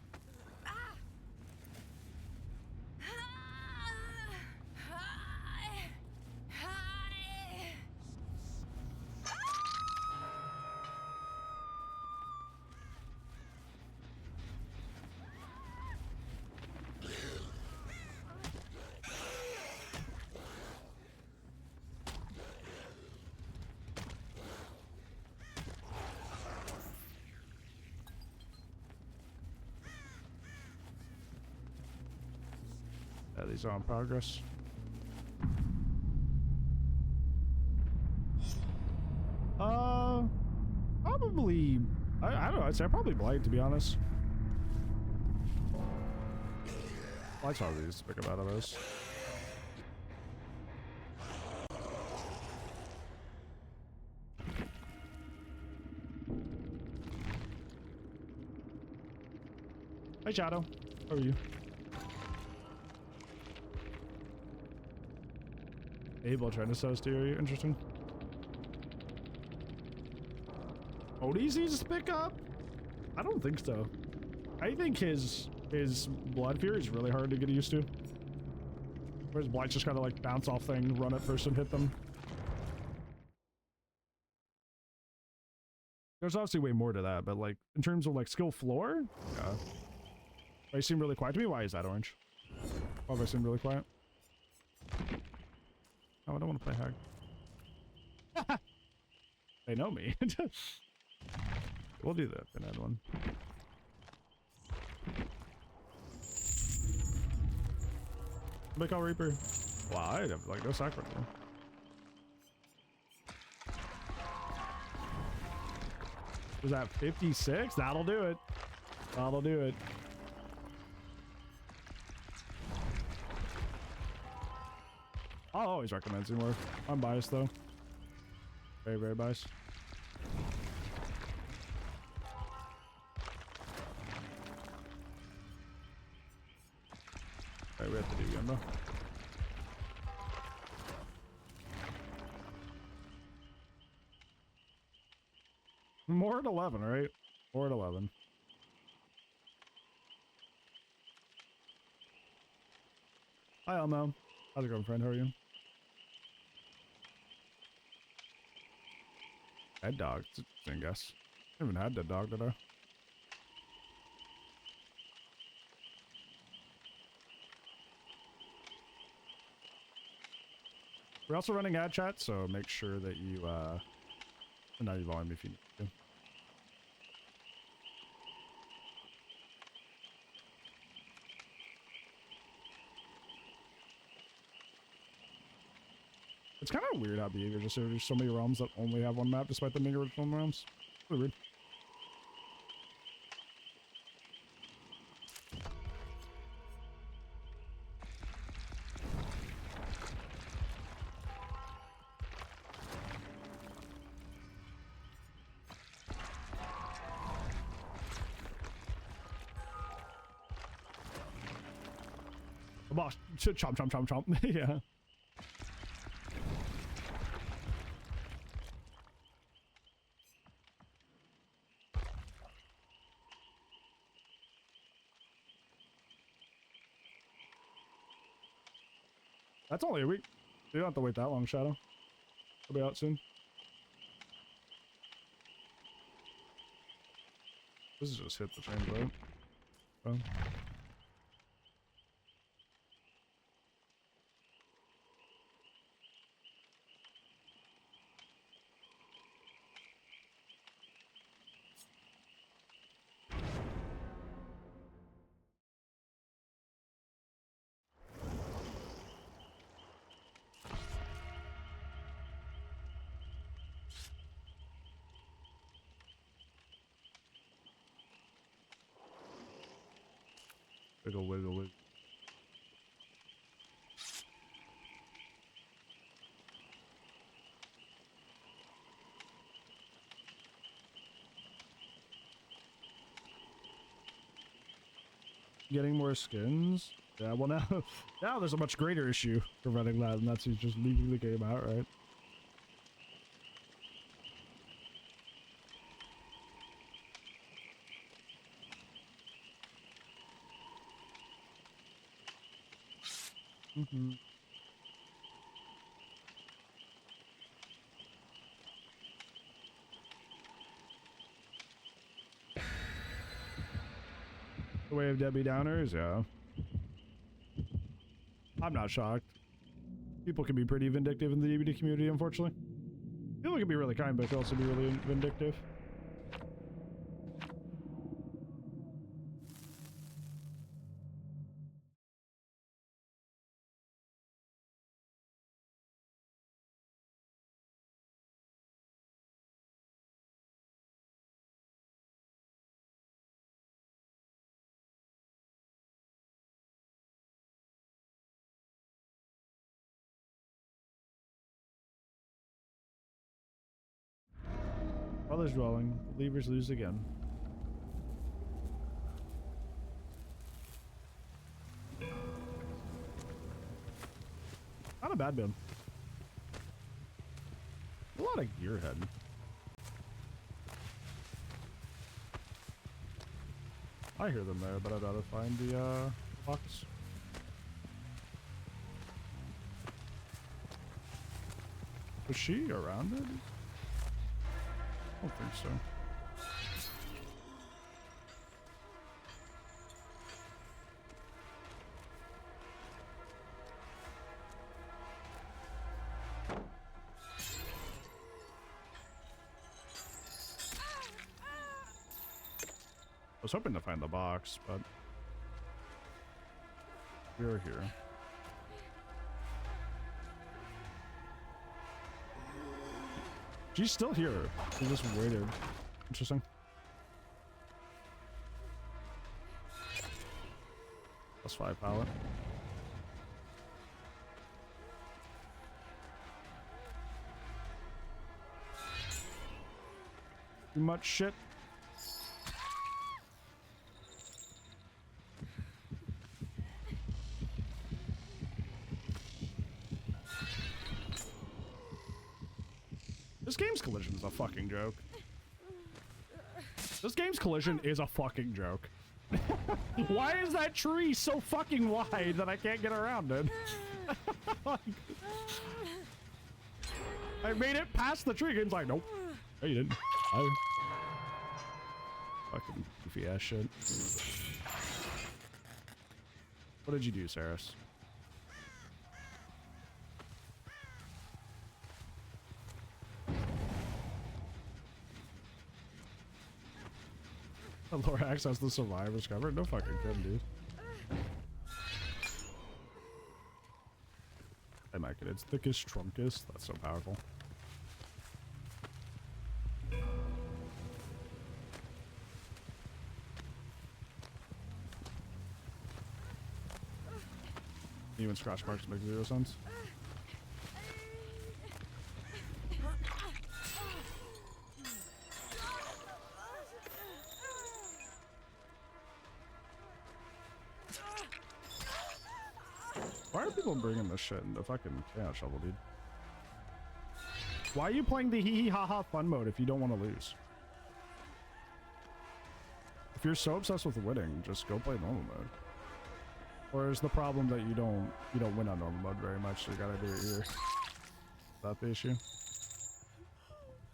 Yeah, these are in progress. Probably. I don't know. I'd say probably Blight, to be honest. Blight's probably just pick up out of those. Hi, Shadow. How are you? Abel trying to so steer. Interesting. Odie's easy to pick up? I don't think so. I think his Blood Fury is really hard to get used to. Whereas Blight just kind of like bounce off thing, run at first and hit them. There's obviously way more to that, but like in terms of like skill floor, yeah. Why you seem really quiet to me? Why is that orange? Why have I seemed really quiet? Oh, I don't want to play Hag. They know me. We'll do the Pinhead one. Make all Reaper. Wow, I have like no sacrifice. Was that 56? That'll do it. That'll do it. I'll always recommend Xenomorph. I'm biased though. Very, very biased. Alright, we have to do Yumbo. More at 11, right? More at 11. Hi, Elmo. How's it going, friend? How are you? Dead dog. It's interesting, I guess. I haven't had dead dog, did I? We're also running ad chat, so make sure that you, turn down your volume if you need to. It's kind of weird how behavior just there's so many realms that only have one map despite them being original realms. Really weird. The boss, chomp, chomp, chomp, chomp. Yeah. That's only a week. You don't have to wait that long, Shadow. It'll be out soon. This is just hit the train, right? Oh. Wiggle, wiggle, wiggle. Getting more skins? Yeah, well now, now there's a much greater issue preventing that, and that's just leaving the game out, right? Mm-hmm. The way of Debbie Downers, yeah. I'm not shocked. People can be pretty vindictive in the DVD community, unfortunately. People can be really kind, but can also be really vindictive. Brothers dwelling. Believers lose again. Not a bad build. A lot of gearhead. I hear them there, but I'd rather find the box. Was she around it? I don't think so. I was hoping to find the box, but we're here. She's still here. She just waited. Interesting. +5 pallet. Too much shit. This game's collision is a fucking joke. This game's collision is a fucking joke. Why is that tree so fucking wide that I can't get around it? Like, I made it past the tree. Game's like, nope. No, you didn't. Fucking goofy ass shit. What did you do, Saris? The lower access the survivor's cover? No fucking kidding, dude. I might get its thickest, trunkest. That's so powerful. Even scratch marks make 0 sense. Why are people bringing this shit into fucking chaos shovel, dude? Why are you playing the hee hee ha ha fun mode if you don't want to lose? If you're so obsessed with winning, just go play normal mode. Or is the problem that you don't win on normal mode very much, so you gotta do it here? Is that the issue?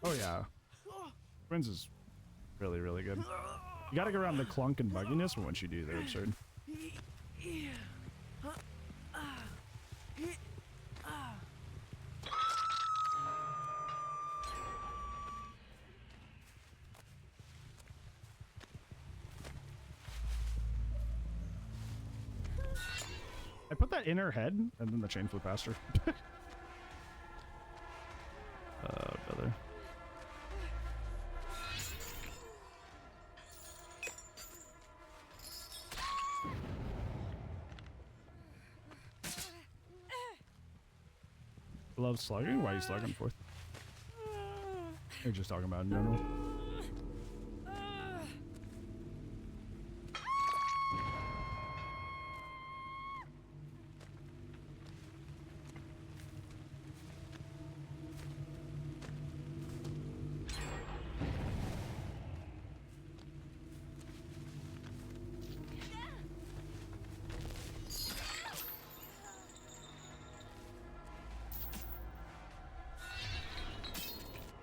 Oh yeah. Twins is really, really good. You gotta get around the clunk and bugginess, but once you do, they're absurd. I put that in her head, and then the chain flew past her. Brother. Love slugging? Why are you slugging forth? You're just talking about in general.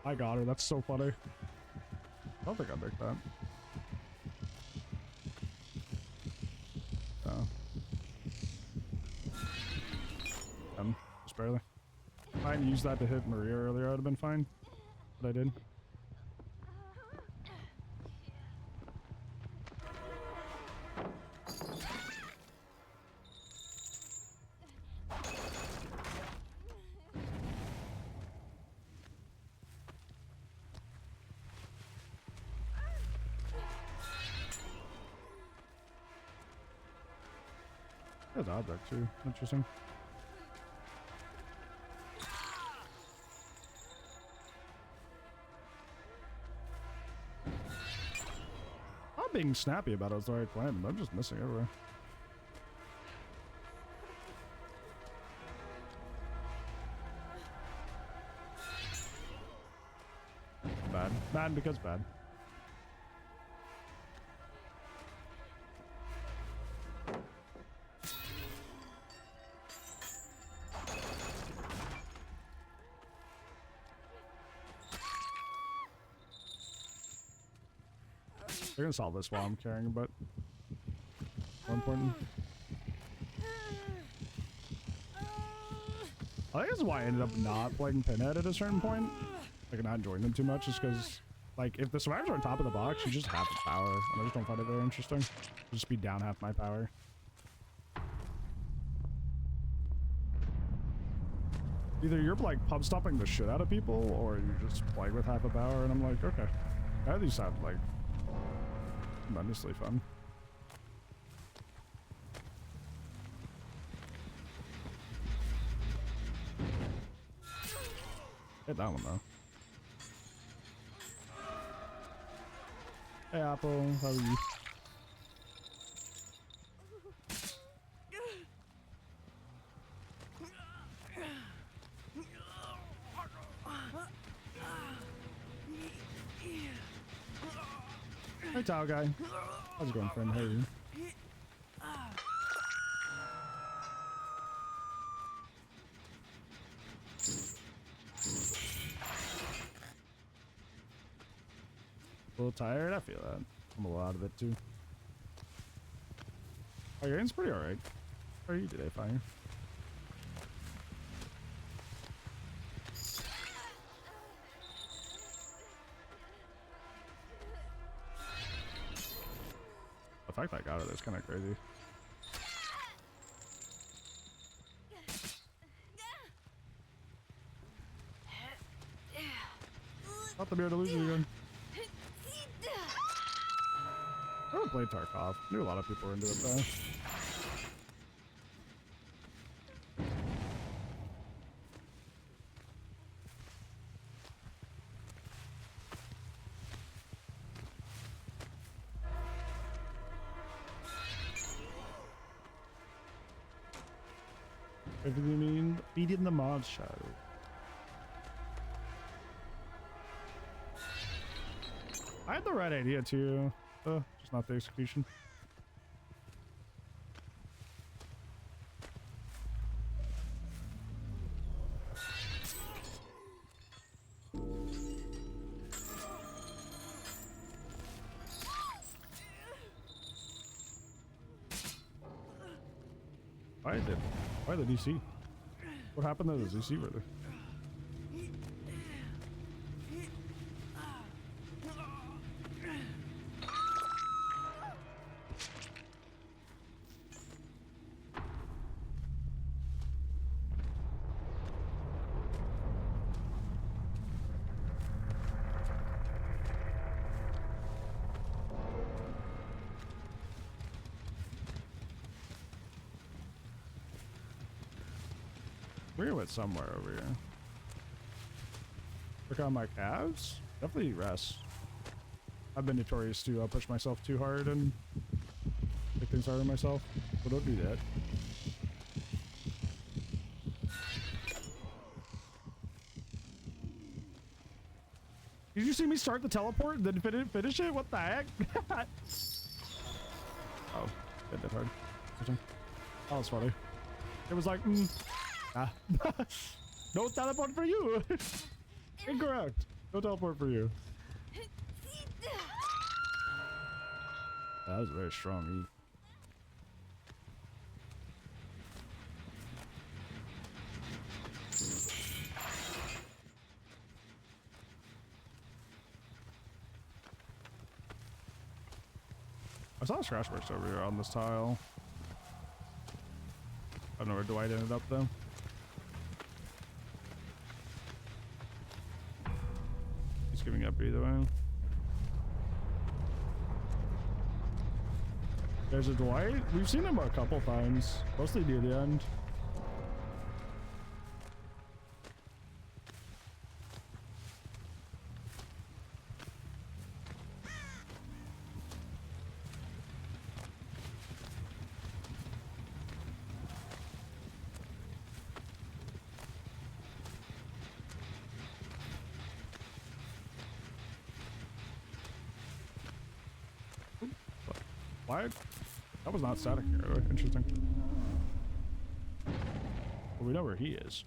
I got her. That's so funny. I don't think I picked that. Oh. Just barely. If I hadn't used that to hit Maria earlier, I would have been fine. But I did. There's object too. Interesting. I'm being snappy about it was the right plan, but I'm just missing everywhere. Bad. Bad because bad. They're gonna solve this while I'm carrying, but more important. I think that's why I ended up not playing Pinhead at a certain point. Like, not enjoying them too much, is because, like, if the survivors are on top of the box, you just have the power, and I just don't find it very interesting. I'll just be down half my power. Either you're, like, pub stopping the shit out of people, or you're just playing with half a power, and I'm like, okay. That these sound, like, tremendously fun. Hit that one though. Hey Apple, how are you? Tao guy. How's it going, friend? How are you? A little tired? I feel that. I'm a little out of it too. Oh, your aim's pretty alright. How are you today, Fire? The fact that I got it is kind of crazy. Not to be able to lose you again. I haven't played Tarkov. I knew a lot of people were into it though. What do you mean? Feeding the mod shadow. I had the right idea too, just not the execution. Why the DC? What happened to the DC brother? We're with somewhere over here. Work on my calves? Definitely rest. I've been notorious to push myself too hard and make things hard on myself. So don't do that. Did you see me start the teleport and then finish it? What the heck? Oh, hit that hard. That was funny. It was like, no teleport for you. Incorrect. No teleport for you. That was a very strong E. I saw a scratch marks over here on this tile. I don't know where Dwight ended up though. He's giving up either way. There's a Dwight. We've seen him a couple times, mostly near the end. Why? That was not static here. Interesting. Well, we know where he is.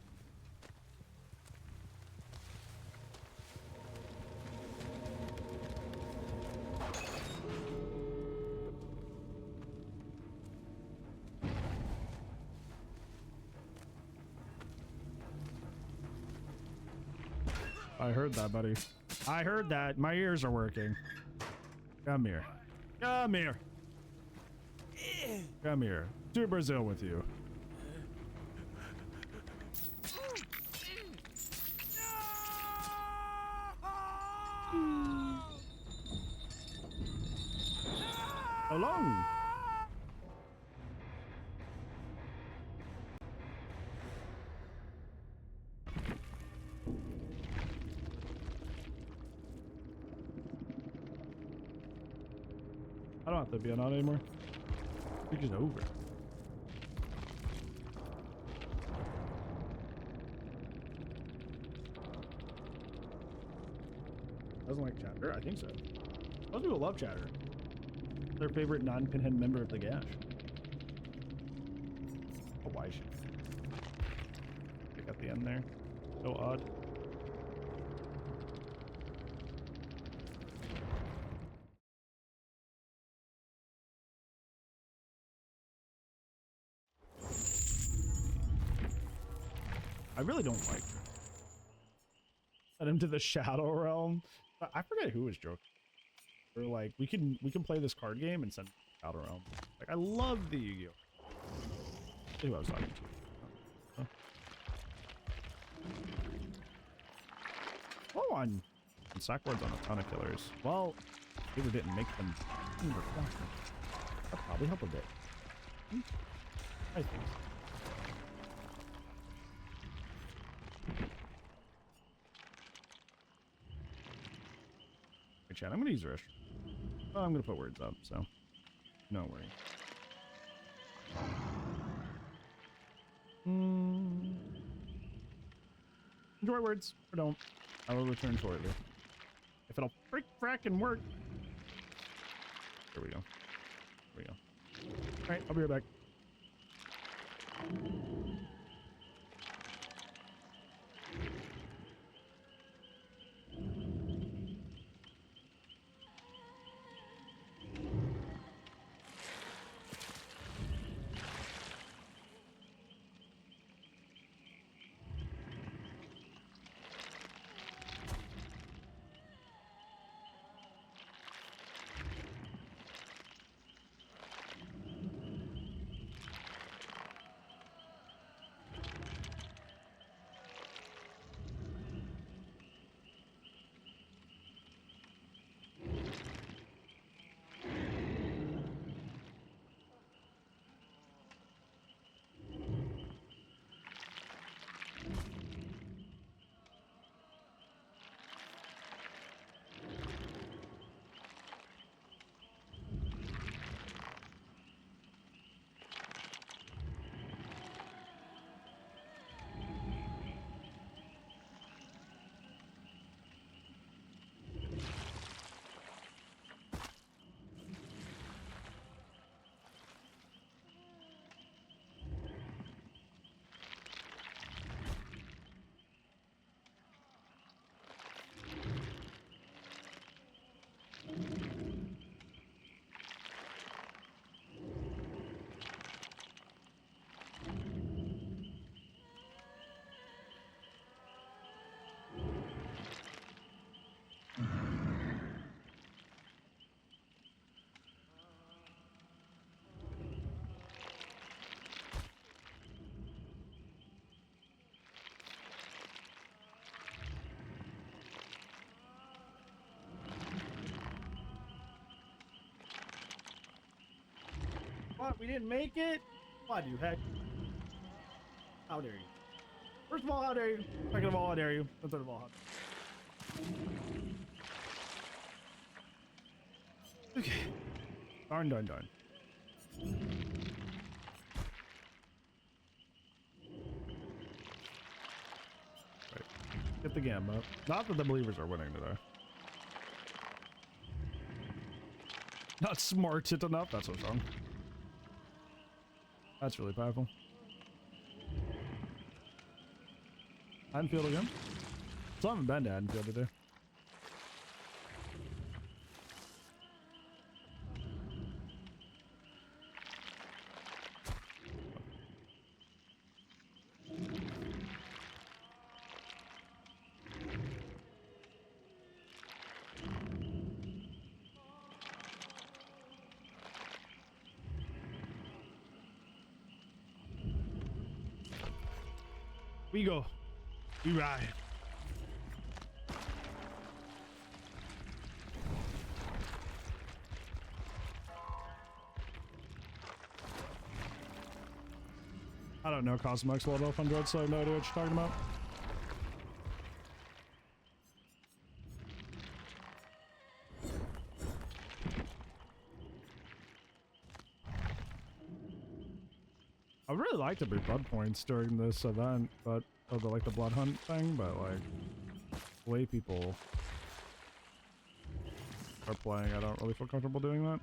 I heard that, buddy. I heard that. My ears are working. Come here. Come here. Come here. To Brazil with you. Along. I don't have to be on anymore. We're just over. Doesn't like chapter? I think so. Most people love chatter. Their favorite non-pinhead member of the gash. Oh, why should pick at the end there? So odd. I really don't like her. Send him to the Shadow Realm. I forget who was joking. We're like, we can play this card game and send him to the Shadow Realm. Like, I love the Yu-Gi-Oh. See who I was talking to. Oh, on Sackboard's on a ton of killers. Well, either didn't make them. That'd probably help a bit. I think so. Hey, chat, I'm gonna use Rush. Oh, I'm gonna put words up, so no worry. Enjoy words, or don't. I will return shortly. If it'll frackin' work. Here we go. Here we go. Alright, I'll be right back. What? We didn't make it? Why do you heck? How dare you? First of all, how dare you? Second of all, how dare you? And third of all, how dare you? Okay. Darn. Right. Get the game up. Not that the believers are winning today. Not smart it enough. That's what's wrong. That's really powerful. Haddonfield again? Still haven't been to Haddonfield either. We go. We ride. I don't know Cosmox well enough on Dread, so I have no idea what you're talking about. I really like to be blood points during this event, but like the blood hunt thing, but like the way people start playing, I don't really feel comfortable doing that.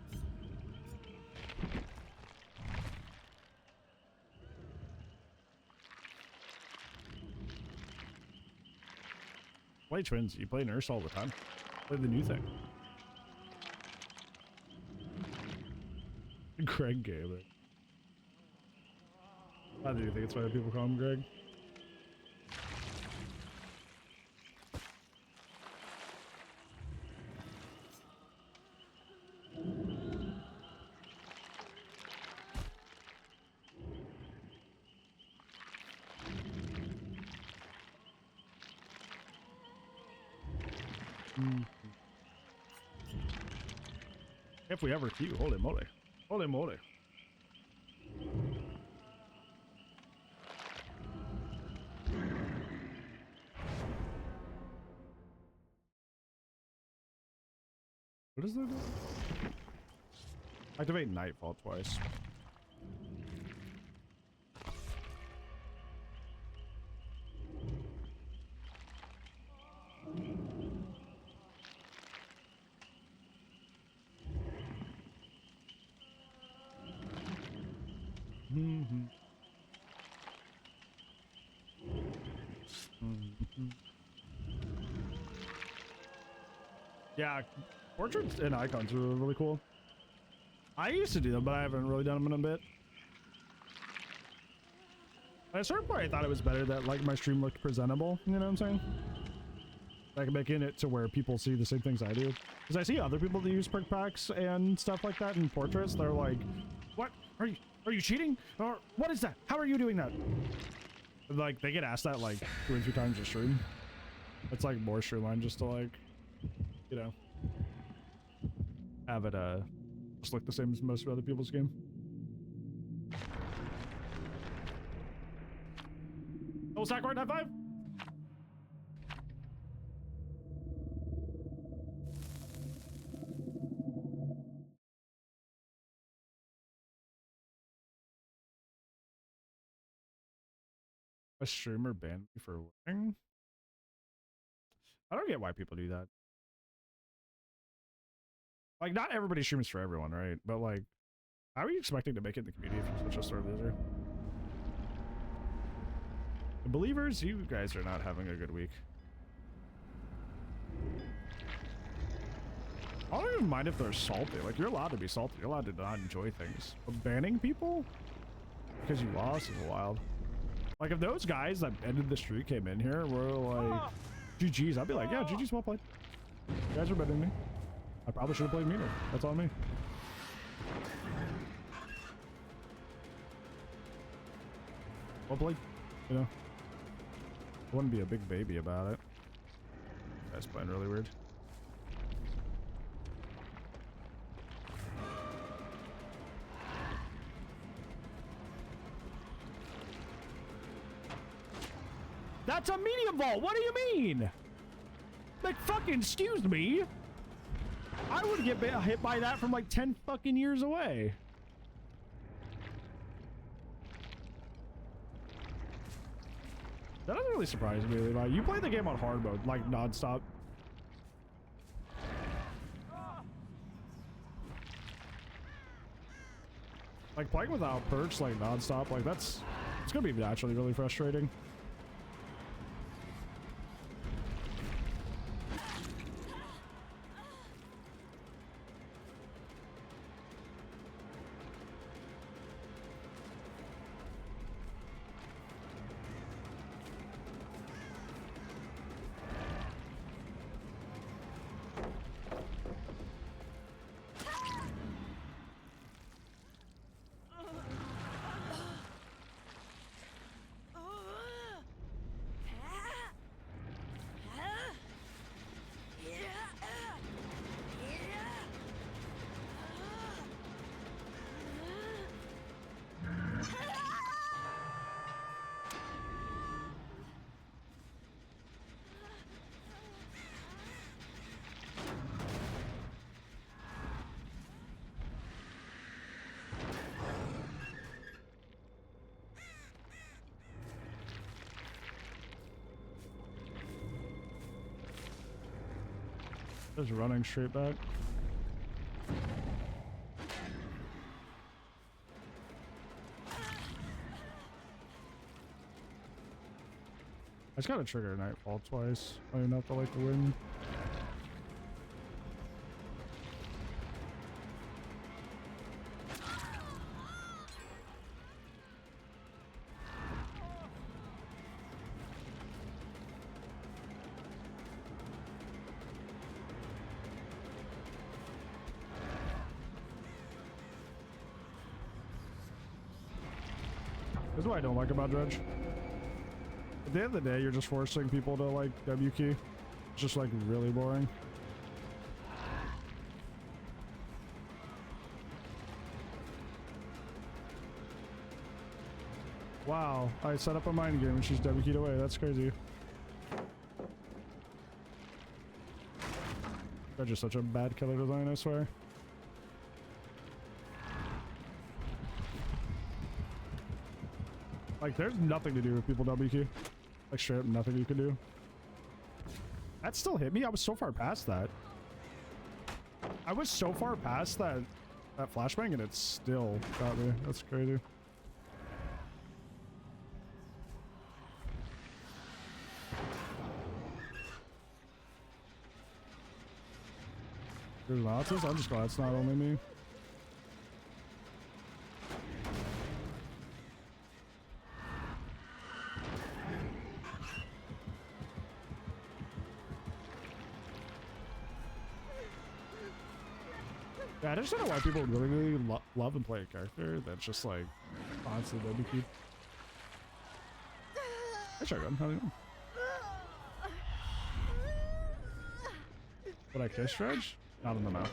Play Twins, you play Nurse all the time. Play the new thing. Greg gave it. Why do you think it's why people call him Greg? If we ever queue, holy moly. Holy moly. What does that do? Activate Nightfall twice. Yeah, portraits and icons are really cool. I used to do them, but I haven't really done them in a bit. At a certain point, I thought it was better that like my stream looked presentable. You know what I'm saying? Like making it to where people see the same things I do. Because I see other people that use perk packs and stuff like that in portraits. They're like, "What are you cheating? Or what is that? How are you doing that?" Like they get asked that like 2 or 3 times a stream. It's like more streamlined just to like, you know, have it just look the same as most of other people's game. Oh, Sackroyd, high five! A streamer banned me for winning? I don't get why people do that. Like, not everybody streams for everyone, right? But like, how are you expecting to make it in the community if you're such a sore loser? The believers, you guys are not having a good week. I don't even mind if they're salty. Like, you're allowed to be salty. You're allowed to not enjoy things. But banning people because you lost is wild. Like, if those guys that ended the streak came in here were like, GG's, I'd be like, yeah, GG's, well played. You guys are better than me. I probably should have played meaner. That's on me. Well played. You know, I wouldn't be a big baby about it. That's playing really weird. That's a medium vault. What do you mean? Like, fucking excuse me. I would get hit by that from like 10 fucking years away. That doesn't really surprise me, Levi. You play the game on hard mode, like non-stop. Like playing without perks, like non-stop, like it's gonna be naturally really frustrating. Just running straight back. I just gotta trigger Nightfall twice. I don't have to like the wind. This is what I don't like about Dredge. At the end of the day, you're just forcing people to like W key. It's just like really boring. Wow, I set up a mind game and she's W keyed away. That's crazy. Dredge is such a bad killer design, I swear. Like, there's nothing to do with people W key. Like, straight up nothing you can do. That still hit me? I was so far past that. I was so far past that flashbang and it still got me. That's crazy. There's Nazis? I'm just glad it's not only me. Yeah, I just don't know why people really love and play a character that's just like constantly W. Hey, Shotgun, how are you doing? Would I kiss Dredge? Not in the mouth.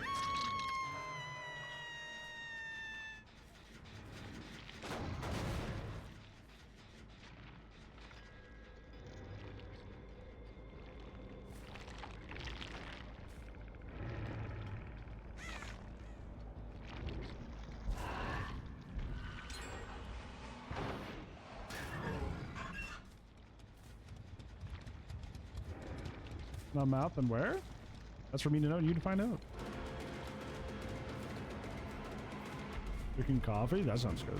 Not mouth and where? That's for me to know and you to find out. Drinking coffee? That sounds good.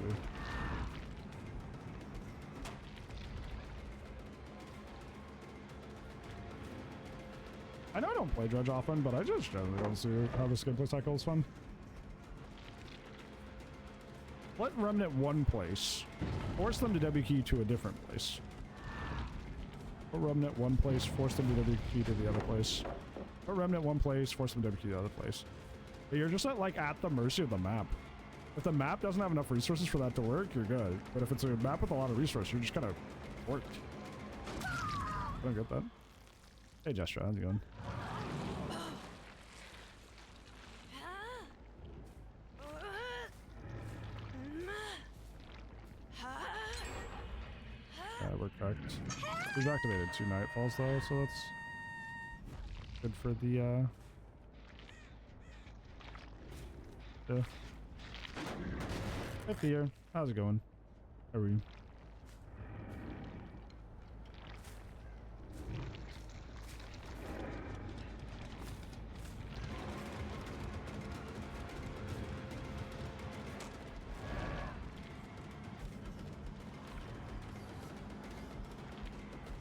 I know I don't play Dredge often, but I just generally don't see how this gameplay cycle is fun. Let Remnant one place. Force them to W key to a different place. Put Remnant one place, force them to W key to the other place. Put Remnant one place, force them to W key to the other place. But you're just at the mercy of the map. If the map doesn't have enough resources for that to work, you're good. But if it's a map with a lot of resources, you're just kind of worked. I don't get that. Hey, Gesture, how's it going? Yeah, we're correct. We've activated 2 Nightfalls though, so that's good for the Hey Fear, how's it going? How are you?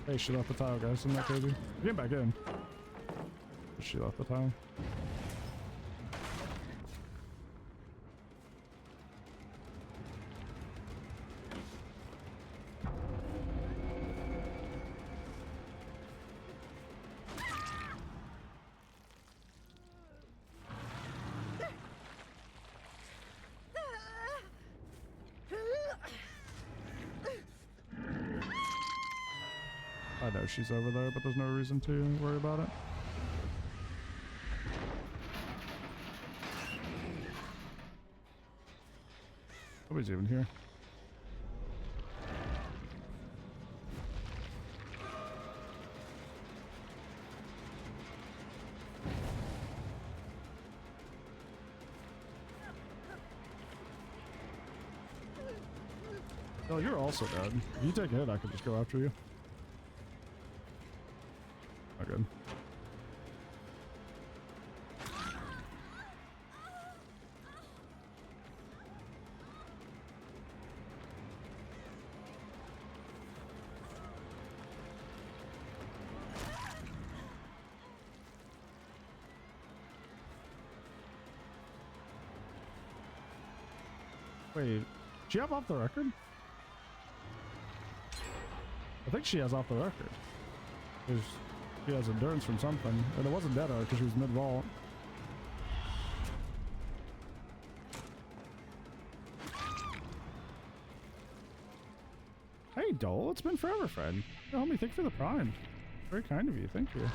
Hey, she left the tile, guys. Isn't that crazy? Get back in. She left the tile. I know she's over there, but there's no reason to worry about it. Nobody's even here. Oh, you're also dead. If you take a hit, I can just go after you. Not good. Wait, she have off the record? I think she has off the record. Because she has endurance from something. And it wasn't Dead Arc because she was mid-vault. Hey, Dole, it's been forever, friend. Hey, homie, thank you for the prime. Very kind of you, thank you.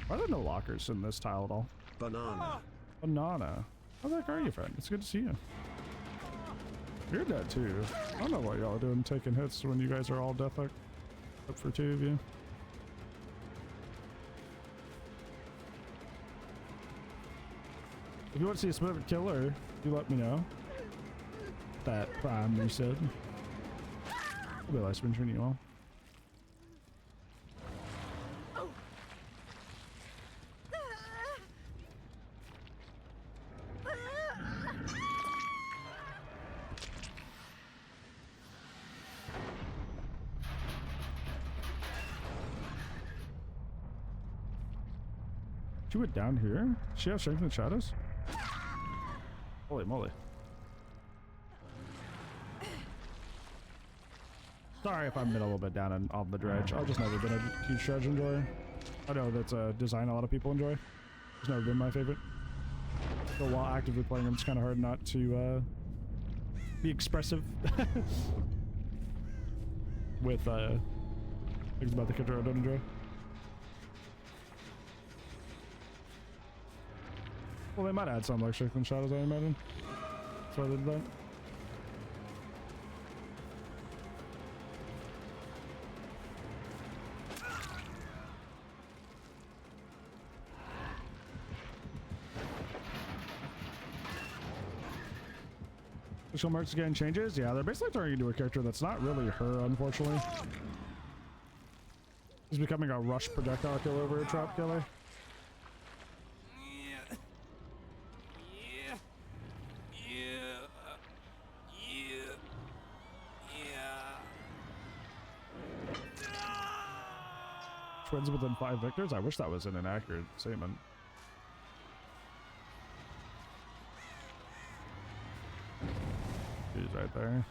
Why are there no lockers in this tile at all?
Banana.
Banana. How the heck are you, friend? It's good to see you. You're dead too. I don't know what y'all are doing taking hits when you guys are all death up for two of you. If you want to see a specific killer, you let me know. That prime reset. I'll be live streaming you all. She went down here? Does she have strength in the shadows? Holy moly. Sorry if I'm a little bit down on the dredge. I've just never been a huge dredge enjoyer. I know that's a design a lot of people enjoy. It's never been my favorite. So while actively playing them, it's kind of hard not to be expressive with things about the character I don't enjoy. Well, they might add some like strength and shadows, I imagine. That's why they did that. Visual marks again changes? Yeah, they're basically turning into a character that's not really her, unfortunately. He's becoming a rush projectile killer over a trap killer. Twins within 5 victors? I wish that was an inaccurate statement. He's right there.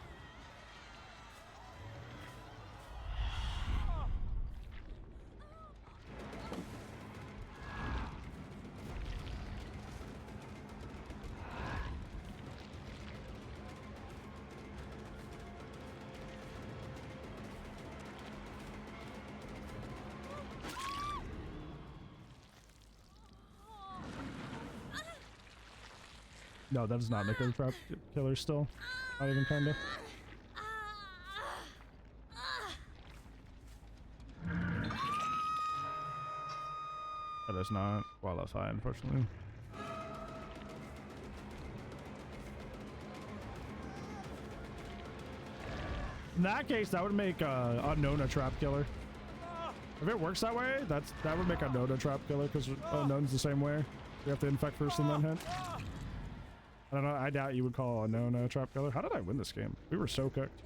No, that does not make her a trap killer still. Not even kinda. That does not qualify, unfortunately. In that case, that would make Unknown a trap killer. If it works that way, that would make Unknown a trap killer because Unknown's the same way. You have to infect first and then hit. I don't know. I doubt you would call Unknown a trap killer. How did I win this game? We were so cooked.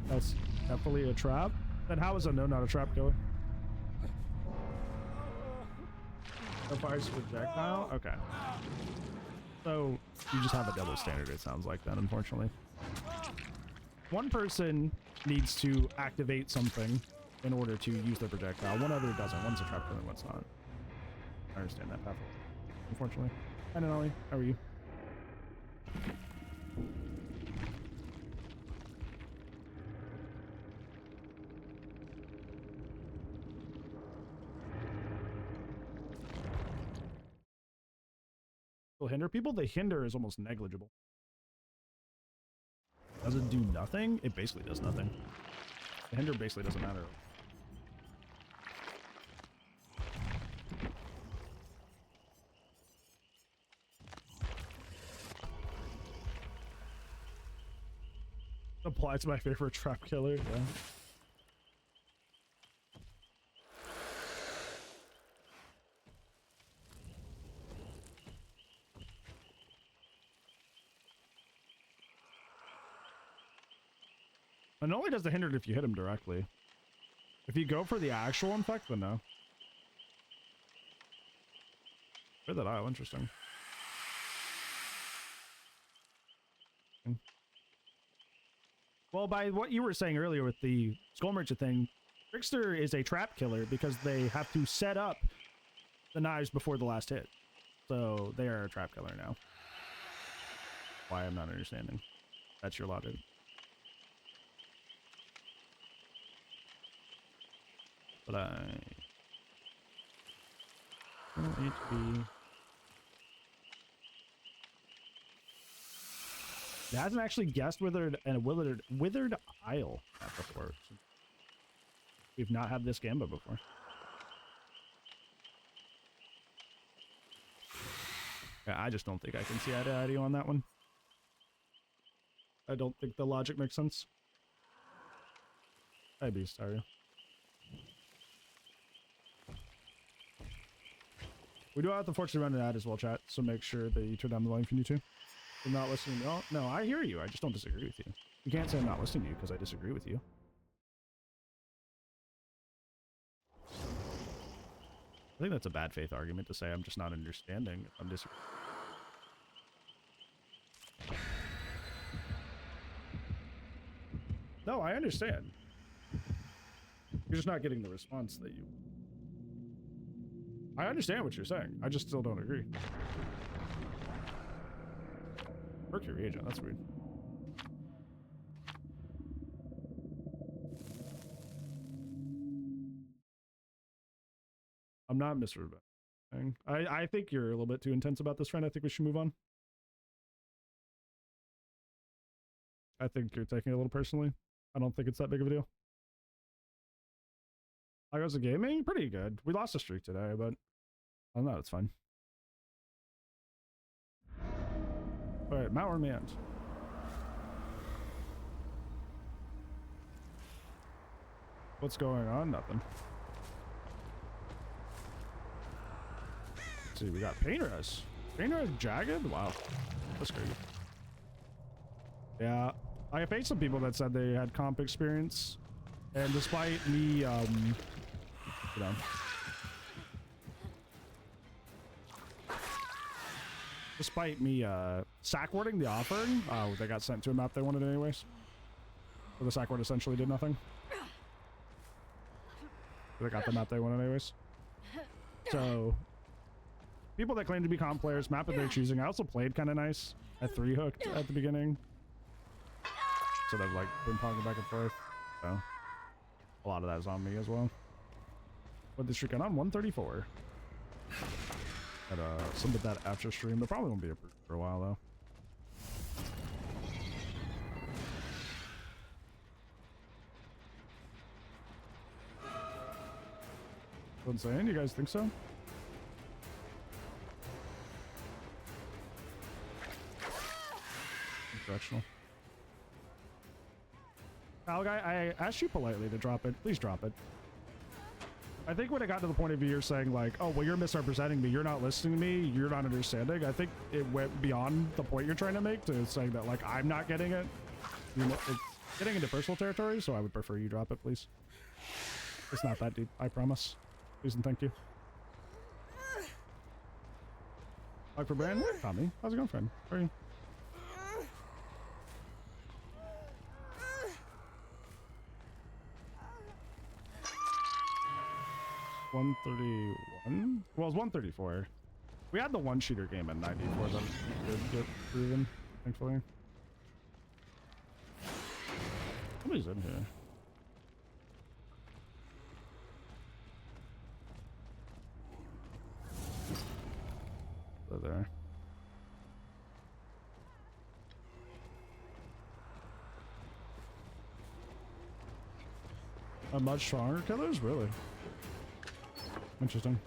That's definitely a trap. Then how is Unknown not a trap killer? No fires projectile? Okay. So you just have a double standard, it sounds like that, unfortunately. One person needs to activate something in order to use their projectile. One other doesn't. One's a trap killer, one's not. I understand that path, unfortunately. Hi, Denali. How are you? Will hinder people? The hinder is almost negligible. Does it do nothing? It basically does nothing. The hinder basically doesn't matter. Apply to my favorite trap killer, yeah. And it only does the hindered if you hit him directly. If you go for the actual infect, then no. Where'd that aisle? Interesting. Well, by what you were saying earlier with the Skull Merchant thing, Trickster is a trap killer because they have to set up the knives before the last hit. So they are a trap killer now. Why I'm not understanding. That's your logic. But I don't need to be. It hasn't actually guessed withered and a withered isle at before. We've not had this gamba before. Yeah, I just don't think I can see eye to eye on that one. I don't think the logic makes sense. Hi, Beast, how are you? We do have the fortune to run an ad as well, chat, so make sure that you turn down the volume if you need to. I'm not listening. No, I hear you. I just don't disagree with you. You can't say I'm not listening to you because I disagree with you. I think that's a bad faith argument to say I'm just not understanding. I'm disagreeing. No, I understand. You're just not getting the response that you... I understand what you're saying. I just still don't agree. Mercury agent, that's weird. I'm not misremembering. I think you're a little bit too intense about this, friend. I think we should move on. I think you're taking it a little personally. I don't think it's that big of a deal. How goes the gaming? Pretty good. We lost a streak today, but I don't know, it's fine. Alright, Mount Remand. What's going on? Nothing. Let's see, we got Painteress. Painteress Jagged? Wow. That's crazy. Yeah. I faced some people that said they had comp experience. And despite me, you know, despite me sackwarding the offering, they got sent to a map they wanted anyways. So the sackward essentially did nothing. They got the map they wanted anyways. So people that claim to be comp players, map that they're choosing. I also played kind of nice at 3-hooked at the beginning. So they've like been ponging back and forth. So a lot of that is on me as well. What the streak on 134. Had some of that after stream. There probably won't be approved for a while though. What I'm saying, you guys think so? Directional. Al guy, I asked you politely to drop it. Please drop it. I think when it got to the point of you're saying like, oh, well, you're misrepresenting me, you're not listening to me, you're not understanding. I think it went beyond the point you're trying to make to saying that like, I'm not getting it. You know, it's getting into personal territory, so I would prefer you drop it, please. It's not that deep, I promise. Please and thank you. Like for Brandon? Tommy, how's it going, friend? How are you? $131? Well, it's 134. We had the one-shooter game at 94 that did get proven, thankfully. Somebody's in here. They're there. A much stronger killers? Really? Interesting.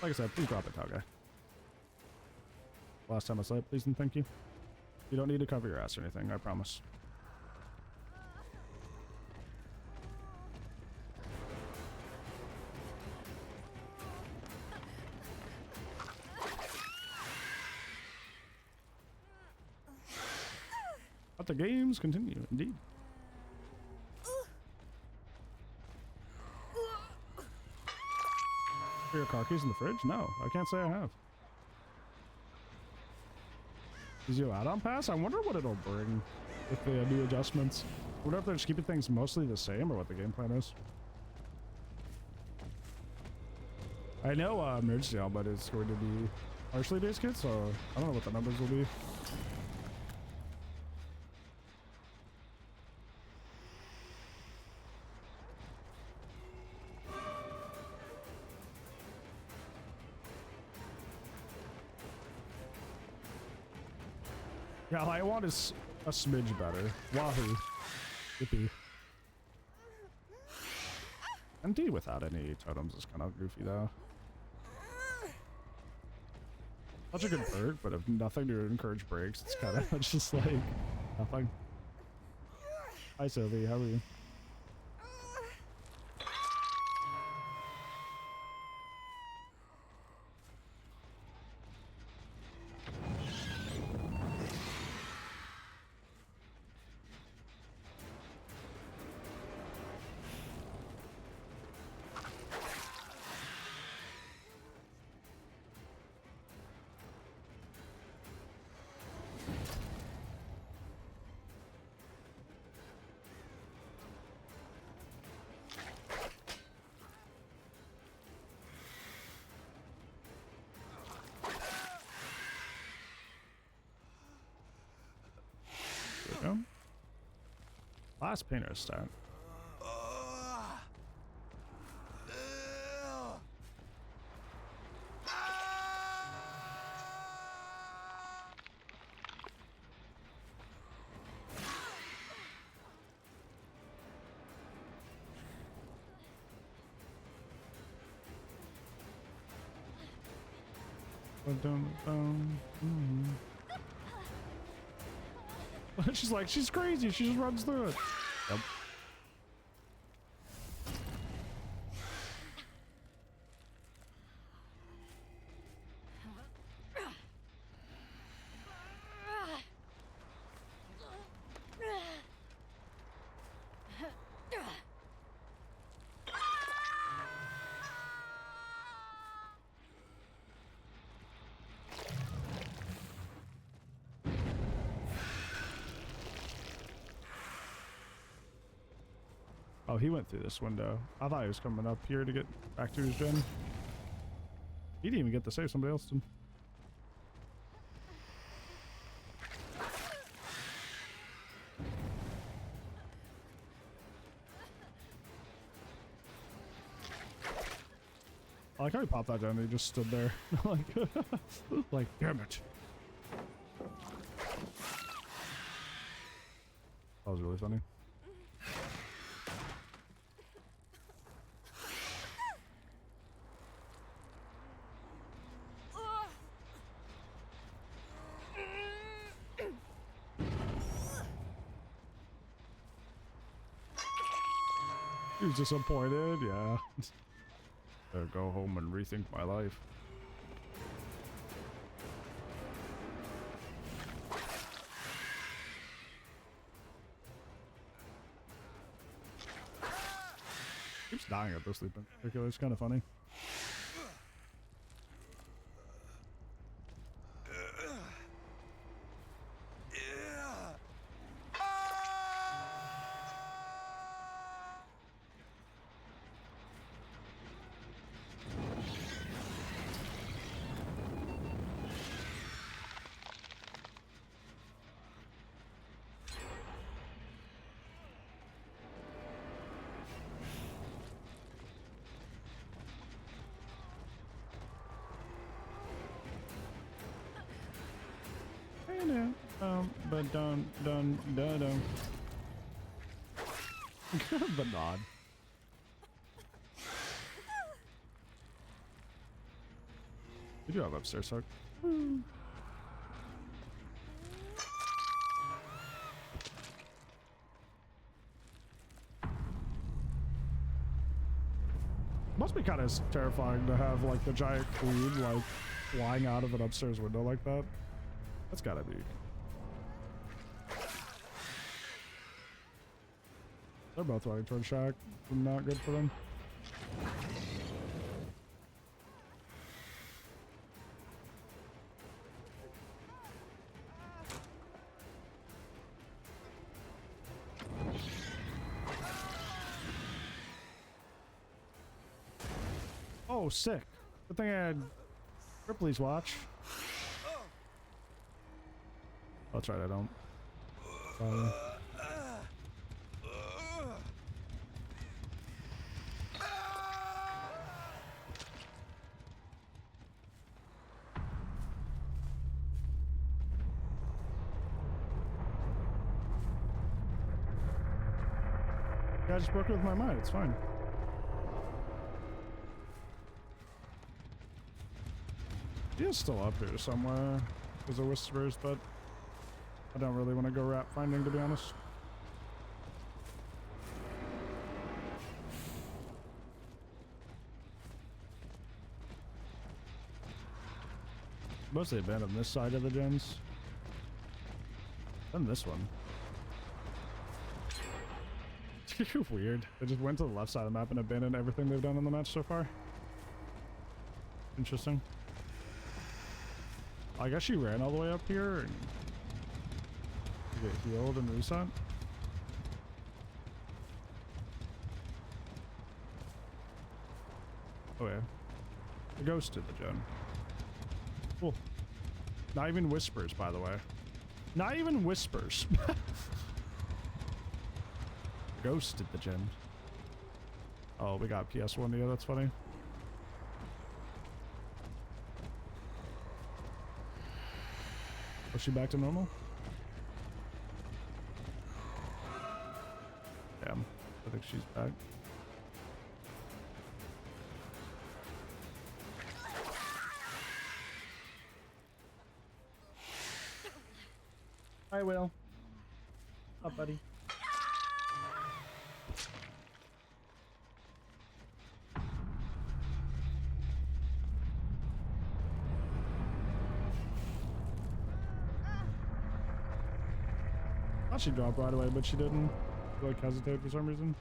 Like I said, please drop it, Tau guy. Last time I said, please and thank you. You don't need to cover your ass or anything, I promise. Let the games continue, indeed. Are your car keys in the fridge? No, I can't say I have. Is you add-on pass? I wonder what it'll bring with the new adjustments. I wonder if they're just keeping things mostly the same or what the game plan is. I know emergency but it's going to be partially base kit, so I don't know what the numbers will be. Yeah, all I want is a smidge better. Wahoo. Yippee. Empty without any totems is kind of goofy though. Such a good perk, but if nothing to encourage breaks, it's kind of just like nothing. Hi Sylvie, how are you? Last painter stat. She's like, she's crazy. She just runs through it. Yep. Oh, he went through this window. I thought he was coming up here to get back to his gen. He didn't even get to save, somebody else did. I like how he popped that down and he just stood there. like, damn it. That was really funny. He was disappointed, yeah. Better go home and rethink my life. Keeps dying at this sleep in particular. It's kind of funny. But dun. The nod. You do have upstairs, Hug. Must be kind of terrifying to have like the giant queen like flying out of an upstairs window like that. That's gotta be. They're both running towards shack. Not good for them. Oh, sick. Good thing I had Ripley's watch. Oh, that's right, I don't. Yeah, I just broke it with my mind. It's fine. He is still up here somewhere. There's a whispers, but I don't really want to go rat finding, to be honest. Mostly abandoned this side of the gens. And this one. Weird. They just went to the left side of the map and abandoned everything they've done in the match so far. Interesting. I guess she ran all the way up here and get healed and reset. Oh yeah. The ghost did the gen. Cool. Not even whispers, by the way. Not even whispers. Ghost did the gen. Oh, we got PS1 here. That's funny. Was she back to normal? Damn. I think she's back. Hi, Will. Up, buddy. I thought she dropped right away, but she didn't. She, like, hesitated for some reason.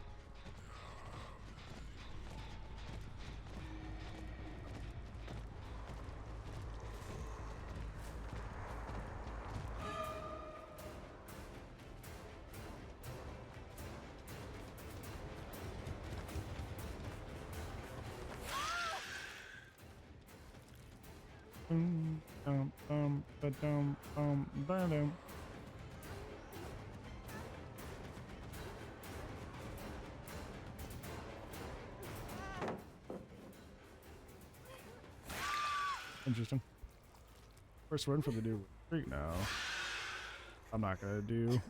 Ba-dum. Interesting. First win for the new Winstreak now. I'm not gonna do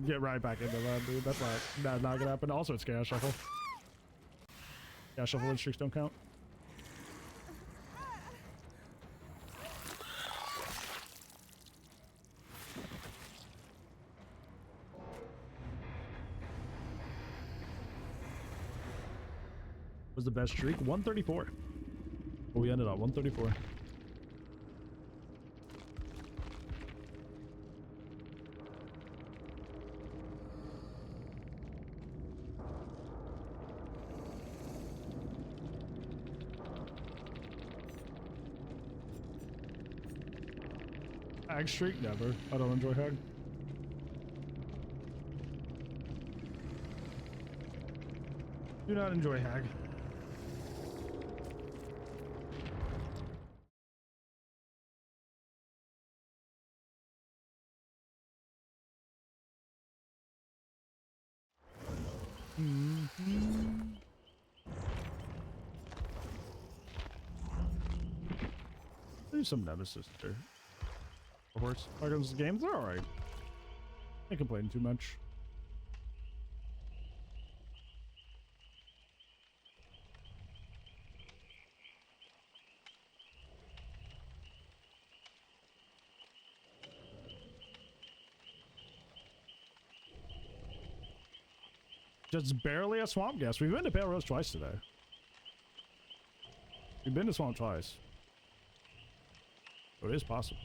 get right back into that, dude. That's not gonna happen. Also, it's Chaos Shuffle. Chaos Shuffle win streaks don't count. Was the best streak 134. Well, we ended on 134. Hag streak? Never. I don't enjoy hag. Do not enjoy hag. Do some nemesis there. Of course, those games are alright. Can't complain too much. Just barely a swamp gas. We've been to Pale Rose twice today. We've been to swamp twice. So it is possible.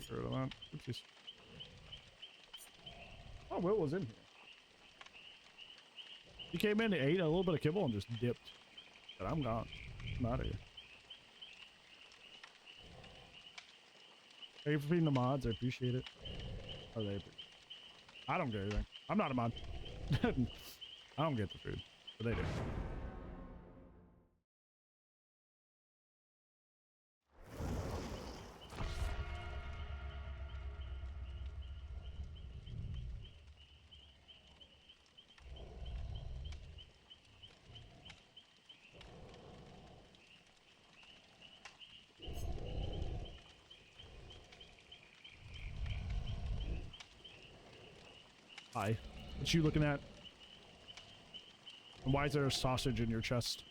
Get rid of that. Oopsies. Oh, Will was in here. He came in, ate a little bit of kibble, and just dipped. But I'm gone. I'm out of here. Thank you for feeding the mods. I appreciate it. Oh, they appreciate it. I don't get anything. I'm not a mod. I don't get the food, but they do. Hi. What you looking at? And why is there a sausage in your chest?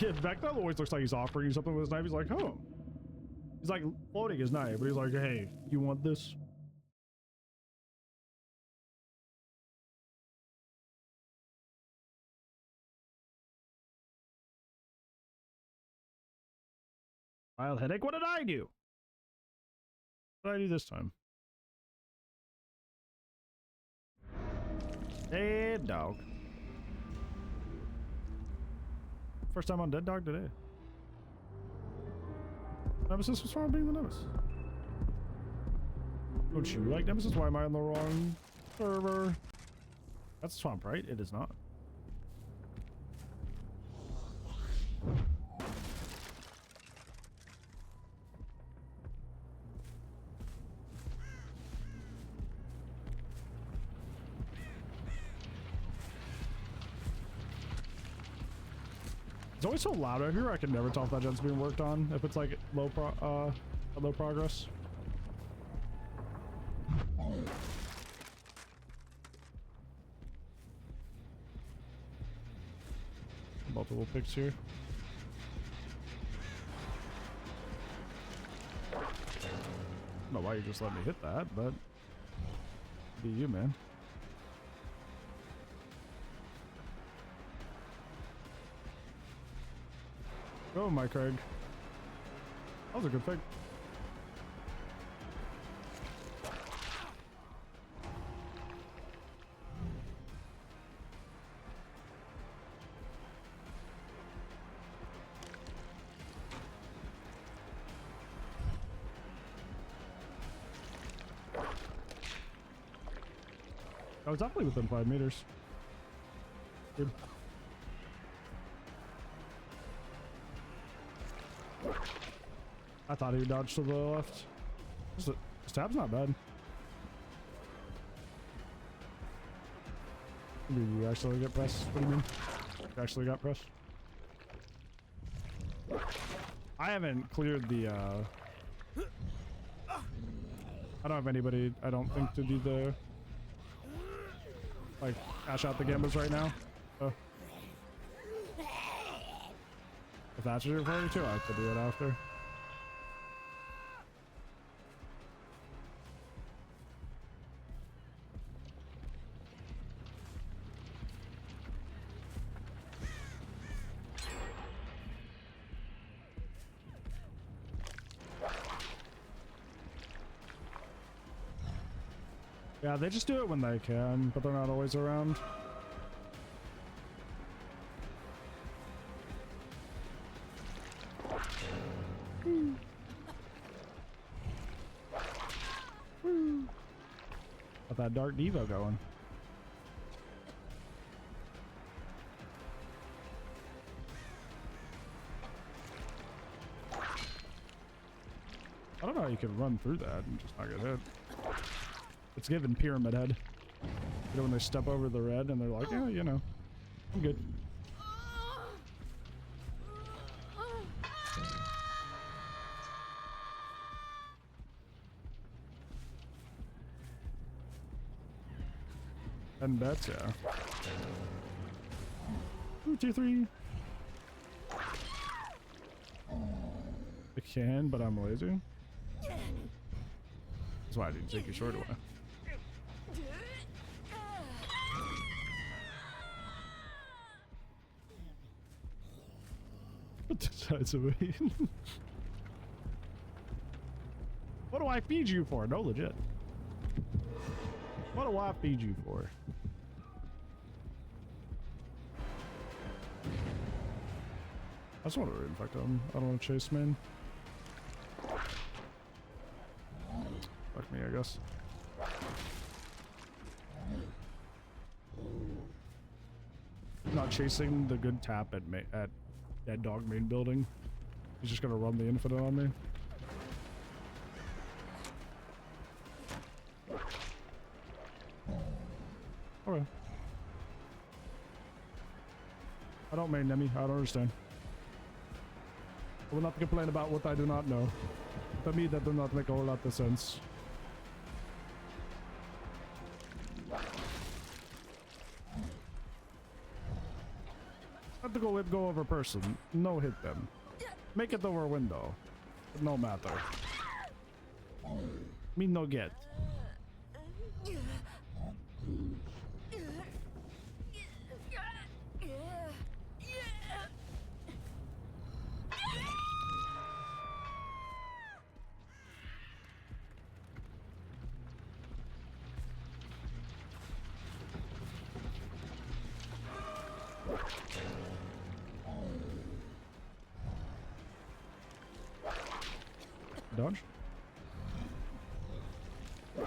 Yeah, Vecna always looks like he's offering you something with his knife. He's like, oh. He's like floating his knife, but he's like, hey, you want this? Wild headache, what did I do? What did I do this time? Dead dog. First time on Dead Dog today. Nemesis, what's wrong with being the Nemesis? Don't you like Nemesis? Why am I on the wrong server? That's Swamp, right? It is not. It's always so loud out here. I can never tell if that gen's being worked on. If it's like low progress. Multiple picks here. I don't know why you just let me hit that, but be you, man. Go, my Craig. That was a good thing. I was definitely within 5 meters. Good. I thought he dodged to the left. The stab's not bad. Maybe you actually get pressed. What do you mean? You actually got pressed? I haven't cleared the I don't have anybody, I don't think, to do the like ash out the gambas right now. So if that's what you're referring to, I have to do it after. Yeah, they just do it when they can, but they're not always around. Got that Dark Devo going. I don't know how you can run through that and just not get hit. It's given Pyramid Head. You know, when they step over the red and they're like, yeah, you know, I'm good. And bets, yeah. 2, 2, 3. I can, but I'm lazy. That's why I didn't take your sword away. Put the sides away. What do I feed you for? No, legit. What do I feed you for? I just want to infect him. I don't want to chase main. Fuck me, I guess. Not chasing the good tap at Dead Dog main building. He's just gonna run the infinite on me. Okay. I don't main Nemi. I don't understand. I will not complain about what I do not know. To me, that does not make a whole lot of sense. Have to go over person. No hit them. Make it over window. No matter. Me no get. Dodge. Oh,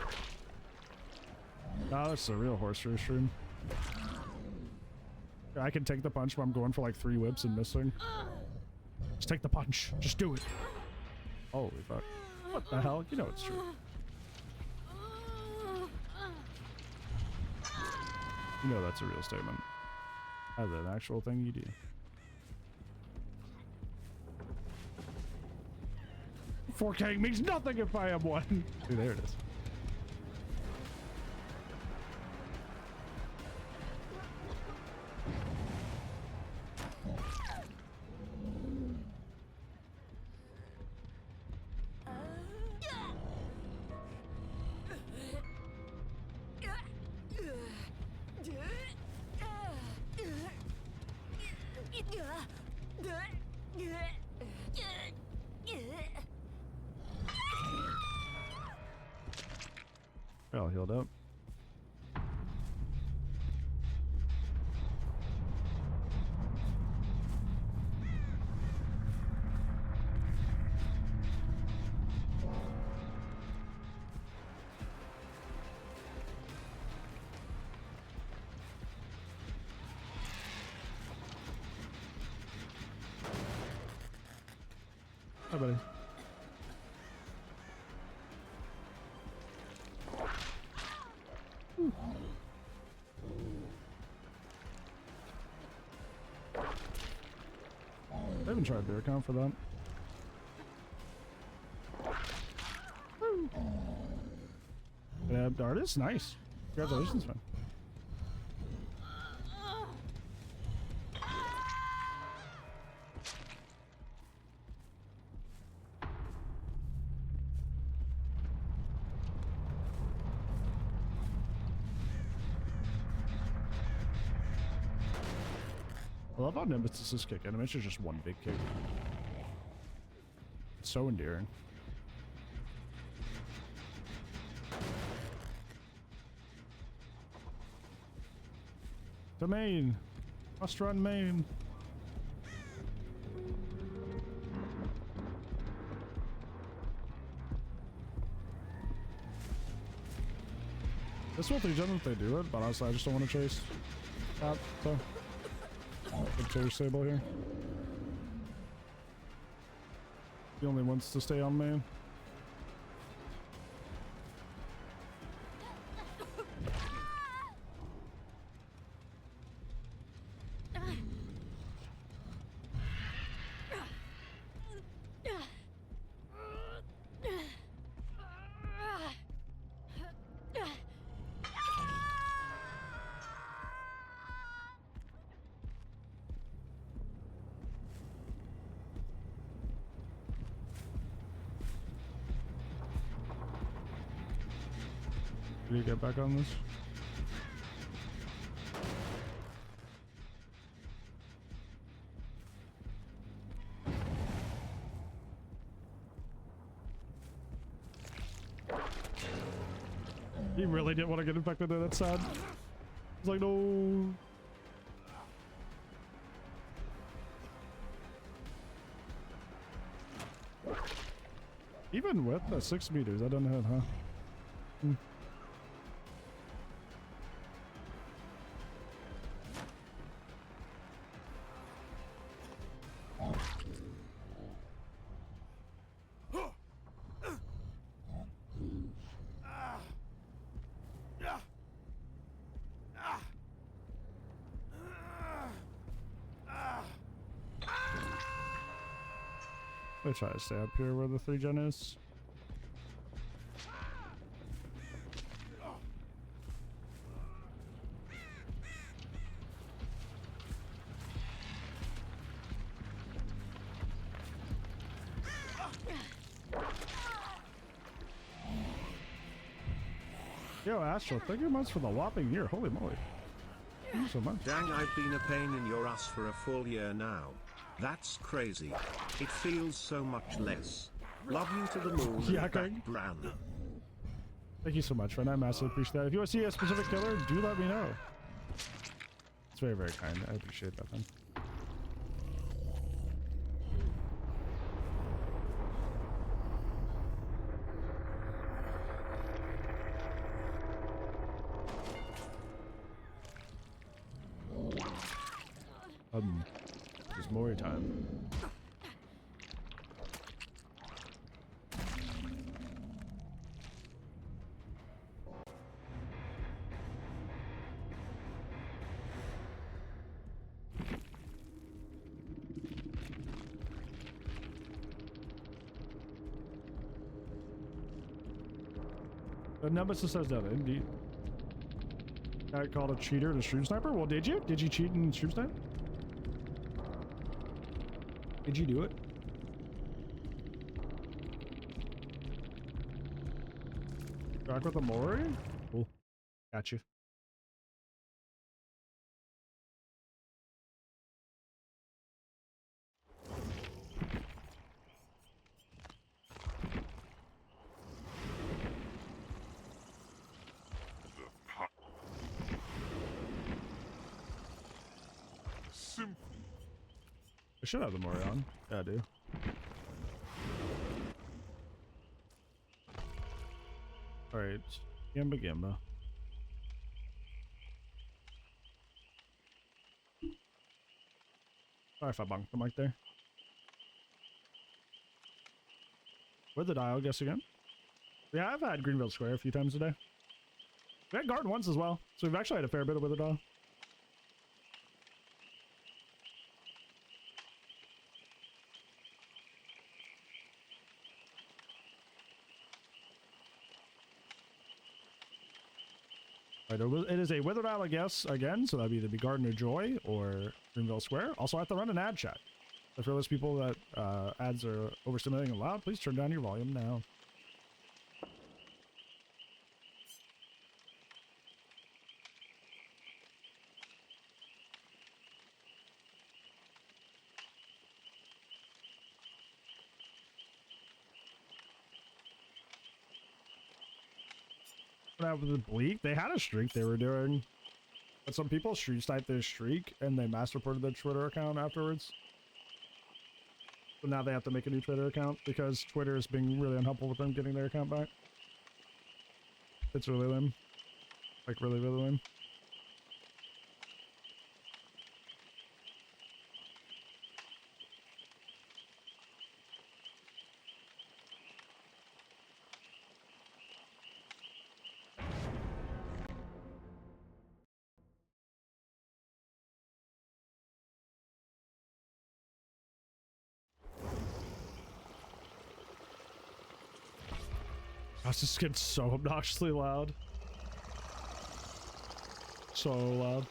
that's a real horse race stream. I can take the punch, but I'm going for like 3 whips and missing. Just take the punch. Just do it. Holy fuck. What the hell? You know it's true. You know that's a real statement. That's an actual thing you do. $4K means nothing if I am one. Dude, there it is. All healed up. Hi, buddy. I haven't tried bear count for that. Artist, nice. Congratulations, man. I love how Nemesis' kick animation is just one big kick. It's so endearing. The main. Must run main. This will be done if they do it, but honestly I just don't want to chase that, so good chase Sable here. He only wants to stay on main. Can you get back on this? He really didn't want to get infected there. That's sad. He's like, no. Even with the 6 meters, I don't know, huh? Hmm. I try to stay up here where the 3-gen is. Yo, Astro, thank you much for the whopping year. Holy moly. Thank you so much.
Dang, I've been a pain in your ass for a full year now. That's crazy. It feels so much less. Love you to the moon.
Yeah,
back, Bran.
Thank you so much, friend. I massively appreciate that. If you want to see a specific killer, do let me know. It's very, very kind. I appreciate that, man. It's Mori time. The Nemesis says that, indeed. I called a cheater and a stream sniper? Well, did you? Did you cheat and stream snipe? Did you do it? Back with the Mori? Cool. Got you. I should have the Mori on. Yeah, I do. Alright. Gamba Gamba. Sorry if I bunked the mic there. Where'd the dial guess again? Yeah, I've had Greenville Square a few times today. We had Garden once as well, so we've actually had a fair bit of Wither dial. Right, it is a Wither dial, I guess, again, so that'd either be Garden of Joy or Greenville Square. Also, I have to run an ad chat. So for those people that ads are overstimulating and loud, please turn down your volume now. What happened with Bleak? They had a streak they were doing. But some people street sniped their streak and they mass reported their Twitter account afterwards. So now they have to make a new Twitter account because Twitter is being really unhelpful with them getting their account back. It's really lame. Like really, really lame. Gosh, this gets so obnoxiously loud. So loud.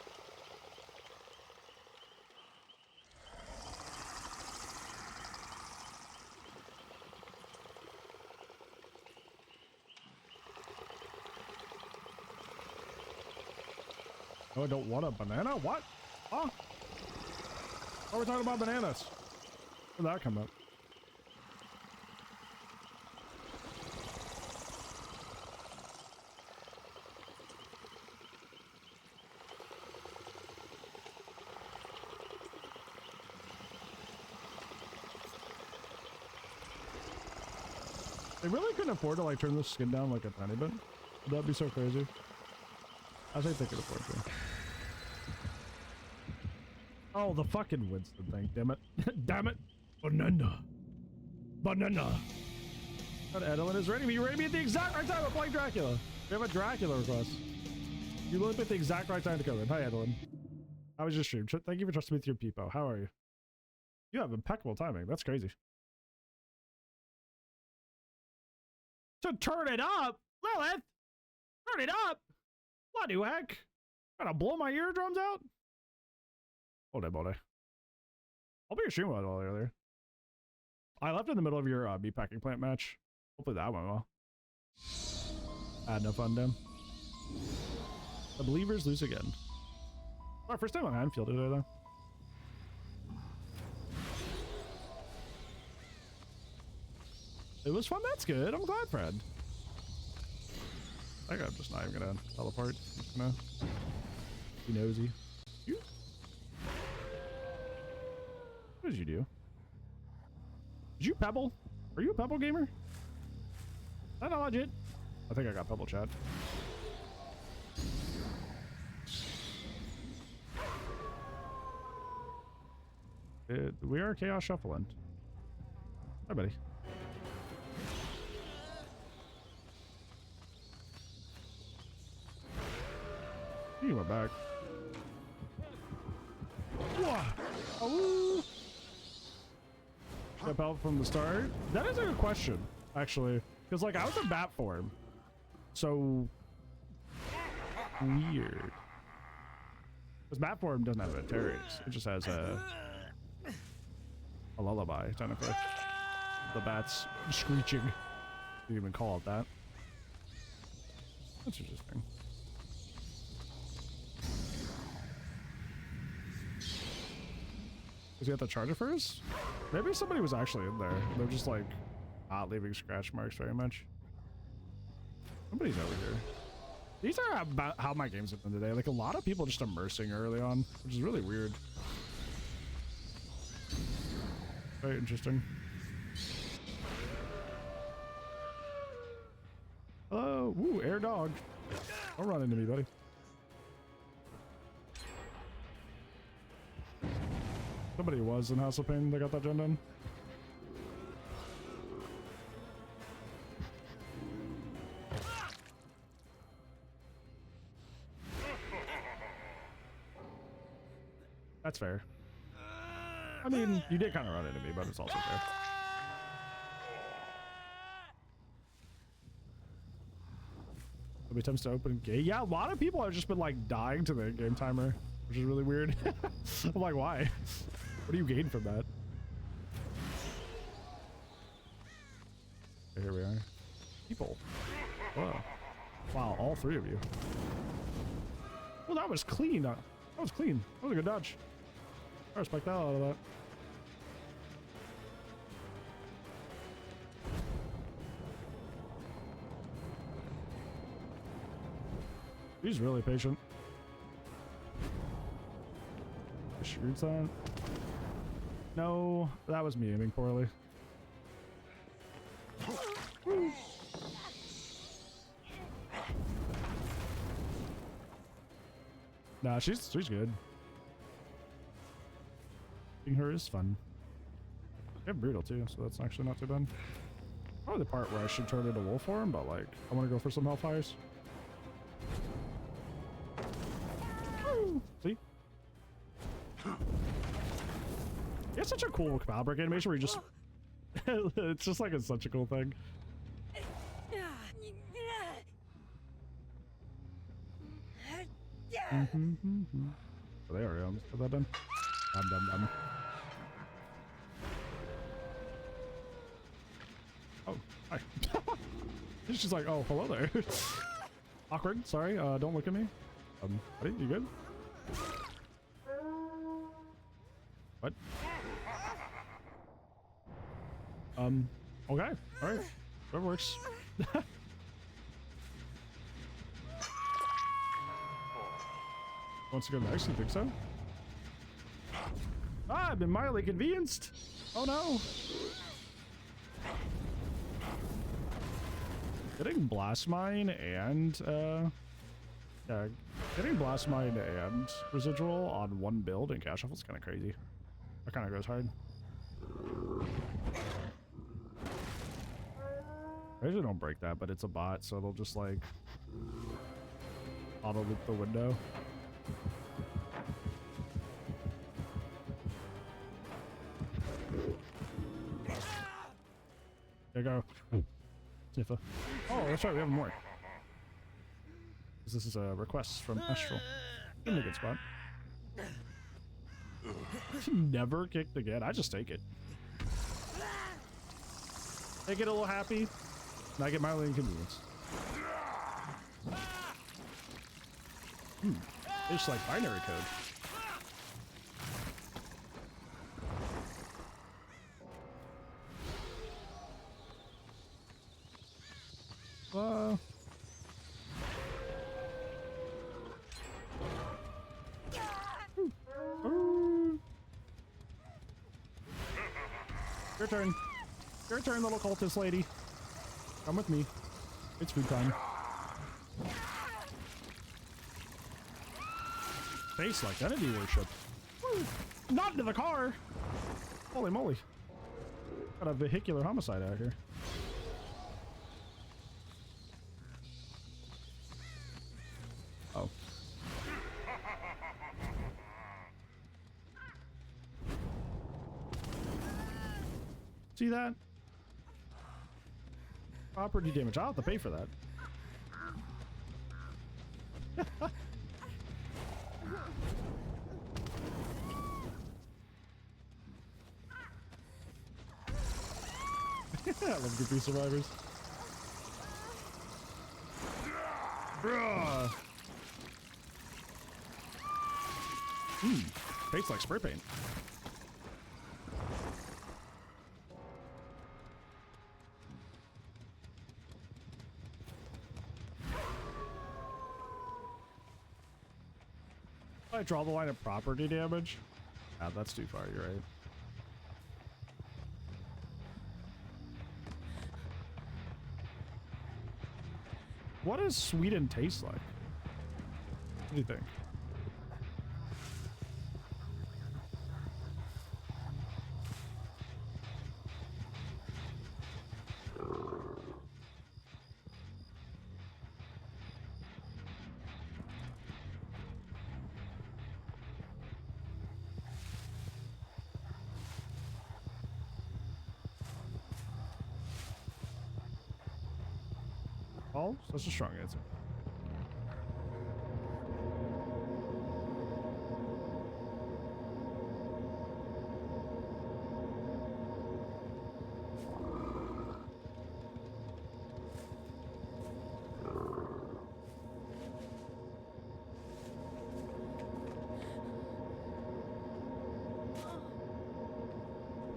Oh, I don't want a banana? What? Huh? Why are we talking about bananas? Where'd that come up? They really couldn't afford to like turn the skin down like a tiny bit. That'd be so crazy. I think they could afford to. Oh, the fucking Winston thing. Damn it. Damn it. Banana. Banana. But Adeline is ready. You ready me at the exact right time of playing Dracula. We have a Dracula request. You looked at the exact right time to come in. Hi, Adeline. How was your stream? Thank you for trusting me with your peepo. How are you? You have impeccable timing. That's crazy. To turn it up, Lilith! Turn it up! What the heck? Gotta blow my eardrums out? Hold on, hold on. I'll be your stream a little earlier. I left in the middle of your meatpacking plant match. Hopefully that went well. I had no fun, Dan. The Believers lose again. Our first time on Anfield today, though. It was fun. That's good. I'm glad, Fred. I think I'm just not even gonna teleport. I'm just gonna be nosy. You? What did you do? Did you Pebble? Are you a Pebble gamer? Is that not legit? I think I got Pebble chat. We are Chaos Shuffling. Hi, buddy. You went back. Whoa. Oh. Step out from the start. That is a good question, actually, because like I was in bat form, so weird. Because bat form doesn't have Ataris. It just has a lullaby, technically. The bats screeching. You even call it that. That's interesting. Is he at the charger first? Maybe somebody was actually in there. They're just like not leaving scratch marks very much. Somebody's over here. These are about how my games have been today. Like a lot of people just immersing early on, which is really weird. Very interesting. Hello, woo, air dog. Don't run into me, buddy. Somebody was in House of Pain. They got that gen done. That's fair. I mean, you did kind of run into me, but it's also fair. Somebody attempts to open gate. Yeah, a lot of people have just been like dying to the game timer, which is really weird. I'm like, why? What do you gain from that? Here we are. People. Whoa. Wow, all three of you. Well, that was clean. That was clean. That was a good dodge. I respect that out of that. He's really patient. Shoots on. No, that was me aiming poorly. Nah, she's good. Being her is fun. I have brutal too, so that's actually not too bad. Probably the part where I should turn into wolf form, but like I want to go for some hellfires. See? It's such a cool cabal break animation where you just it's just like it's such a cool thing. Oh, there we go. Let's put that done. Dum. Oh, hi. She's like, oh, hello there. Awkward. Sorry. Don't look at me. Buddy, you good? What? Okay. Alright. That works. Wants to go next? You think so? Ah, I've been mildly convenienced. Oh no. Getting blast mine and yeah, getting blast mine and residual on one build in cash shuffle is kind of crazy. That kind of goes hard. I usually don't break that, but it's a bot, so it'll just like auto loop the window. There you go. Sniffer. Oh, that's right, we have more. This is a request from Astral. In a good spot. Never kicked again. I just take it. They get a little happy, and I get mildly inconvenienced. It's like binary code. Your turn. Your turn, little cultist lady. Come with me. It's food time. Face like entity worship. Woo. Not into the car. Holy moly. Got a vehicular homicide out here. Oh. See that? Property damage. I'll have to pay for that. I love goofy survivors. Bruh. Tastes like spray paint. I draw the line of property damage. Ah, that's too far, you're right. What does Sweden taste like? What do you think? Oh, that's a strong answer.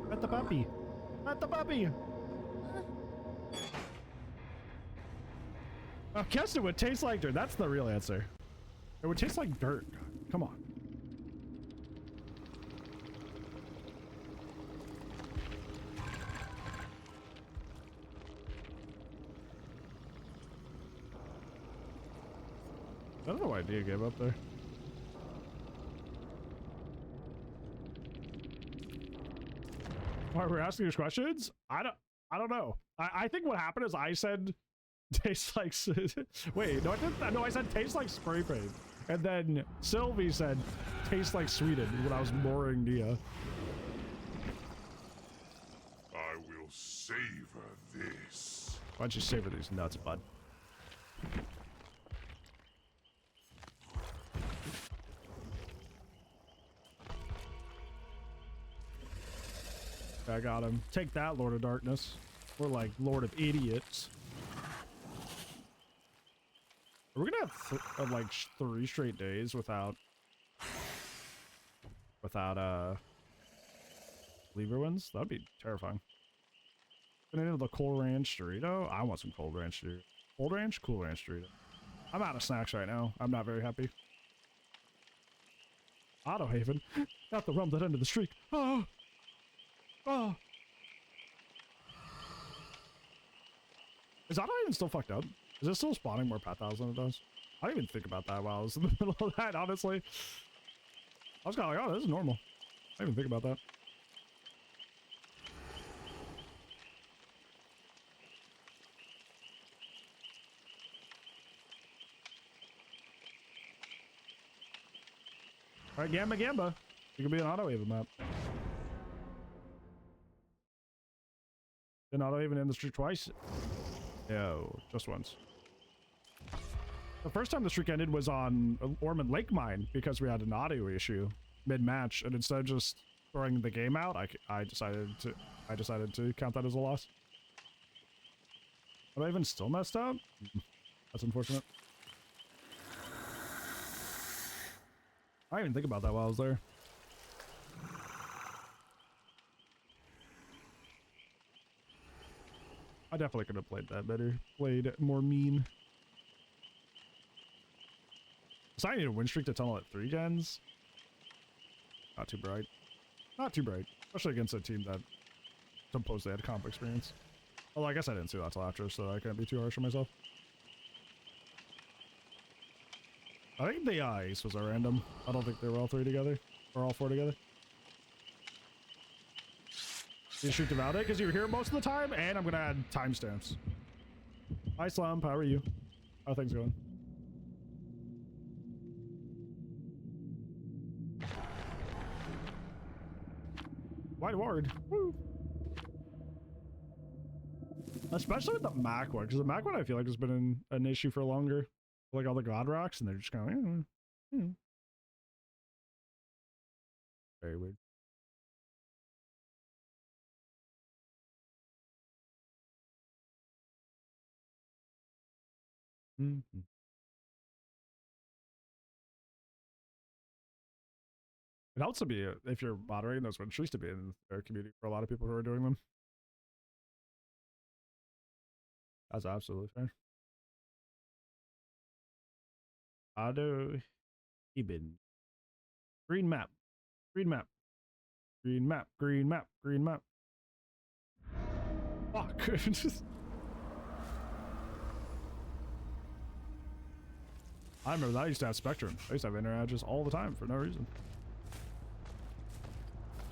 Pet the puppy. Pet the puppy. I guessed it would taste like dirt. That's the real answer. It would taste like dirt. Come on. I don't know why Dia gave up there. Why we're asking these questions? I don't know. I think what happened is I said tastes like wait, no, I didn't. No, I said tastes like spray paint, and then Sylvie said tastes like Sweden when I was mooring Nia.
I will savor this.
Why don't you savor these nuts, bud? I got him. Take that, Lord of Darkness. We're like Lord of Idiots. Are we gonna have like 3 straight days without without lever wins. That'd be terrifying. Getting into the Cool Ranch Dorito. I want some Cold Ranch Dorito. Cold Ranch? Cool Ranch Dorito. I'm out of snacks right now. I'm not very happy. Auto Haven. Got the rum that ended the streak. Oh! Oh! Is Auto Haven still fucked up? Is it still spawning more pathos than it does? I didn't even think about that while I was in the middle of that, honestly. I was kind of like, oh, this is normal. I didn't even think about that. Alright, Gamba Gamba. It could be an Auto Haven map. Didn't Auto Haven end the streak twice? No, just once. The first time the streak ended was on Ormond Lake Mine because we had an audio issue mid-match, and instead of just throwing the game out, I decided to count that as a loss. Have I even still messed up? That's unfortunate. I didn't even think about that while I was there. I definitely could have played that better. Played more mean. So I need a win streak to tunnel at 3 gens. Not too bright. Not too bright. Especially against a team that supposedly had comp experience. Although I guess I didn't see that till after, so I can't be too harsh on myself. I think the ace was a random. I don't think they were all 3 together. Or all 4 together. You shoot about it because you were here most of the time, and I'm gonna add timestamps. Hi Slump, how are you? How are things going? Wide ward. Woo. Especially with the Mac one, because the Mac one I feel like has been an issue for longer. Like all the God Rocks, and they're just kind of very weird. Mm-hmm. It helps to be, if you're moderating those win streaks, to be in their community for a lot of people who are doing them. That's absolutely fair. Auto Eben. Green map. Green map. Green map. Green map. Green map. Fuck. I remember that. I used to have Spectrum. I used to have interages all the time for no reason.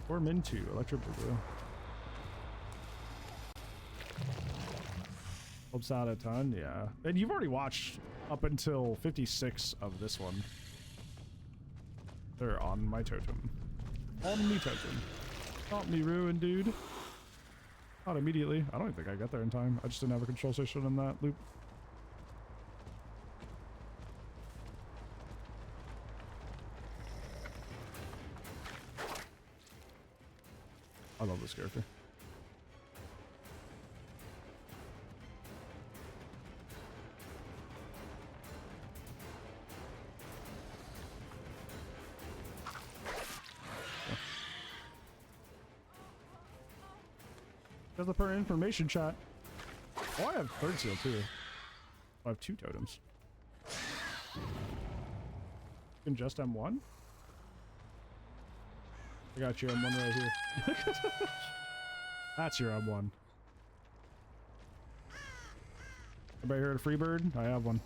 Or Min2, Electro Blue. Helps out a ton, yeah. And you've already watched up until 56 of this one. They're on my totem. On me totem. Not me ruined, dude. Not immediately. I don't even think I got there in time. I just didn't have a control station in that loop. I love this character. Does the per information chat. Oh, I have third seal too. I have 2 totems. You can just M1? I got your M1 right here. That's your M1. Anybody heard of Freebird? I have one.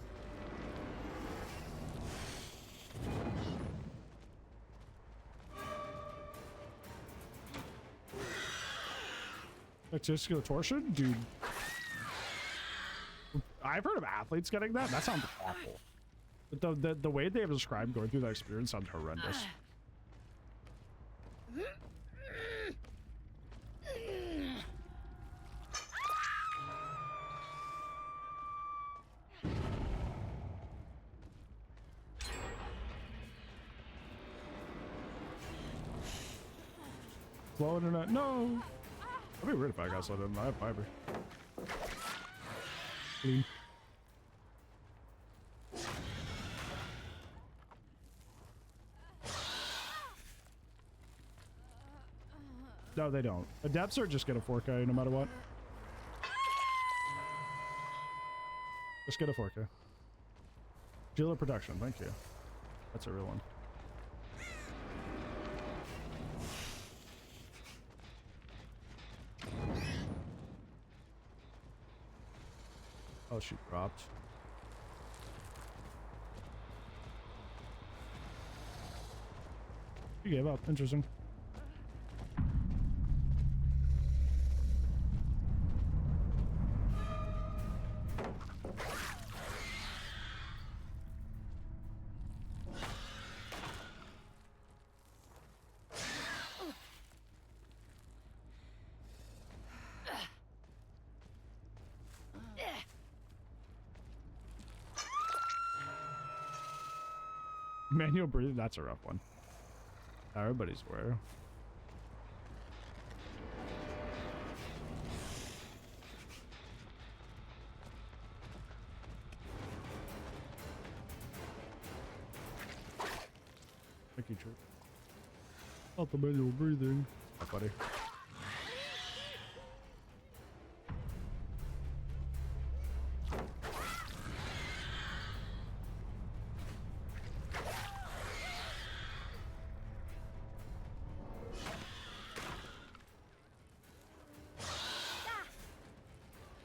Testicular torsion? Dude. I've heard of athletes getting that. That sounds awful. But the way they have described going through that experience sounds horrendous. Slow internet. No! I'd be weird if I got slow internet. I have fiber. Clean. No, they don't. Adepts are just get a 4K no matter what. Just get a 4K. Dealer protection, thank you. That's a real one. Oh, she dropped. She gave up. Interesting. Manual breathing, that's a rough one. Everybody's aware. Thank you, Trip. Not the manual breathing. Oh, buddy.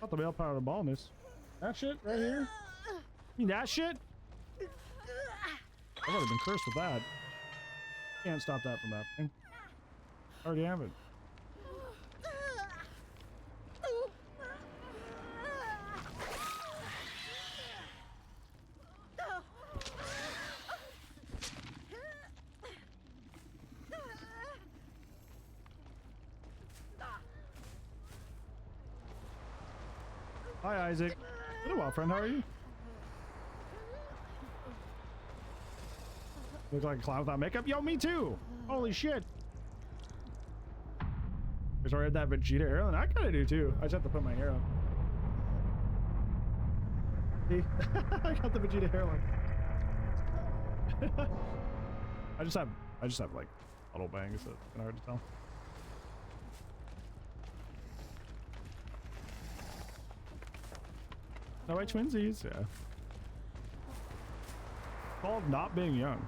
Not the male power of the baldness. That shit right here? You mean that shit? I've already been cursed with that. Can't stop that from happening. Already have it. Hi, Isaac. Been a while, friend. How are you? Look like a clown without makeup? Yo, me too! Holy shit! Because I had that Vegeta hairline. I kind of do too. I just have to put my hair up. See? I got the Vegeta hairline. I just have like little bangs that are hard to tell. No way, twinsies, yeah. Called not being young.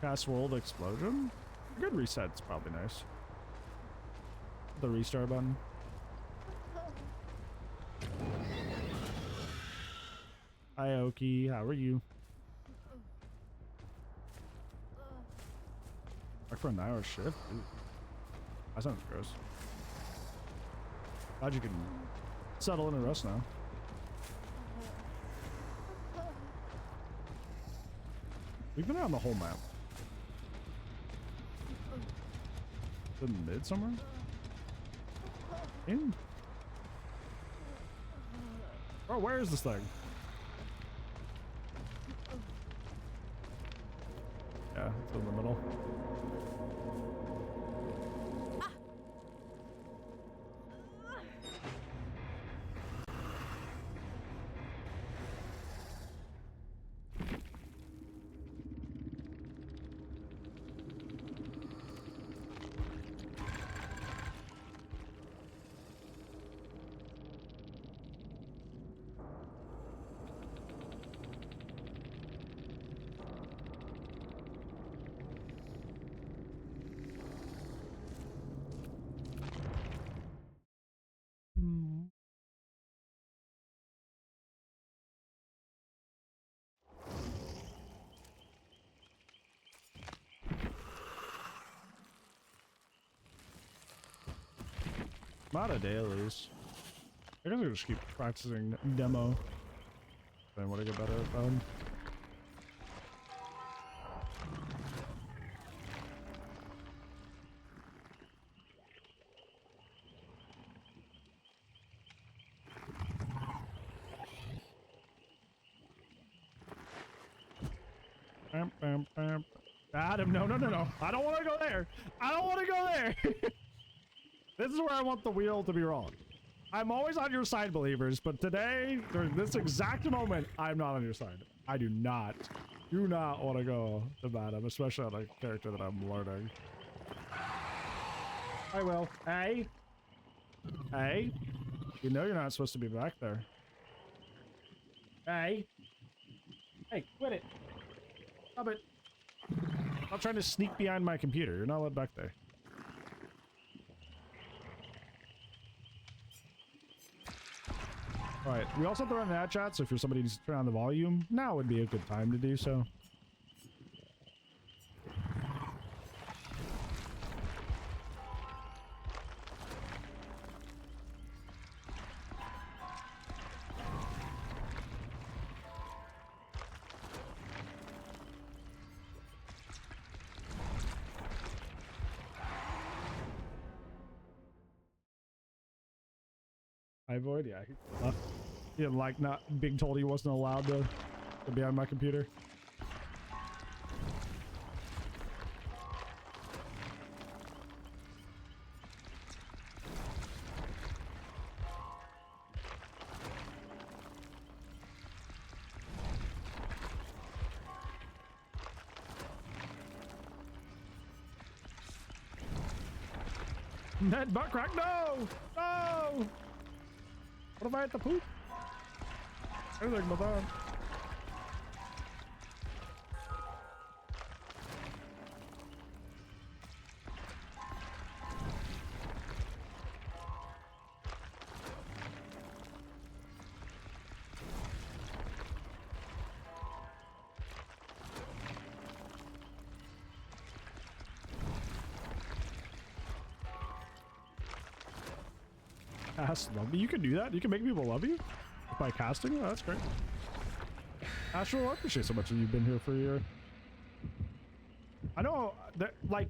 Cast world explosion? A good reset's probably nice. The restart button. Hi, Oki. How are you? Back for an hour shift? Ooh. That sounds gross. Glad you can settle in and rest now. We've been around the whole map. The mid somewhere? In? Oh, where is this thing? Yeah, it's in the middle. Not a dailies. I guess I just keep practicing demo. Then what I get better at phone. Bam, bam, bam. Adam, no, no, no, no. I don't want to go there. I don't want to go there. This is where I want the wheel to be wrong. I'm always on your side, believers, but today, during this exact moment, I'm not on your side. I do not want to go to Madam, especially on a character that I'm learning. I will. Hey? Hey? You know you're not supposed to be back there. Hey? Hey, quit it. Stop it. Stop trying to sneak behind my computer. You're not allowed back there. Alright, we also have to run an ad chat, so if you're somebody who needs to turn on the volume, now would be a good time to do so. I avoid, yeah. He didn't like not being told he wasn't allowed to be on my computer. Ned butt crack, no! No! What if I had to poop? Everything but that. Cast love me. You can do that. You can make people love you by casting. Oh, that's great. Astral, I appreciate so much that you've been here for a year. I know that, like,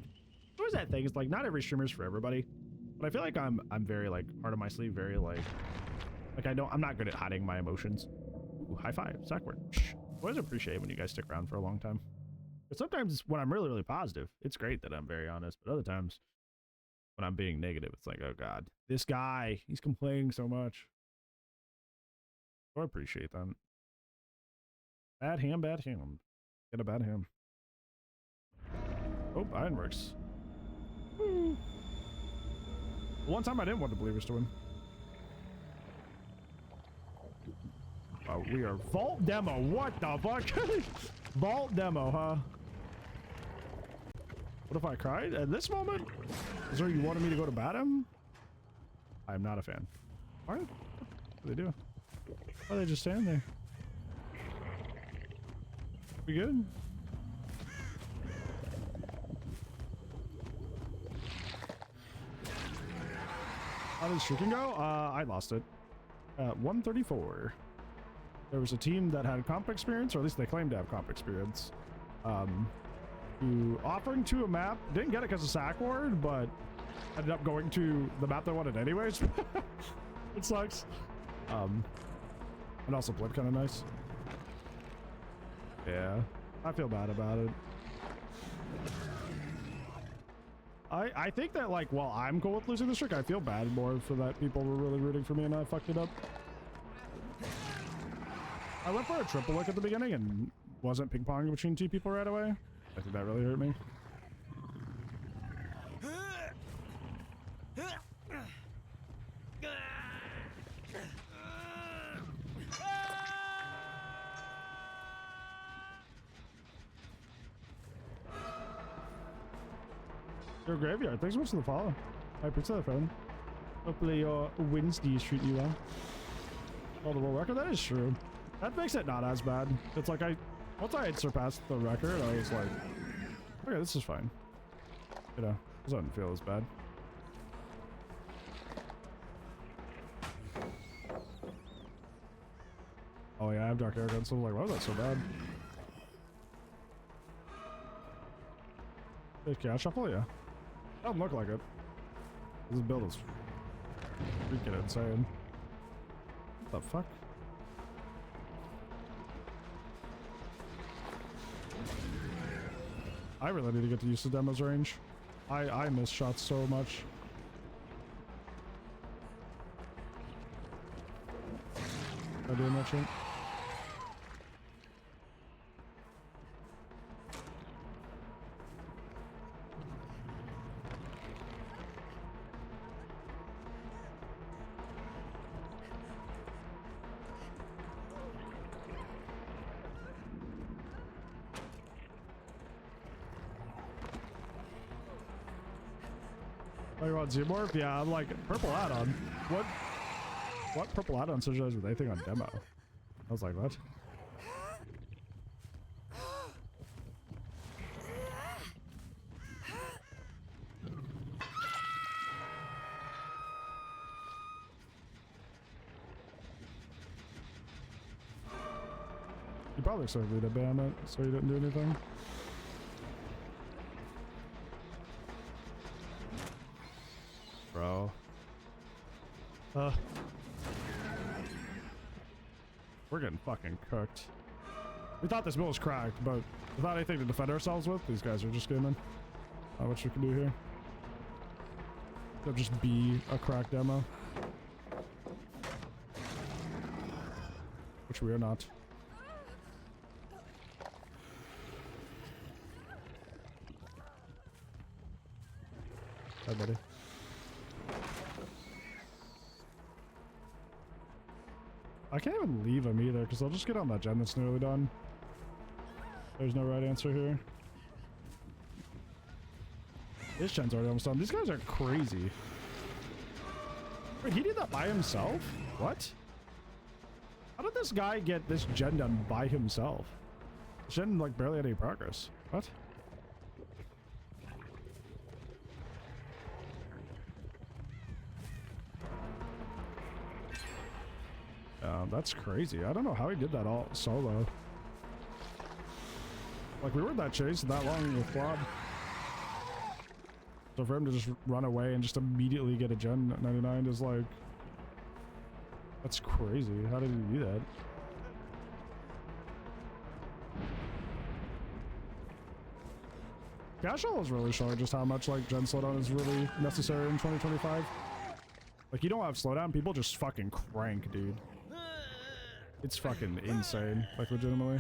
what was that thing? It's like not every streamer is for everybody, but I feel like I'm very like heart of my sleeve, very like I'm not good at hiding my emotions. Ooh, high five, Zachward. I always appreciate when you guys stick around for a long time. But sometimes when I'm really positive, it's great that I'm very honest. But other times, when I'm being negative, it's like, oh god, this guy, he's complaining so much. So I appreciate that. Bad ham, bad ham. Get a bad ham. Oh, Ironworks. Woo. One time I didn't want the Believers to win. Oh, we are Vault Demo. What the fuck? Vault Demo, huh? What if I cried at this moment? Is there you wanted me to go to Batum? I'm not a fan. What do they do? Why are they just standing there? We good? How did Shooting go? I lost it. 134. There was a team that had comp experience, or at least they claimed to have comp experience. Who offering to a map, didn't get it because of sack ward, but ended up going to the map they wanted anyways. It sucks. And also played kind of nice. Yeah, I feel bad about it. I think that, like, while I'm cool with losing the streak, I feel bad more for that people were really rooting for me and I fucked it up. I went for a triple look at the beginning and wasn't ping-ponging between two people right away. I think that really hurt me. Your graveyard. Thanks so much for the follow. I appreciate that, friend. Hopefully your Wednesdays treat you well. Oh, the world record? That is true. That makes it not as bad. It's like once I had surpassed the record, I was like, okay, this is fine. You know, this doesn't feel as bad. Oh yeah, I have Dark Arrogance, so I'm like, why was that so bad? Did Chaos Shuffle? Yeah. Doesn't look like it. This build is freaking insane. What the fuck? I really need to get to use the demo's range. I miss shots so much. Am I doing that shit? Oh, you want Xenomorph? Yeah, I'm like, purple add-on. What purple add-on synergize with anything on demo? I was like, what? You probably expected me to ban it, so you didn't do anything. Bro. We're getting fucking cooked. We thought this mill was cracked, but without anything to defend ourselves with, these guys are just gaming. Not much we can do here. They'll just be a crack demo. Which we are not. Hi, buddy. I can't even leave him either, because I'll just get on that gen that's nearly done. There's no right answer here. This gen's already almost done. These guys are crazy. Wait, he did that by himself? What? How did this guy get this gen done by himself? This gen, like, barely had any progress. What? That's crazy. I don't know how he did that all solo. Like, we weren't that chased that long with quad. So for him to just run away and just immediately get a gen at 99 is like... That's crazy. How did he do that? Casual is really showing just how much like gen slowdown is really necessary in 2025. Like, you don't have slowdown, people just fucking crank, dude. It's fucking insane, like legitimately.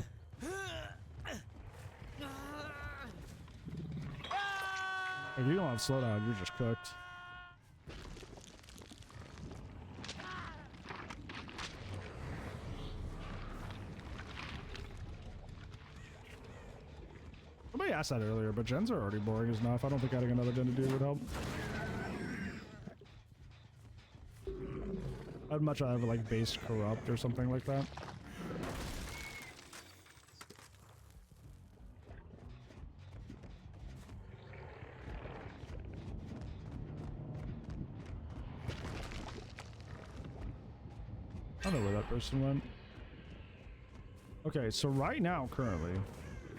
If you don't have slowdown, you're just cooked. Somebody asked that earlier, but gens are already boring as enough. I don't think adding another gen to do would help. I'd much rather have like base corrupt or something like that. I don't know where that person went. Okay, so right now, currently,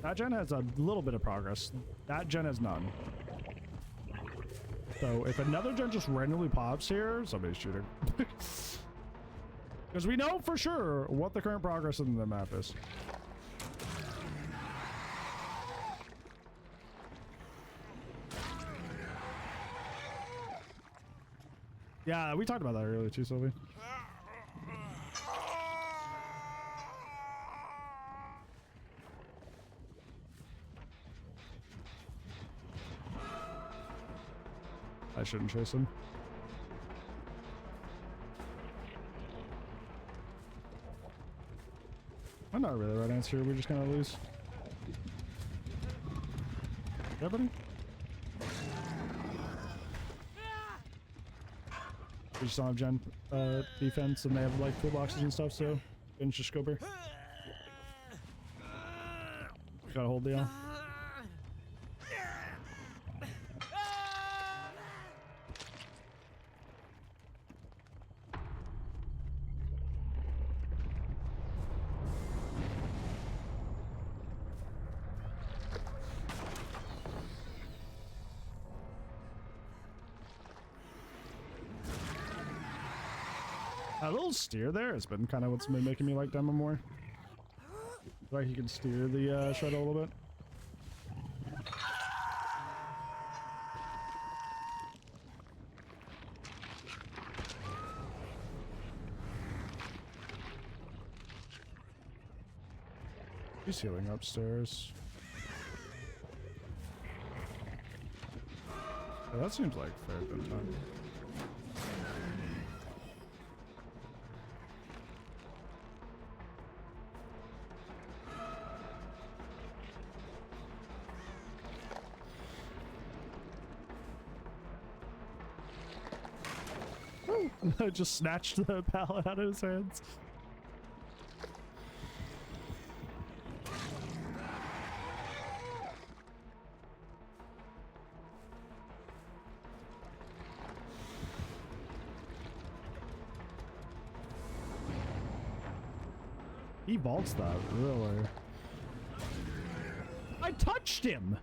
that gen has a little bit of progress. That gen has none. So if another gen just randomly pops here, somebody's shooting. Because we know for sure what the current progress in the map is. Yeah, we talked about that earlier too, Sylvie. I shouldn't chase him. I'm not really the right answer. We're just gonna lose. Yeah, buddy? We just don't have gen defense, and they have like toolboxes and stuff, so finish your scoper. Gotta hold the L. That little steer there has been kind of what's been making me like demo more. Like you can steer the shred a little bit. He's healing upstairs. Yeah, that seems like fair good time. I just snatched the pallet out of his hands. He vaults that, really. I touched him!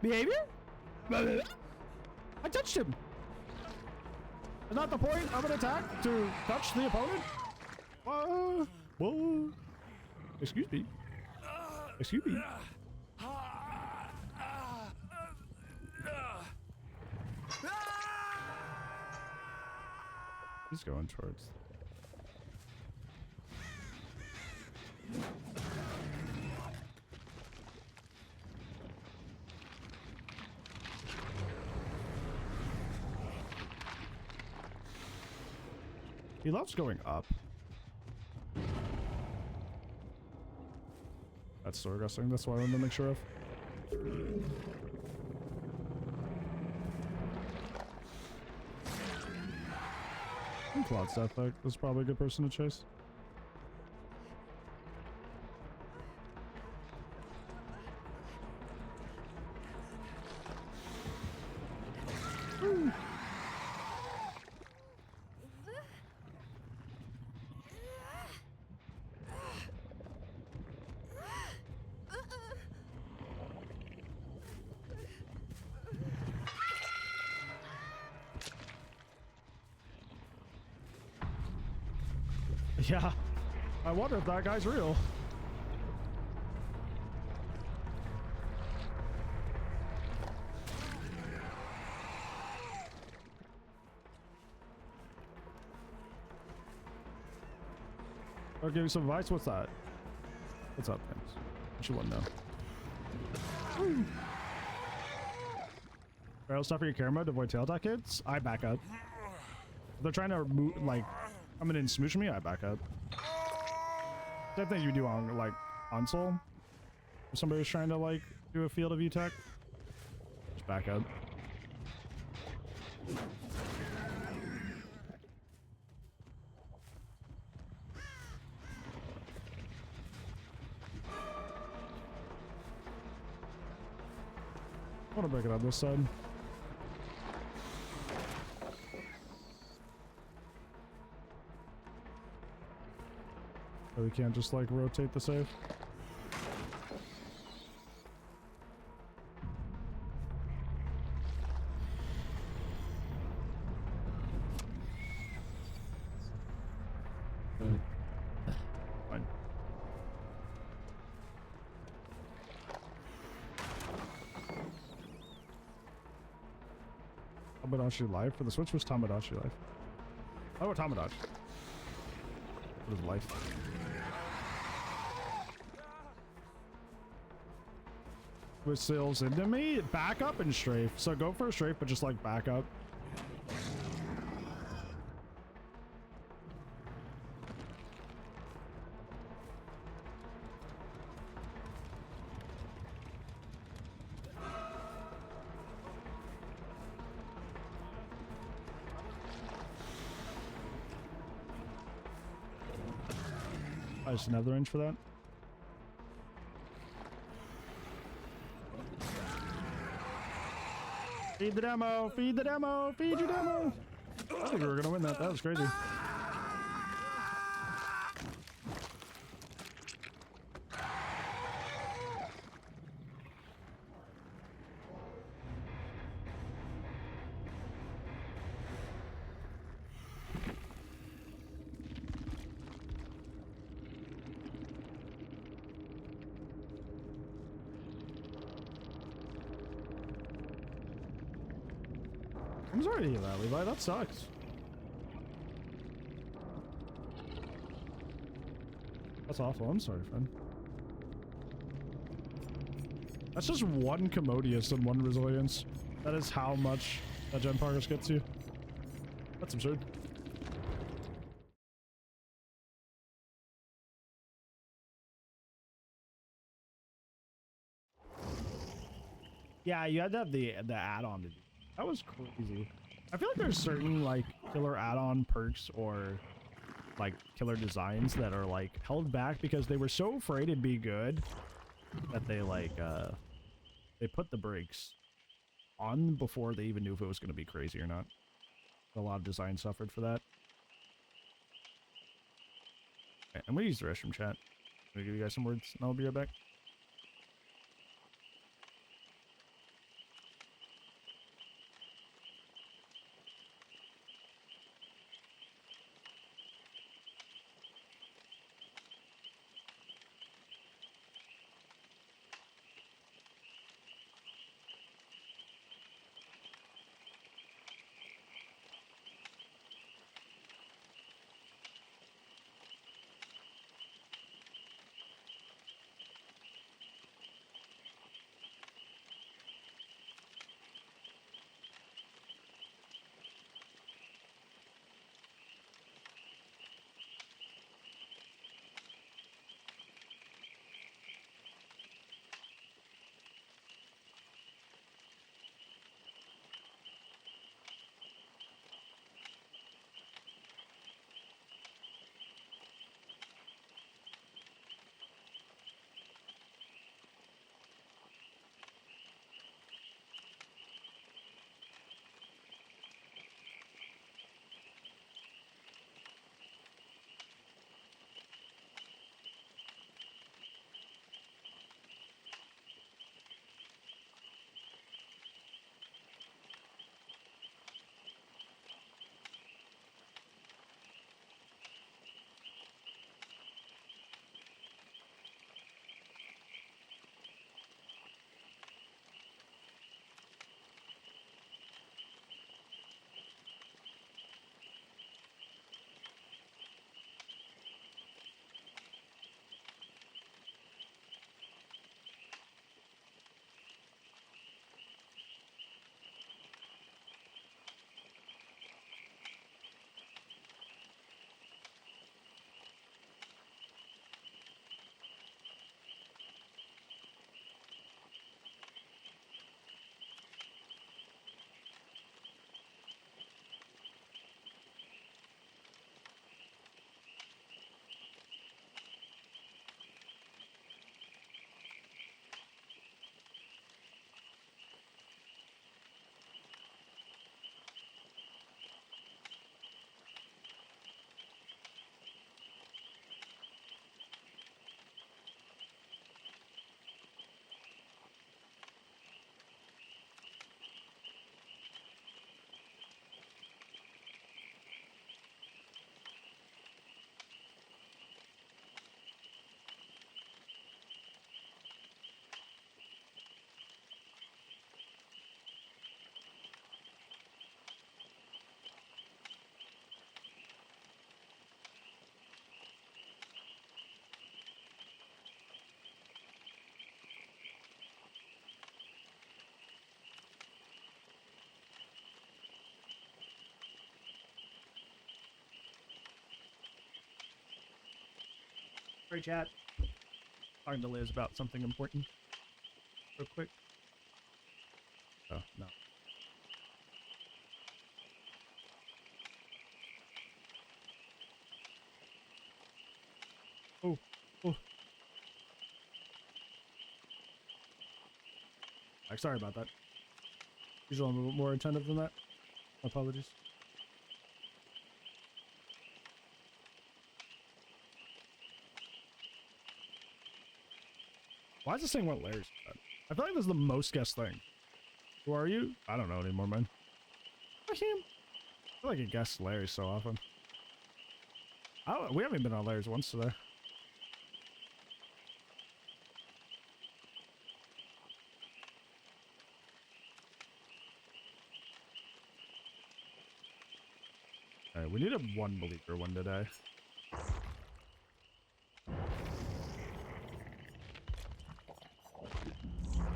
Behavior? I touched him! Is not the point of an attack to touch the opponent? Whoa. Excuse me. Excuse me. He's going towards. He loves going up. That's so aggressive. That's what I wanted to make sure of. I think Claude's death was probably a good person to chase. Yeah, I wonder if that guy's real. I'll give you some advice. What's that? What's up, Pins? What you want to know? Barrel stuff for your camera to avoid tail attack hits. I back up. If they're trying to remove, like, come in and smoosh me, I back up. Same thing you do on, like, console. If somebody's trying to, like, do a field of view tech, just back up. I want to break it on this side. So we can't just like rotate the save. Fine. Tamagotchi Life for the Switch was Tamagotchi Life. Oh, Tamagotchi. What is life? With sails into me, back up and strafe. So go for a strafe, but just like back up. I just have the range for that. Feed the demo! Feed the demo! Feed your demo! I think we were gonna win that. That was crazy. I'm sorry to hear that, Levi. That sucks. That's awful. I'm sorry, friend. That's just one commodious and one resilience. That is how much that gen progress gets you. That's absurd. Yeah, you had to have the add-on to do. That was crazy. I feel like there's certain like killer add-on perks or like killer designs that are like held back because they were so afraid it'd be good that they like they put the brakes on before they even knew if it was going to be crazy or not. A lot of design suffered for that. Okay, I'm gonna use the restroom chat. I'm gonna give you guys some words and I'll be right back. Sorry, chat. Talking to Liz about something important. Real quick. Oh, no. Oh, oh. Sorry about that. Usually I'm a little more attentive than that. Apologies. Why is this thing what layers? I feel like this is the most guessed thing. Who are you? I don't know anymore, man. I feel like it guessed layers so often. We haven't been on layers once today. Alright, we need a one believer one today.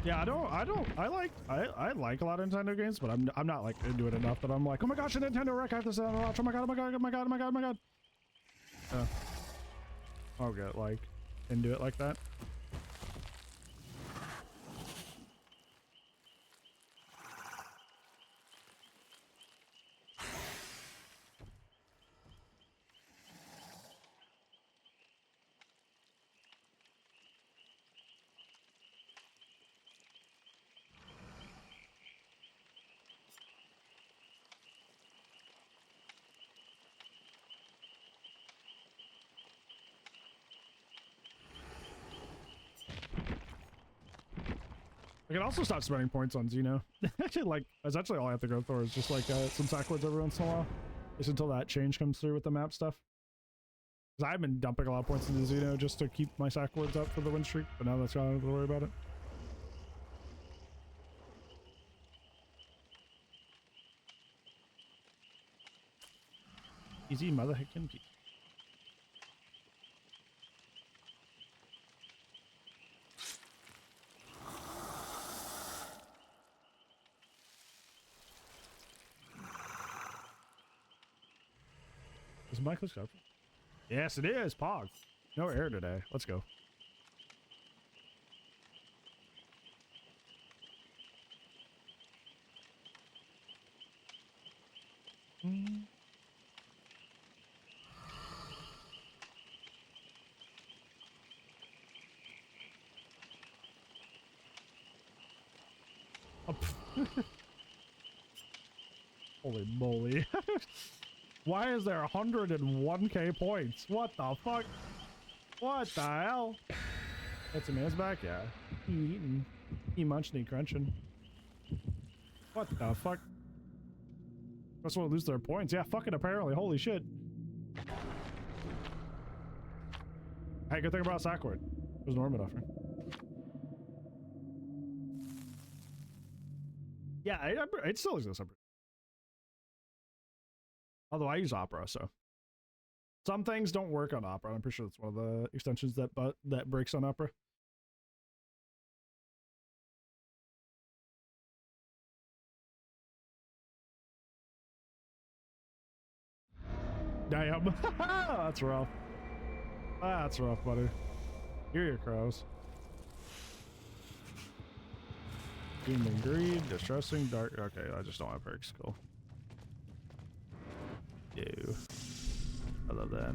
Yeah, I like a lot of Nintendo games, but I'm not like into it enough that I'm like, oh my gosh, a Nintendo Rec, I have to sit on and watch. Oh my god, oh my god, oh my god, oh my god, oh my god. I'll get like into it like that. I can also stop spending points on Xeno. Like, that's actually all I have to go for is just like some sackwards every once in a while. Just until that change comes through with the map stuff. Because I've been dumping a lot of points into Xeno just to keep my sackwards up for the win streak, but now that's gone, I don't have to worry about it. Easy mother hickin' peak. Is Michael Scott? Yes, it is. Pog. No air today. Let's go. Oh, holy moly. Why is there 101k points? What the fuck? What the hell? That's a man's back, yeah. He eating. He munching, he crunching. What the fuck? Must want to lose their points. Yeah, fucking apparently. Holy shit. Hey, good thing about Sackward. There's Norman offering. Yeah, it still exists. Although I use Opera, so some things don't work on Opera. I'm pretty sure that's one of the extensions that breaks on Opera. Damn. That's rough. That's rough, buddy. Here are your crows. Doom and greed, distressing, dark. Okay, I just don't have perks. Cool. Ew. I love that.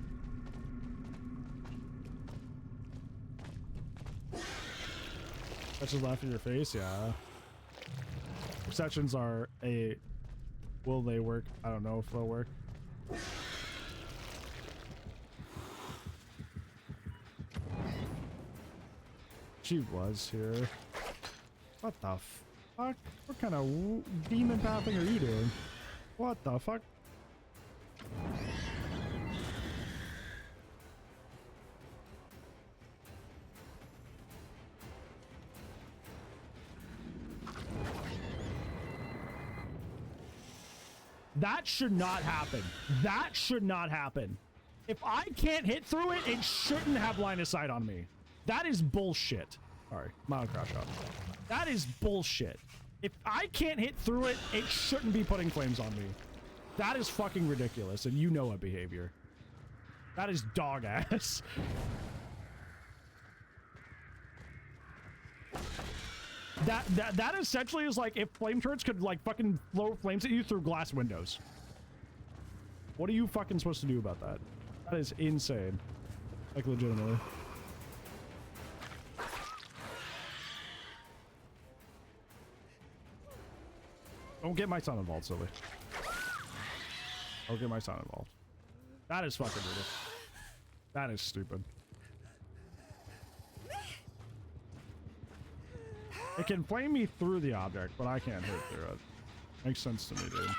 That just laugh in your face, yeah. Exceptions are a will they work? I don't know if they'll work. She was here. What the fuck? What kind of demon pathing are you doing? What the fuck? That should not happen. That should not happen. If I can't hit through it, it shouldn't have line of sight on me. That is bullshit. Sorry, mild crash out. That is bullshit. If I can't hit through it, it shouldn't be putting flames on me. That is fucking ridiculous, and you know what behavior. That is dog ass. That essentially is like if flame turrets could like fucking throw flames at you through glass windows. What are you fucking supposed to do about that? That is insane. Like legitimately. Don't get my son involved, silly. Don't get my son involved. That is fucking ridiculous. That is stupid. It can flame me through the object, but I can't hit through it. Makes sense to me, dude.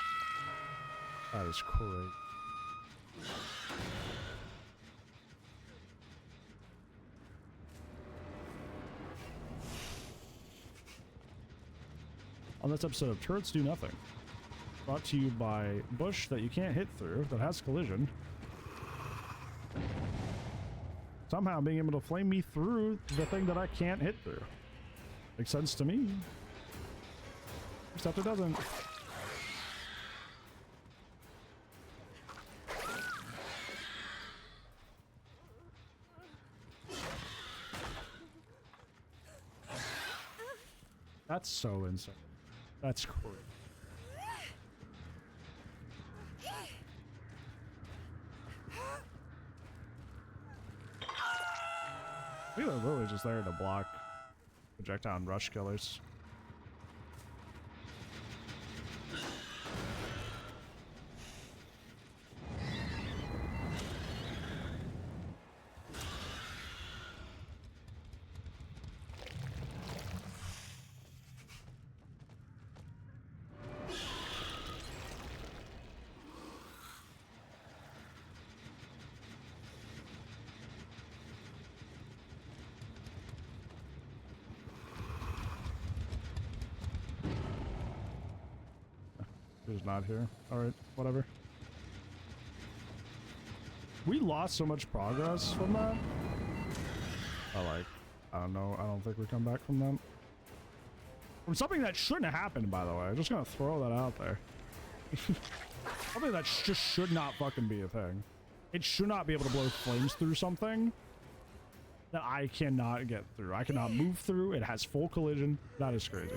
That is crazy. On this episode of Turrets Do Nothing, brought to you by bush that you can't hit through, that has collision. Somehow being able to flame me through the thing that I can't hit through. Makes sense to me. Except it doesn't. That's so insane. That's crazy. I think they're really just there to block projectile and rush killers. He's not here. Alright, whatever. We lost so much progress from that. I don't know. I don't think we come back from that. From something that shouldn't have happened, by the way. I'm just gonna throw that out there. Something that just should not fucking be a thing. It should not be able to blow flames through something that I cannot get through. I cannot move through. It has full collision. That is crazy.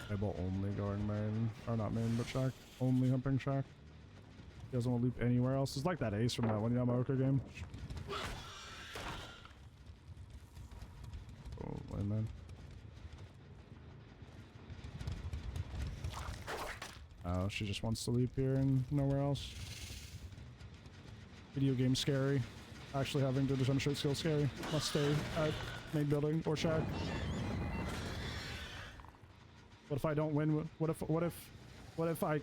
Able only going main, or not main, but shack. Only humping shack. He doesn't want to loop anywhere else. It's like that ace from that one Yamaoka game. Oh, man. Oh, she just wants to leap here and nowhere else. Video game scary. Actually having to demonstrate skill scary. Must stay at main building or shack. What if I don't win? What if I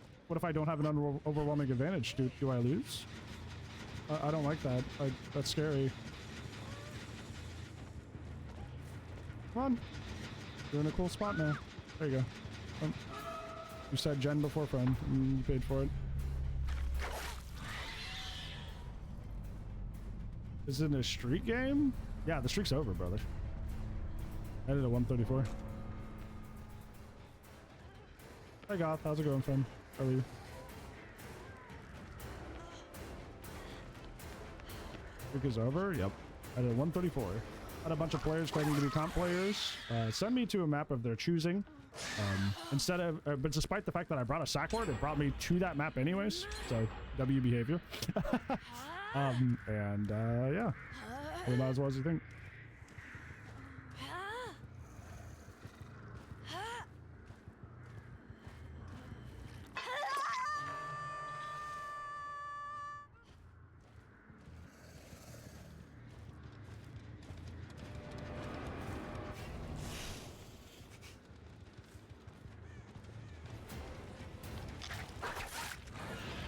don't have an overwhelming advantage? Do I lose? I don't like that. That's scary. Come on. You're in a cool spot now. There you go. You said Jen before friend, and you paid for it. Is it a streak game? Yeah, the streak's over, brother. I did a 134. Hey Goth, how's it going, friend? How are you? Streak is over? Yep. I did a 134. Had a bunch of players claiming to be comp players. Send me to a map of their choosing. But despite the fact that I brought a sack word, it brought me to that map anyways. So, W behavior. Yeah. Well, not as well as you think.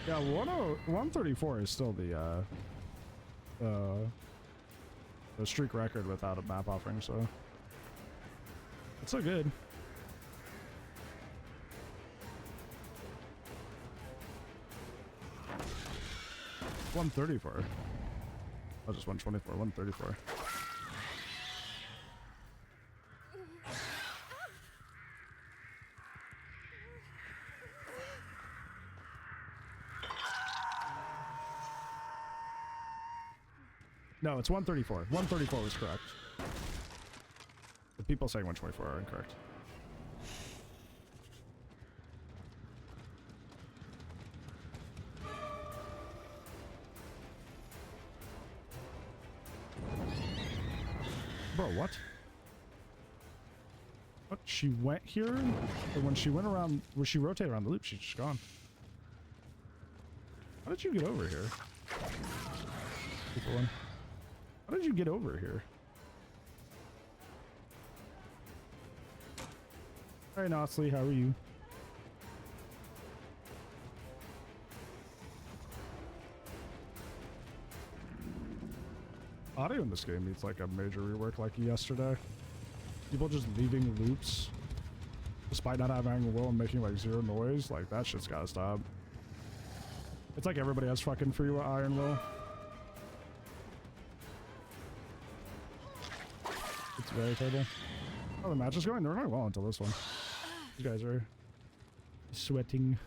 Yeah, 134 is still the streak record without a map offering, so it's so good. $134. Oh, just 124. 134. No, it's 134. 134 was correct. The people saying 124 are incorrect. Bro, what? What? She went here? But when she went around, when she rotated around the loop, she's just gone. How did you get over here? How did you get over here? Hey, Nosley, how are you? Audio in this game needs like a major rework like yesterday. People just leaving loops. despite not having a will and making like zero noise. Like that shit's gotta stop. It's like everybody has fucking free iron will. It's very terrible. Oh, the match is going. They're not well until this one. These guys are sweating.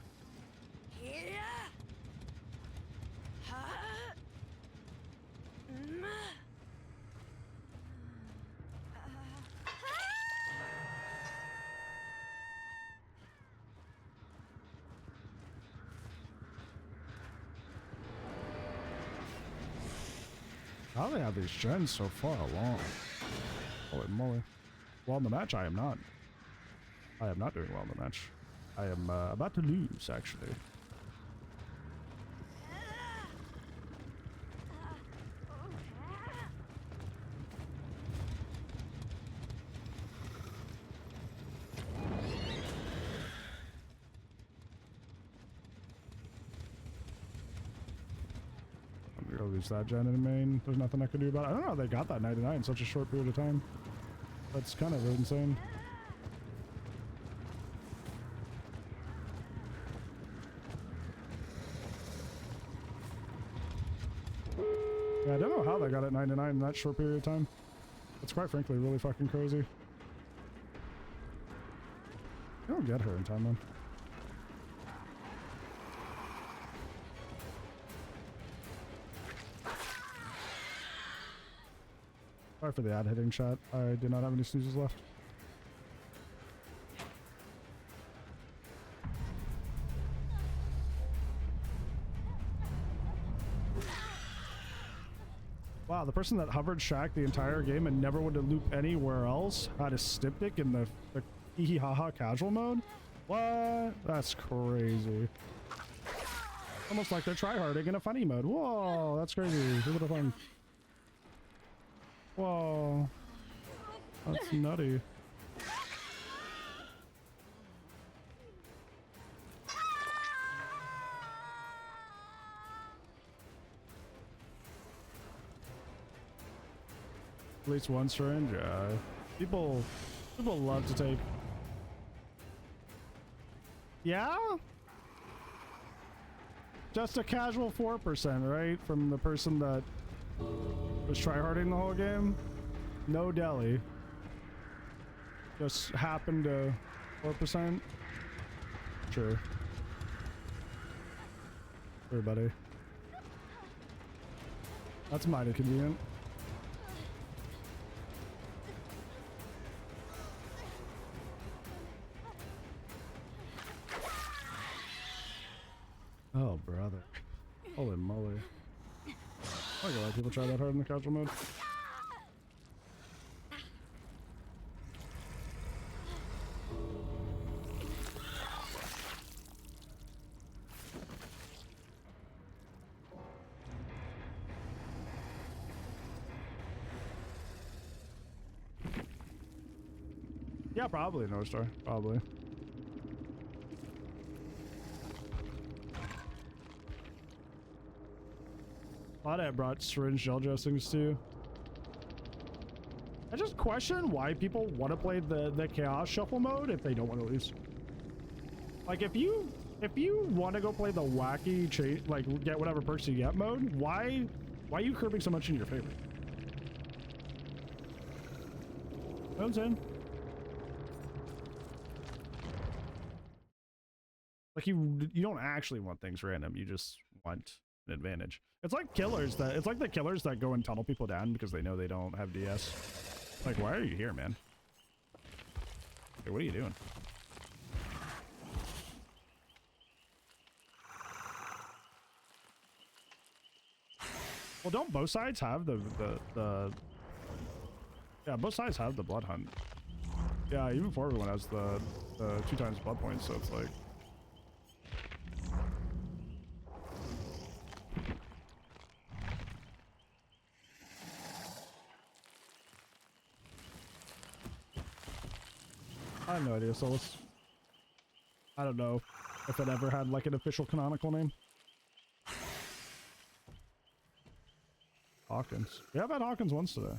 How do they have these gens so far along? Holy moly. Well, in the match, I am not. I am not doing well in the match. I am about to lose, actually. I'm gonna lose that gen in main. There's nothing I can do about it. I don't know how they got that 99 in such a short period of time. That's kind of insane. Yeah, I don't know how they got it 99 in that short period of time. It's quite frankly really fucking crazy. I don't get her in time, man. Sorry for the ad hitting chat. I do not have any snoozes left. Wow, the person that hovered Shack the entire game and never would to loop anywhere else had a styptic in the hee haha casual mode? What? That's crazy. Almost like they're tryharding in a funny mode. Whoa, that's crazy. Look at the fun. Whoa. That's nutty. At least one syringe, yeah. People love to take. Yeah? Just a casual 4%, right? From the person that was tryharding the whole game. No deli. Just happened to 4%. Sure. Sure, buddy. That's mighty convenient. Oh, brother. Holy moly. I think a lot of people try that hard in the casual mode. Yeah, probably no star. Probably. Claudette brought syringe gel dressings too. I just question why people want to play the chaos shuffle mode if they don't want to lose. Like if you want to go play the wacky like get whatever perks you get mode, why are you curbing so much in your favor? You know what I'm saying? Like you don't actually want things random, you just want an advantage. It's like the killers that go and tunnel people down because they know they don't have DS. Like, why are you here, man? Hey, what are you doing? Well, don't both sides have the yeah, both sides have the blood hunt. Yeah, even for everyone has the 2 times blood points, so it's like I have no idea, Solus. I don't know if it ever had like an official canonical name. Hawkins. Yeah, I've had Hawkins once today.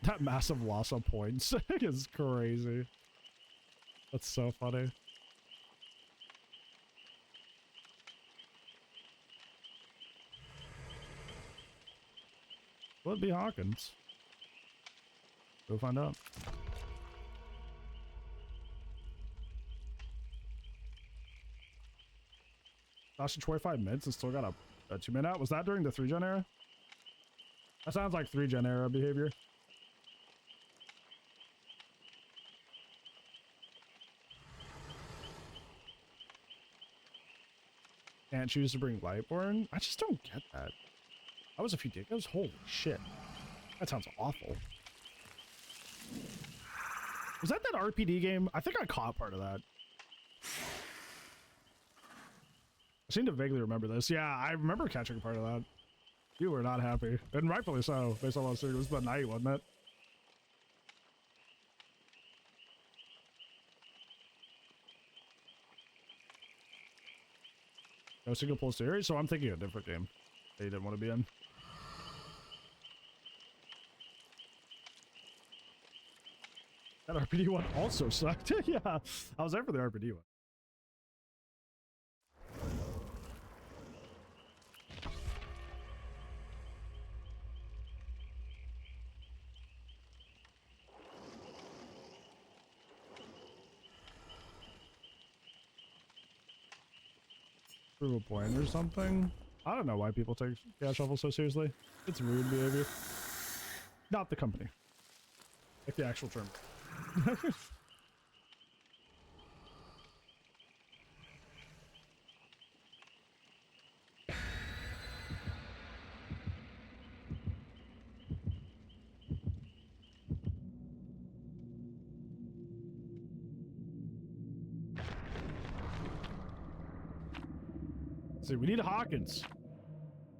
That massive loss of points is crazy. That's so funny. Will it be Hawkins? Go find out. Lasted 25 minutes and still got a 2-minute out. Was that during the 3-gen era? That sounds like 3-gen era behavior. Can't choose to bring Lightborn? I just don't get that. That was a few days. Holy shit. That sounds awful. Was that RPD game? I think I caught part of that. I seem to vaguely remember this. Yeah, I remember catching part of that. You were not happy. And rightfully so, based on what I was saying. It was the night, wasn't it? No single player series? So I'm thinking a different game that you didn't want to be in. That RPD one also sucked. Yeah, I was there for the RPD one. Prove a point or something. I don't know why people take Gas Shuffle so seriously. It's rude behavior. Not the company. Like the actual term. See, we need Hawkins.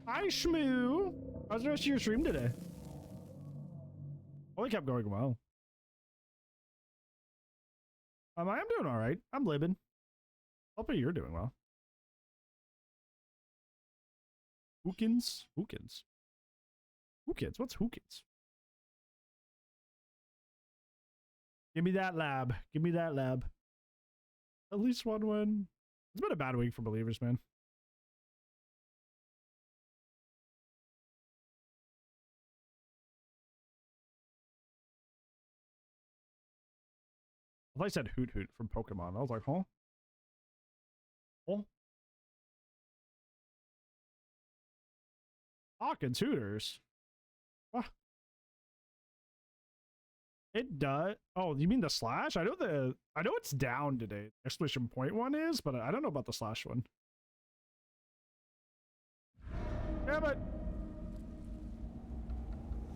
Hi, Shmoo. How's the rest of your stream today? Well, it kept going well. I am doing all right. I'm living. Hopefully you're doing well. Hookins? Hookins? Hookins? What's Hookins? Give me that lab. Give me that lab. At least one win. It's been a bad week for believers, man. I thought I said Hoot Hoot from Pokemon. I was like, huh? Oh. Hawkins Hooters. What? It does. Oh, you mean the slash? I know it's down today. Exclamation point one is, but I don't know about the slash one. Yeah, but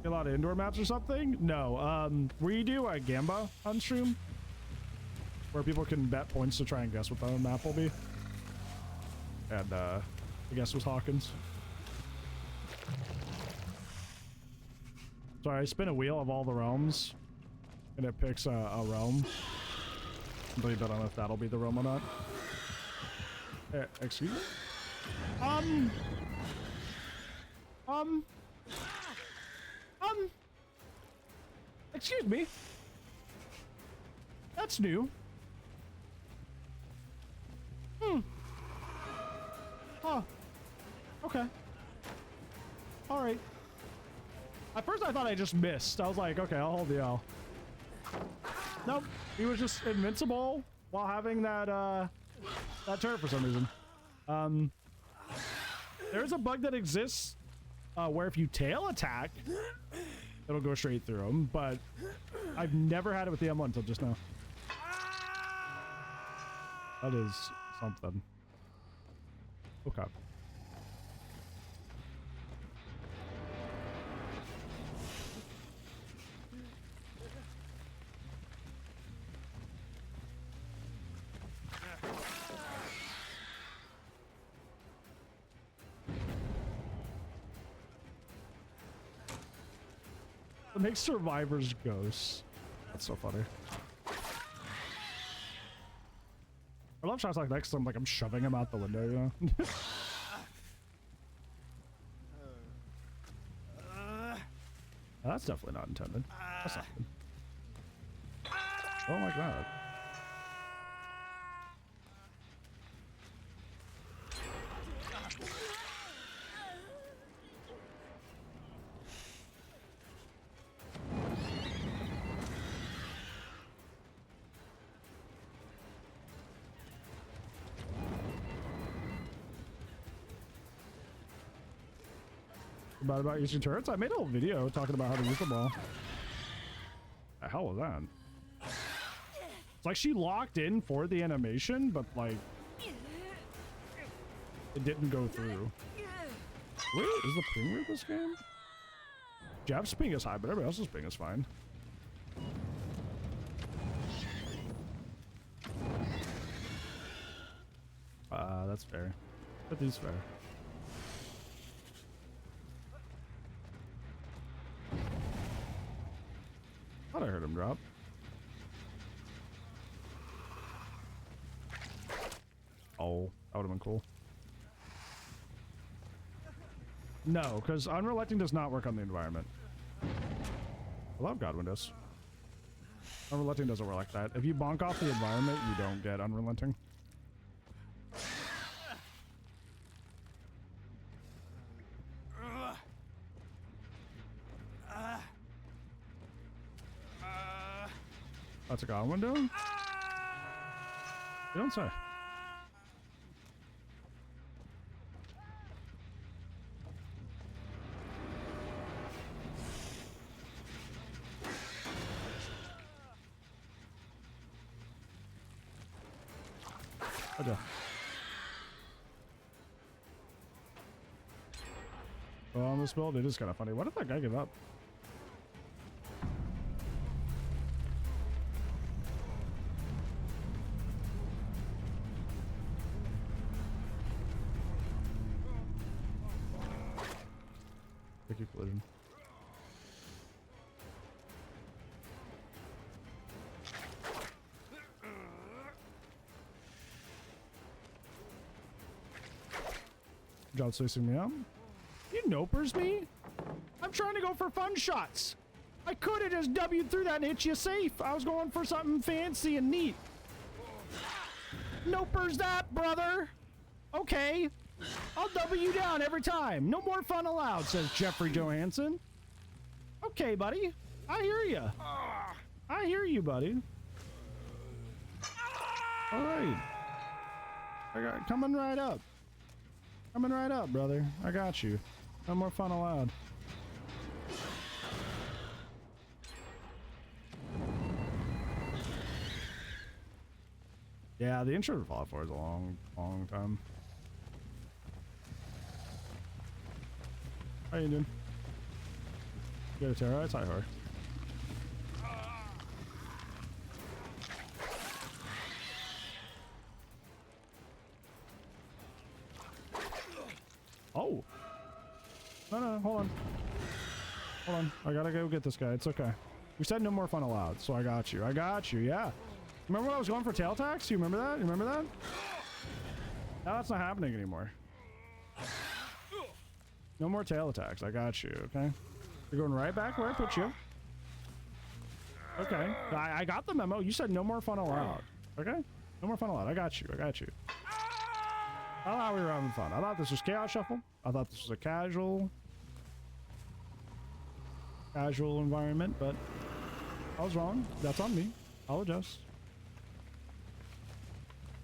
a lot of indoor maps or something? No. We do a Gamba on stream where people can bet points to try and guess what the map will be. And I guess it was Hawkins. So I spin a wheel of all the realms and it picks a realm. But I don't know if that'll be the realm or not. Excuse me? Excuse me? That's new. Oh. Okay. Alright. At first I thought I just missed. I was like, okay, I'll hold the L. Nope. He was just invincible while having that turret for some reason. There's a bug that exists where if you tail attack, it'll go straight through him, but I've never had it with the M1 until just now. That is something. Okay. It makes survivors ghosts. That's so funny. I love shots like that because I'm shoving him out the window, you know? That's definitely not intended. That's not good. Oh my god. About using turrets? I made a whole video talking about how to use them all. The hell was that? It's like she locked in for the animation, but like it didn't go through. Wait, is the ping weird this game? Jeff's ping is high, but everybody else's ping is fine. That's fair. That is fair. Thought I heard him drop. Oh, that would have been cool. No, because unrelenting does not work on the environment. I love God Windows. Unrelenting doesn't work like that. If you bonk off the environment, you don't get unrelenting. That's a God window? You don't say. Okay. Well, on this build, it is kind of funny. Why did that guy give up? Sticky collision. Job chasing me up. You nopers me? I'm trying to go for fun shots. I could have just W'd through that and hit you safe. I was going for something fancy and neat. Nopers that, brother. Okay. I'll W you down every time. No more fun allowed, says Jeffrey Johansson. Okay, buddy. I hear you. I hear you, buddy. All right. I got coming right up. Coming right up, brother. I got you. No more fun allowed. Yeah, the intro to Fallout 4 is a long, long time. How you doing? You got a terror? It's high hard. Oh! No, hold on. Hold on. I gotta go get this guy. It's okay. We said no more fun allowed, so I got you. I got you, yeah. Remember when I was going for tail attacks? You remember that? You remember that? Now that's not happening anymore. No more tail attacks. I got you, okay? You're going right back where I put you. Okay. I got the memo. You said no more fun allowed. Okay? No more fun allowed. I got you. I got you. I thought we were having fun. I thought this was Chaos Shuffle. I thought this was a casual environment, but I was wrong. That's on me. I'll adjust.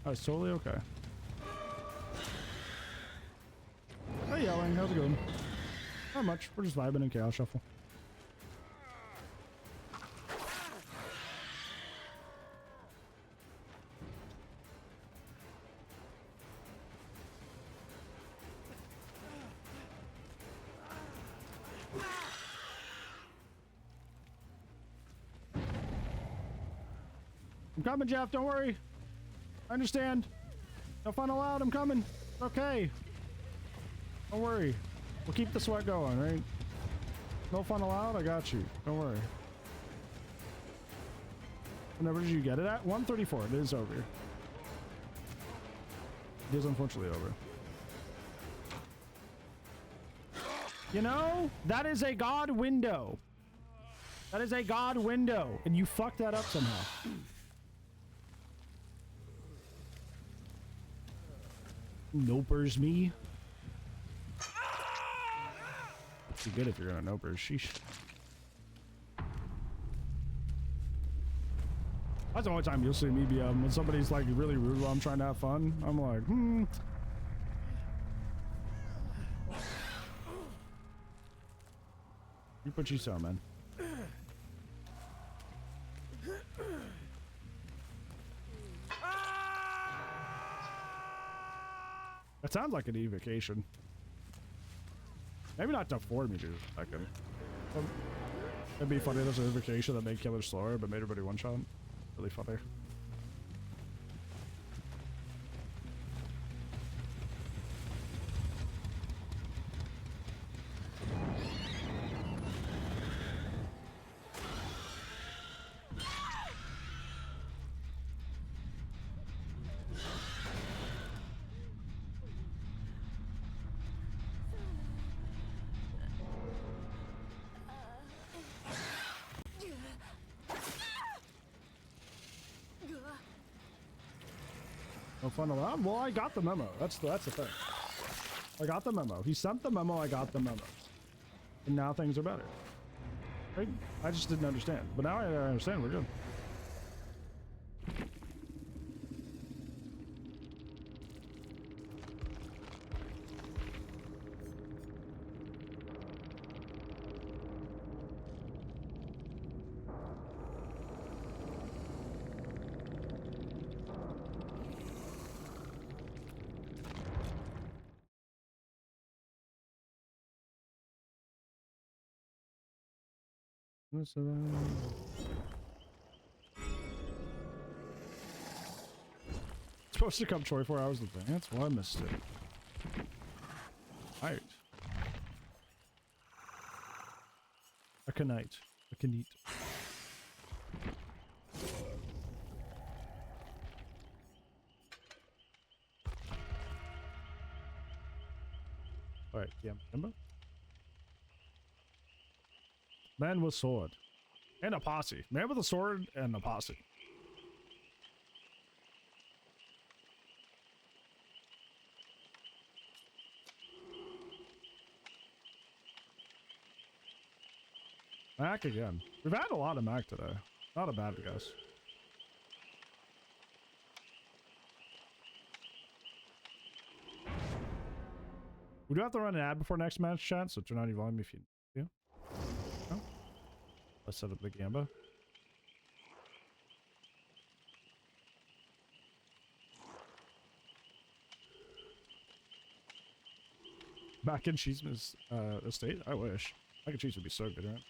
That's totally okay. Hey, Yelling. How's it going? Not much. We're just vibing in Chaos Shuffle. I'm coming, Jeff. Don't worry. I understand. No fun allowed. I'm coming. It's okay. Don't worry. We'll keep the sweat going, right? No fun allowed? I got you. Don't worry. What number did you get it at? 134. It is over. It is unfortunately over. You know, that is a God window. That is a god window, and you fucked that up somehow. Nopers me. Too good if you're gonna noper. Sheesh. That's the only time you'll see me be when somebody's like really rude while I'm trying to have fun. I'm like, You put you so, man. That sounds like an evocation. Maybe not to 4 meters a second. It'd be funny if there's an evocation that made killers slower but made everybody one shot. Really funny. No fun allowed? Well, I got the memo. That's the thing. I got the memo. He sent the memo, I got the memo. And now things are better. Right? I just didn't understand. But now I understand, we're good. It's supposed to come 24 hours in advance? Well, I missed it. Right. A canite. A canite. Alright, yeah, remember? Man with sword. And a posse. Man with a sword and a posse. Mac again. We've had a lot of Mac today. Not a bad guess. We do have to run an ad before next match, chat, so turn on your volume if you need to. Oh. Let's set up the Gamba. Mac and cheese estate? I wish. Mac and cheese would be so good, right?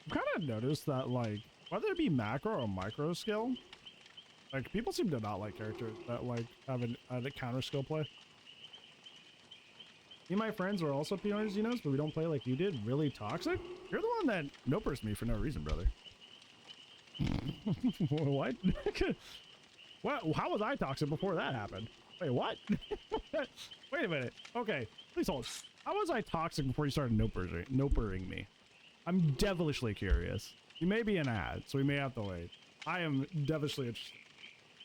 I've kind of noticed that, like, whether it be macro or micro skill, like, people seem to not like characters that, like, have a counter skill play. Me and my friends are also PRs, you know, but we don't play like you did. Really toxic? You're the one that nopers me for no reason, brother. What? What? How was I toxic before that happened? Wait, what? Wait a minute. Okay, please hold. How was I toxic before you started nopering me? I'm devilishly curious. You may be an ad, so we may have to wait. I am devilishly interested.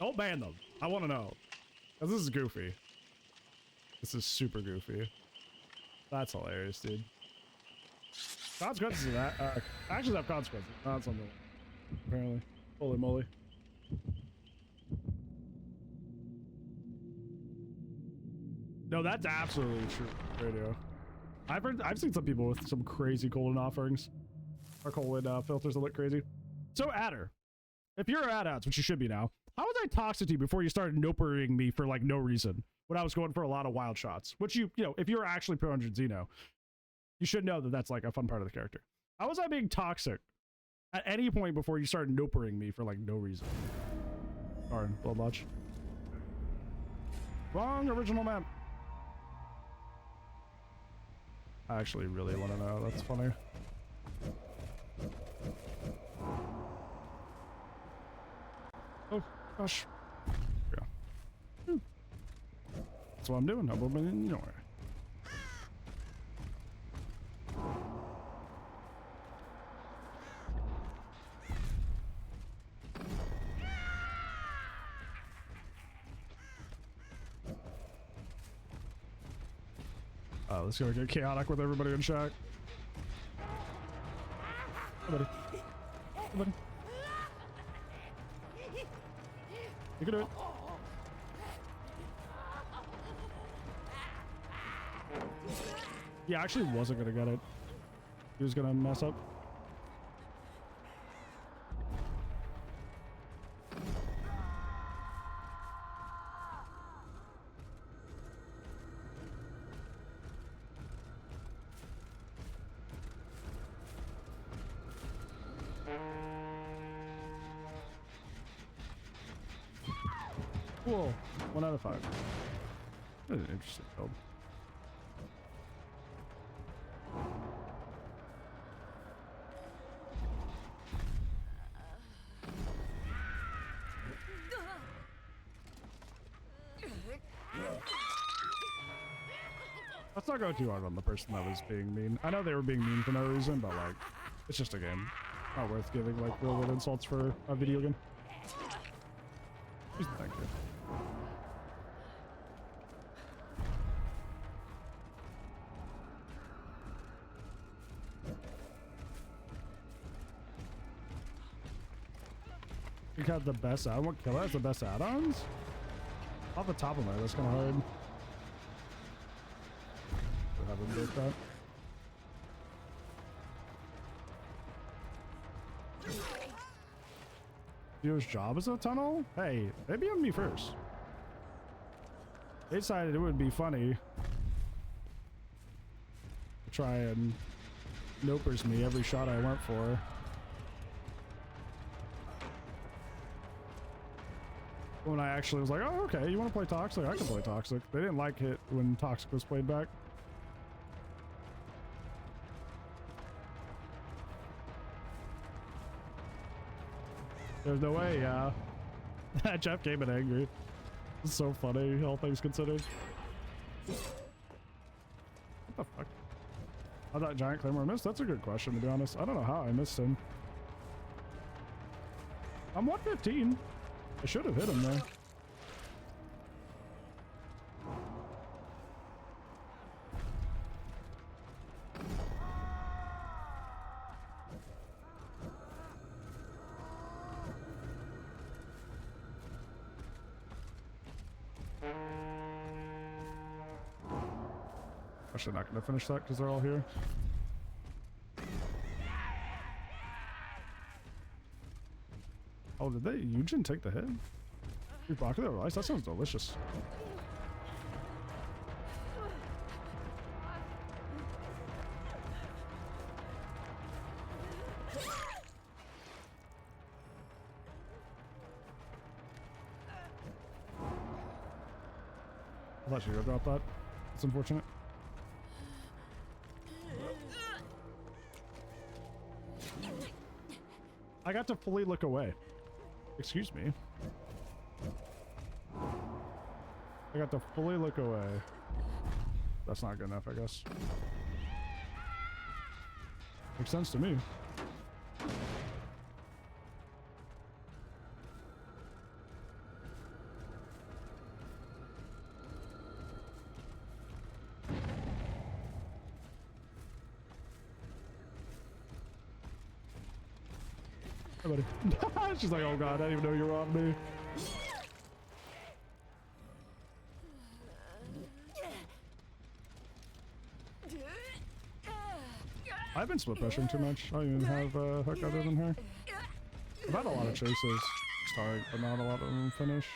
Don't ban them. I want to know. 'Cause this is goofy. This is super goofy. That's hilarious, dude. Consequences of that. Actions have consequences. Not something. Apparently. Holy moly. No, that's absolutely true. Radio. I've seen some people with some crazy colon offerings. Or colon filters that look crazy. So, adder. If you're ad ads, which you should be now, how was I toxic to you before you started nopering me for like no reason? When I was going for a lot of wild shots, which you know, if you're actually pro 100 Xeno, you should know that that's like a fun part of the character. How was I being toxic at any point before you started nopering me for like no reason? Darn, Blood Lodge. Wrong original map. I actually really want to know. That's funny. Oh, gosh. Yeah. That's what I'm doing. I'm moving nowhere. Oh, this is gonna get chaotic with everybody in shack. Hey, buddy. Hey, buddy. You can do it. Yeah, I actually wasn't gonna get it. He was gonna mess up. Cool. 1 out of 5. That's an interesting build. Let's not go too hard on the person that was being mean. I know they were being mean for no reason, but like, it's just a game. Not worth giving like real world insults for a video game. Thank you. You got the best add-on. What killer has the best add-ons? Off the top of my head, that's kind of hard. I haven't built that. Theo's job is a tunnel? Hey, they BM'd me first. They decided it would be funny to try and nopers me every shot I went for. When I actually was like, oh, okay, you want to play Toxic? I can play Toxic. They didn't like it when Toxic was played back. There's no way, yeah. Jeff came in angry. It's so funny, all things considered. What the fuck? How that giant claymore missed? That's a good question, to be honest. I don't know how I missed him. I'm 115. I should have hit him there. Actually not gonna finish that because they're all here. Oh, did they? Eugen take the hit? You're blocking that rice? That sounds delicious. I thought you would have dropped that. It's unfortunate. I got to fully look away. Excuse me. I got to fully look away. That's not good enough, I guess. Makes sense to me. Hey, buddy. She's like, oh god, I didn't even know you were on me. I've been split pressuring too much. I don't even have a hook other than her. I've had a lot of chases start, but not a lot of them finish.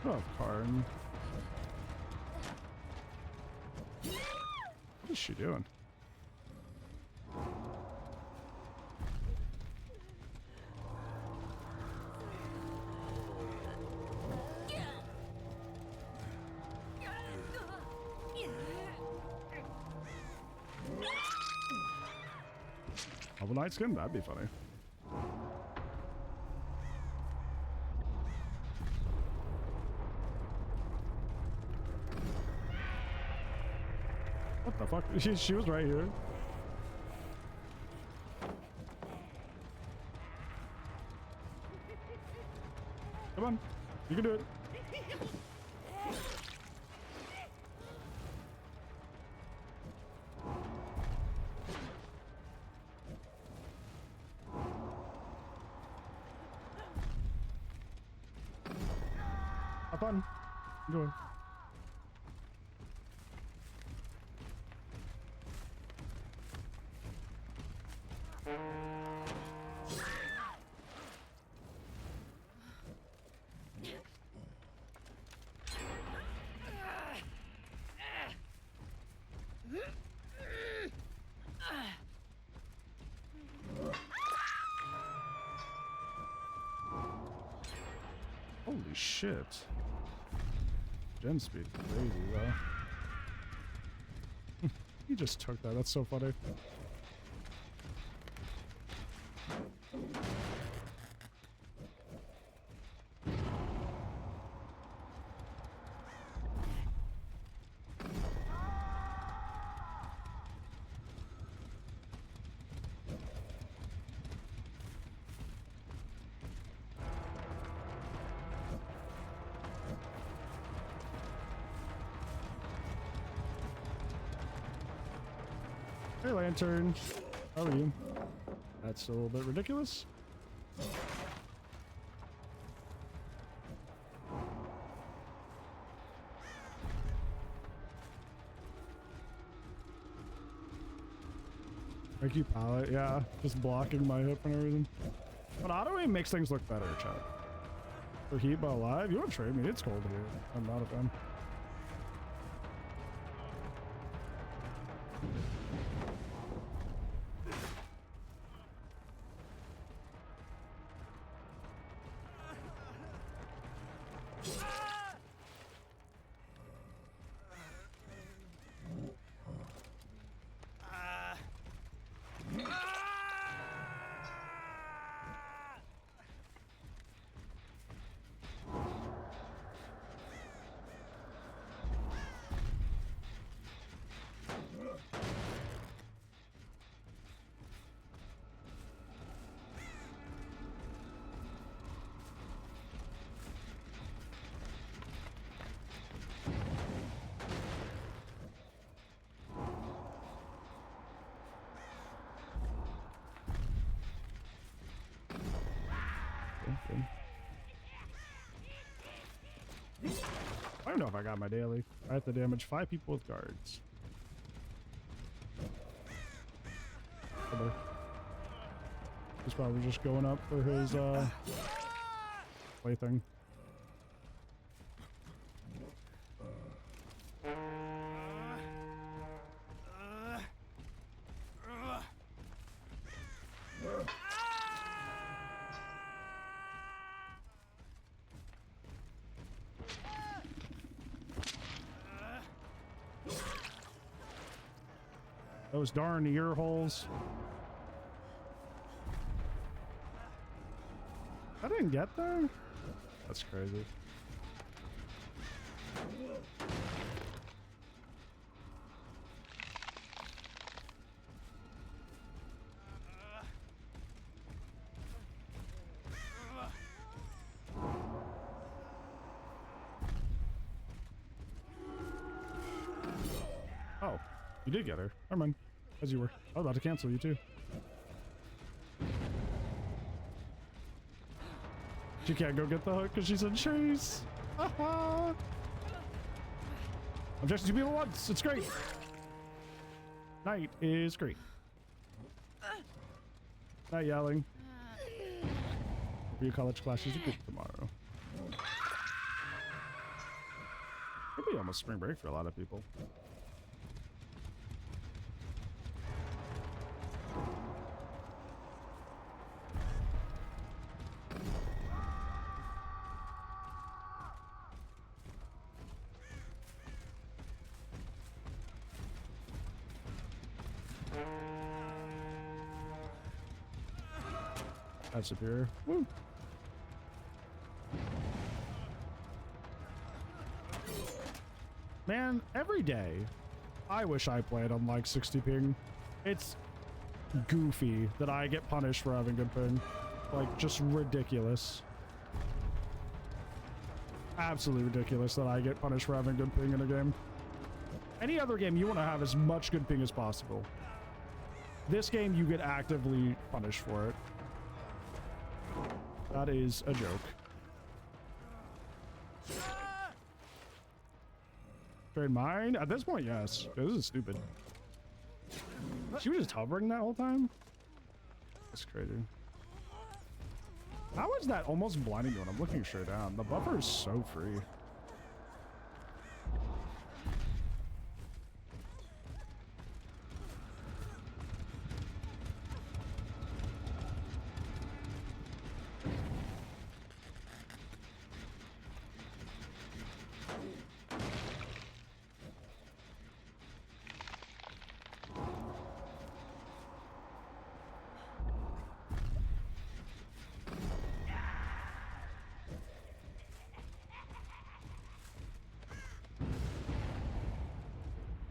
Oh, Karn. What is she doing? Double night skin? That'd be funny. What the fuck? She was right here. Come on. You can do it. Have fun. Enjoy. Holy shit. Gen speed crazy though. He just took that. That's so funny. Hey, Lantern. How are you? That's a little bit ridiculous. Thank you, pallet. Yeah, just blocking my hip and everything. But auto aim makes things look better, chat. For heat but alive, you want to trade me? It's cold here. I'm not a fan. I don't know if I got my daily. I have to damage 5 people with guards. He's probably just going up for his plaything. Those darn ear holes. I didn't get there? That's crazy. Oh, you did get her. Never mind. As you were. I was about to cancel you too. She can't go get the hook because she's in chase. Objection to people once. It's great. Night is great. Night yelling. For your college classes are good tomorrow. Probably almost spring break for a lot of people. That's superior. Woo. Man, every day, I wish I played on like 60 ping. It's goofy that I get punished for having good ping. Like, just ridiculous. Absolutely ridiculous that I get punished for having good ping in a game. Any other game, you want to have as much good ping as possible. This game, you get actively punished for it. That is a joke. Trade mine? At this point, yes. This is stupid. She was just hovering that whole time? That's crazy. How is that almost blinding you when I'm looking straight down? The buffer is so free.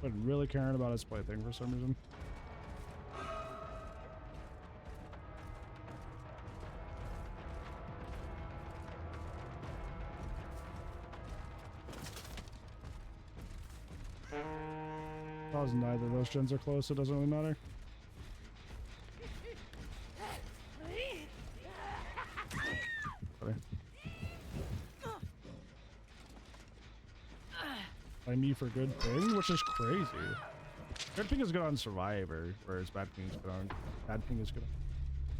But really caring about his plaything for some reason. As neither of those gens are close, it doesn't really matter. Play me for good ping, which is crazy. Good ping is good on Survivor, whereas bad ping is good on bad ping is good.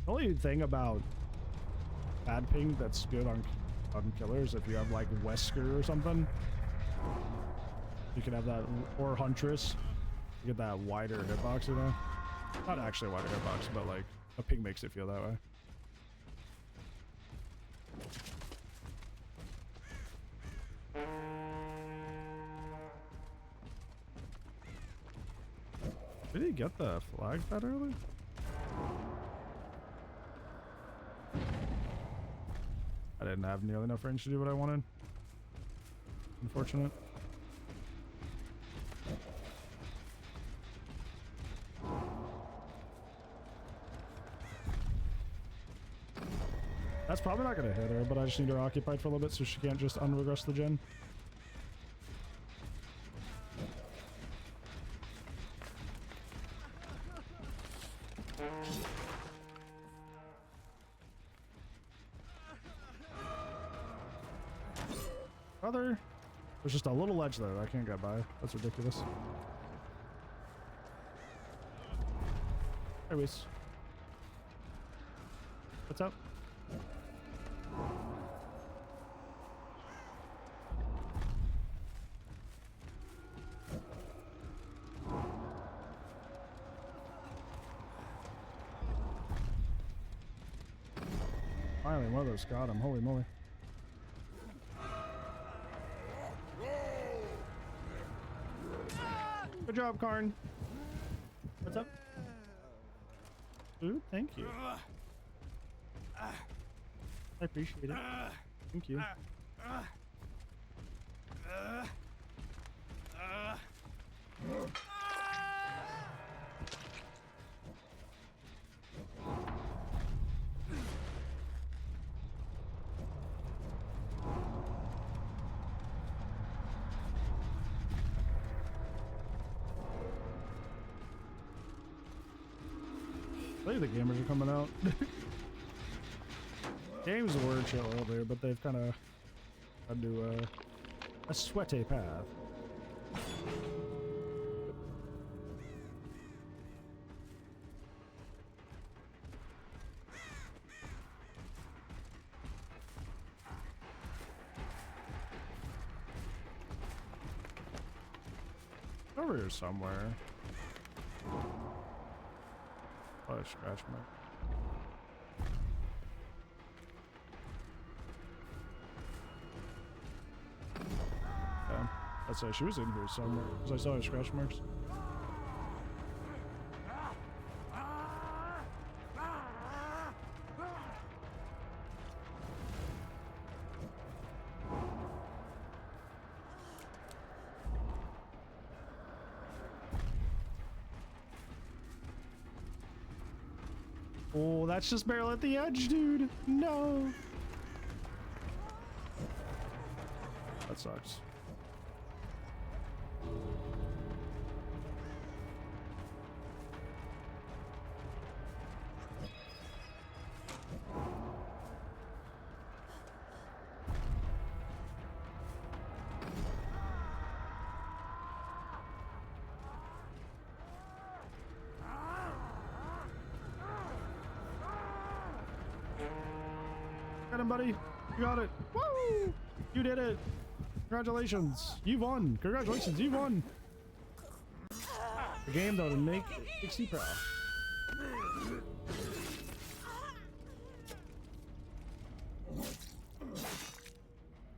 The only thing about bad ping that's good on killers, if you have like Wesker or something, you can have that, or Huntress. You get that wider hitbox, you know? Not actually a wider hitbox, but like a ping makes it feel that way. Did he get the flag that early? I didn't have nearly enough range to do what I wanted. Unfortunate. That's probably not gonna hit her, but I just need her occupied for a little bit so she can't just unregress the gen. Brother, there's just a little ledge there that I can't get by. That's ridiculous. Anyways. What's up? Finally, one of those got him. Holy moly. Good job, Karn. What's up? Ooh, thank you. I appreciate it. Thank you. I think the gamers are coming out. Games were chill earlier, but they've kind of had to a sweaty path. Over here somewhere. Oh, scratch mark. Yeah, I'd say she was in here somewhere because I saw her scratch marks. Oh, that's just barrel at the edge, dude. No. That sucks. Got him, buddy. You got it. Woo! You did it. Congratulations. You've won. Congratulations. You won. The game that would make Dixie proud.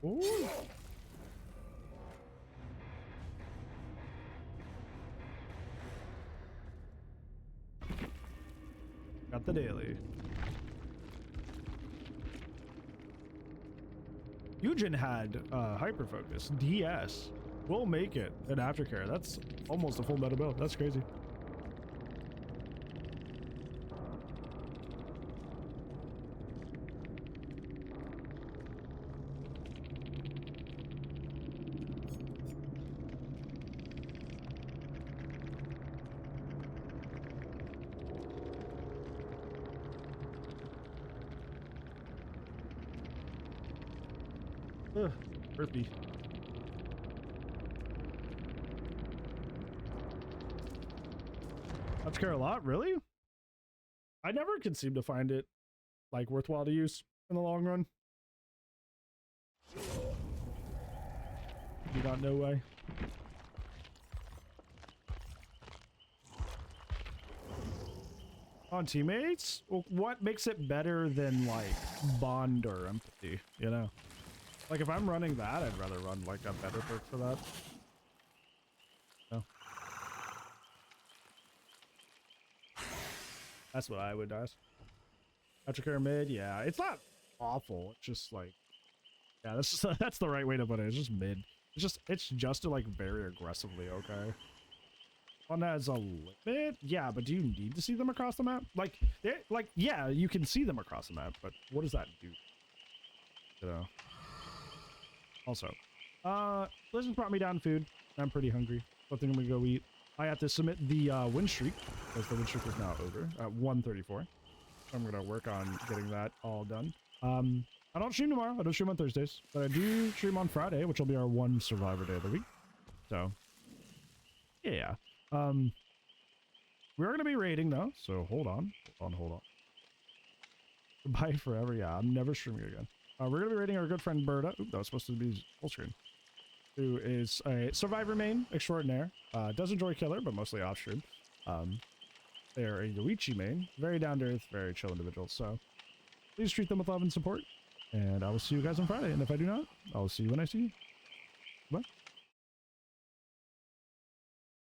Ooh. Got the daily. Eugen had hyperfocus. DS. We'll make it in aftercare. That's almost a full meta build. That's crazy. Ugh, burpee. Aftercare a lot, really? I never could seem to find it like worthwhile to use in the long run. You got no way. On teammates? Well, what makes it better than like bond or empathy, you know? Like if I'm running that, I'd rather run like a better perk for that. No. That's what I would ask. Aftercare mid, yeah, it's not awful. It's just like, yeah, that's the right way to put it. It's just mid. It's just like very aggressively okay. One has a limit, yeah, but do you need to see them across the map? Like, yeah, you can see them across the map, but what does that do? You know. Also, Blizzard brought me down food. I'm pretty hungry. So I think I'm gonna go eat. I have to submit the win streak because the win streak is now over at 134. I'm gonna work on getting that all done. I don't stream tomorrow. I don't stream on Thursdays, but I do stream on Friday, which will be our one Survivor day of the week. So, yeah. We're gonna be raiding though, so hold on. Goodbye forever. Yeah, I'm never streaming again. We're gonna be raiding our good friend Berta. Oop, that was supposed to be full screen. Who is a Survivor main extraordinaire. Does enjoy killer, but mostly off stream. They're a Yoichi main, very down to earth, very chill individual. So please treat them with love and support. And I will see you guys on Friday. And if I do not, I'll see you when I see you. Bye.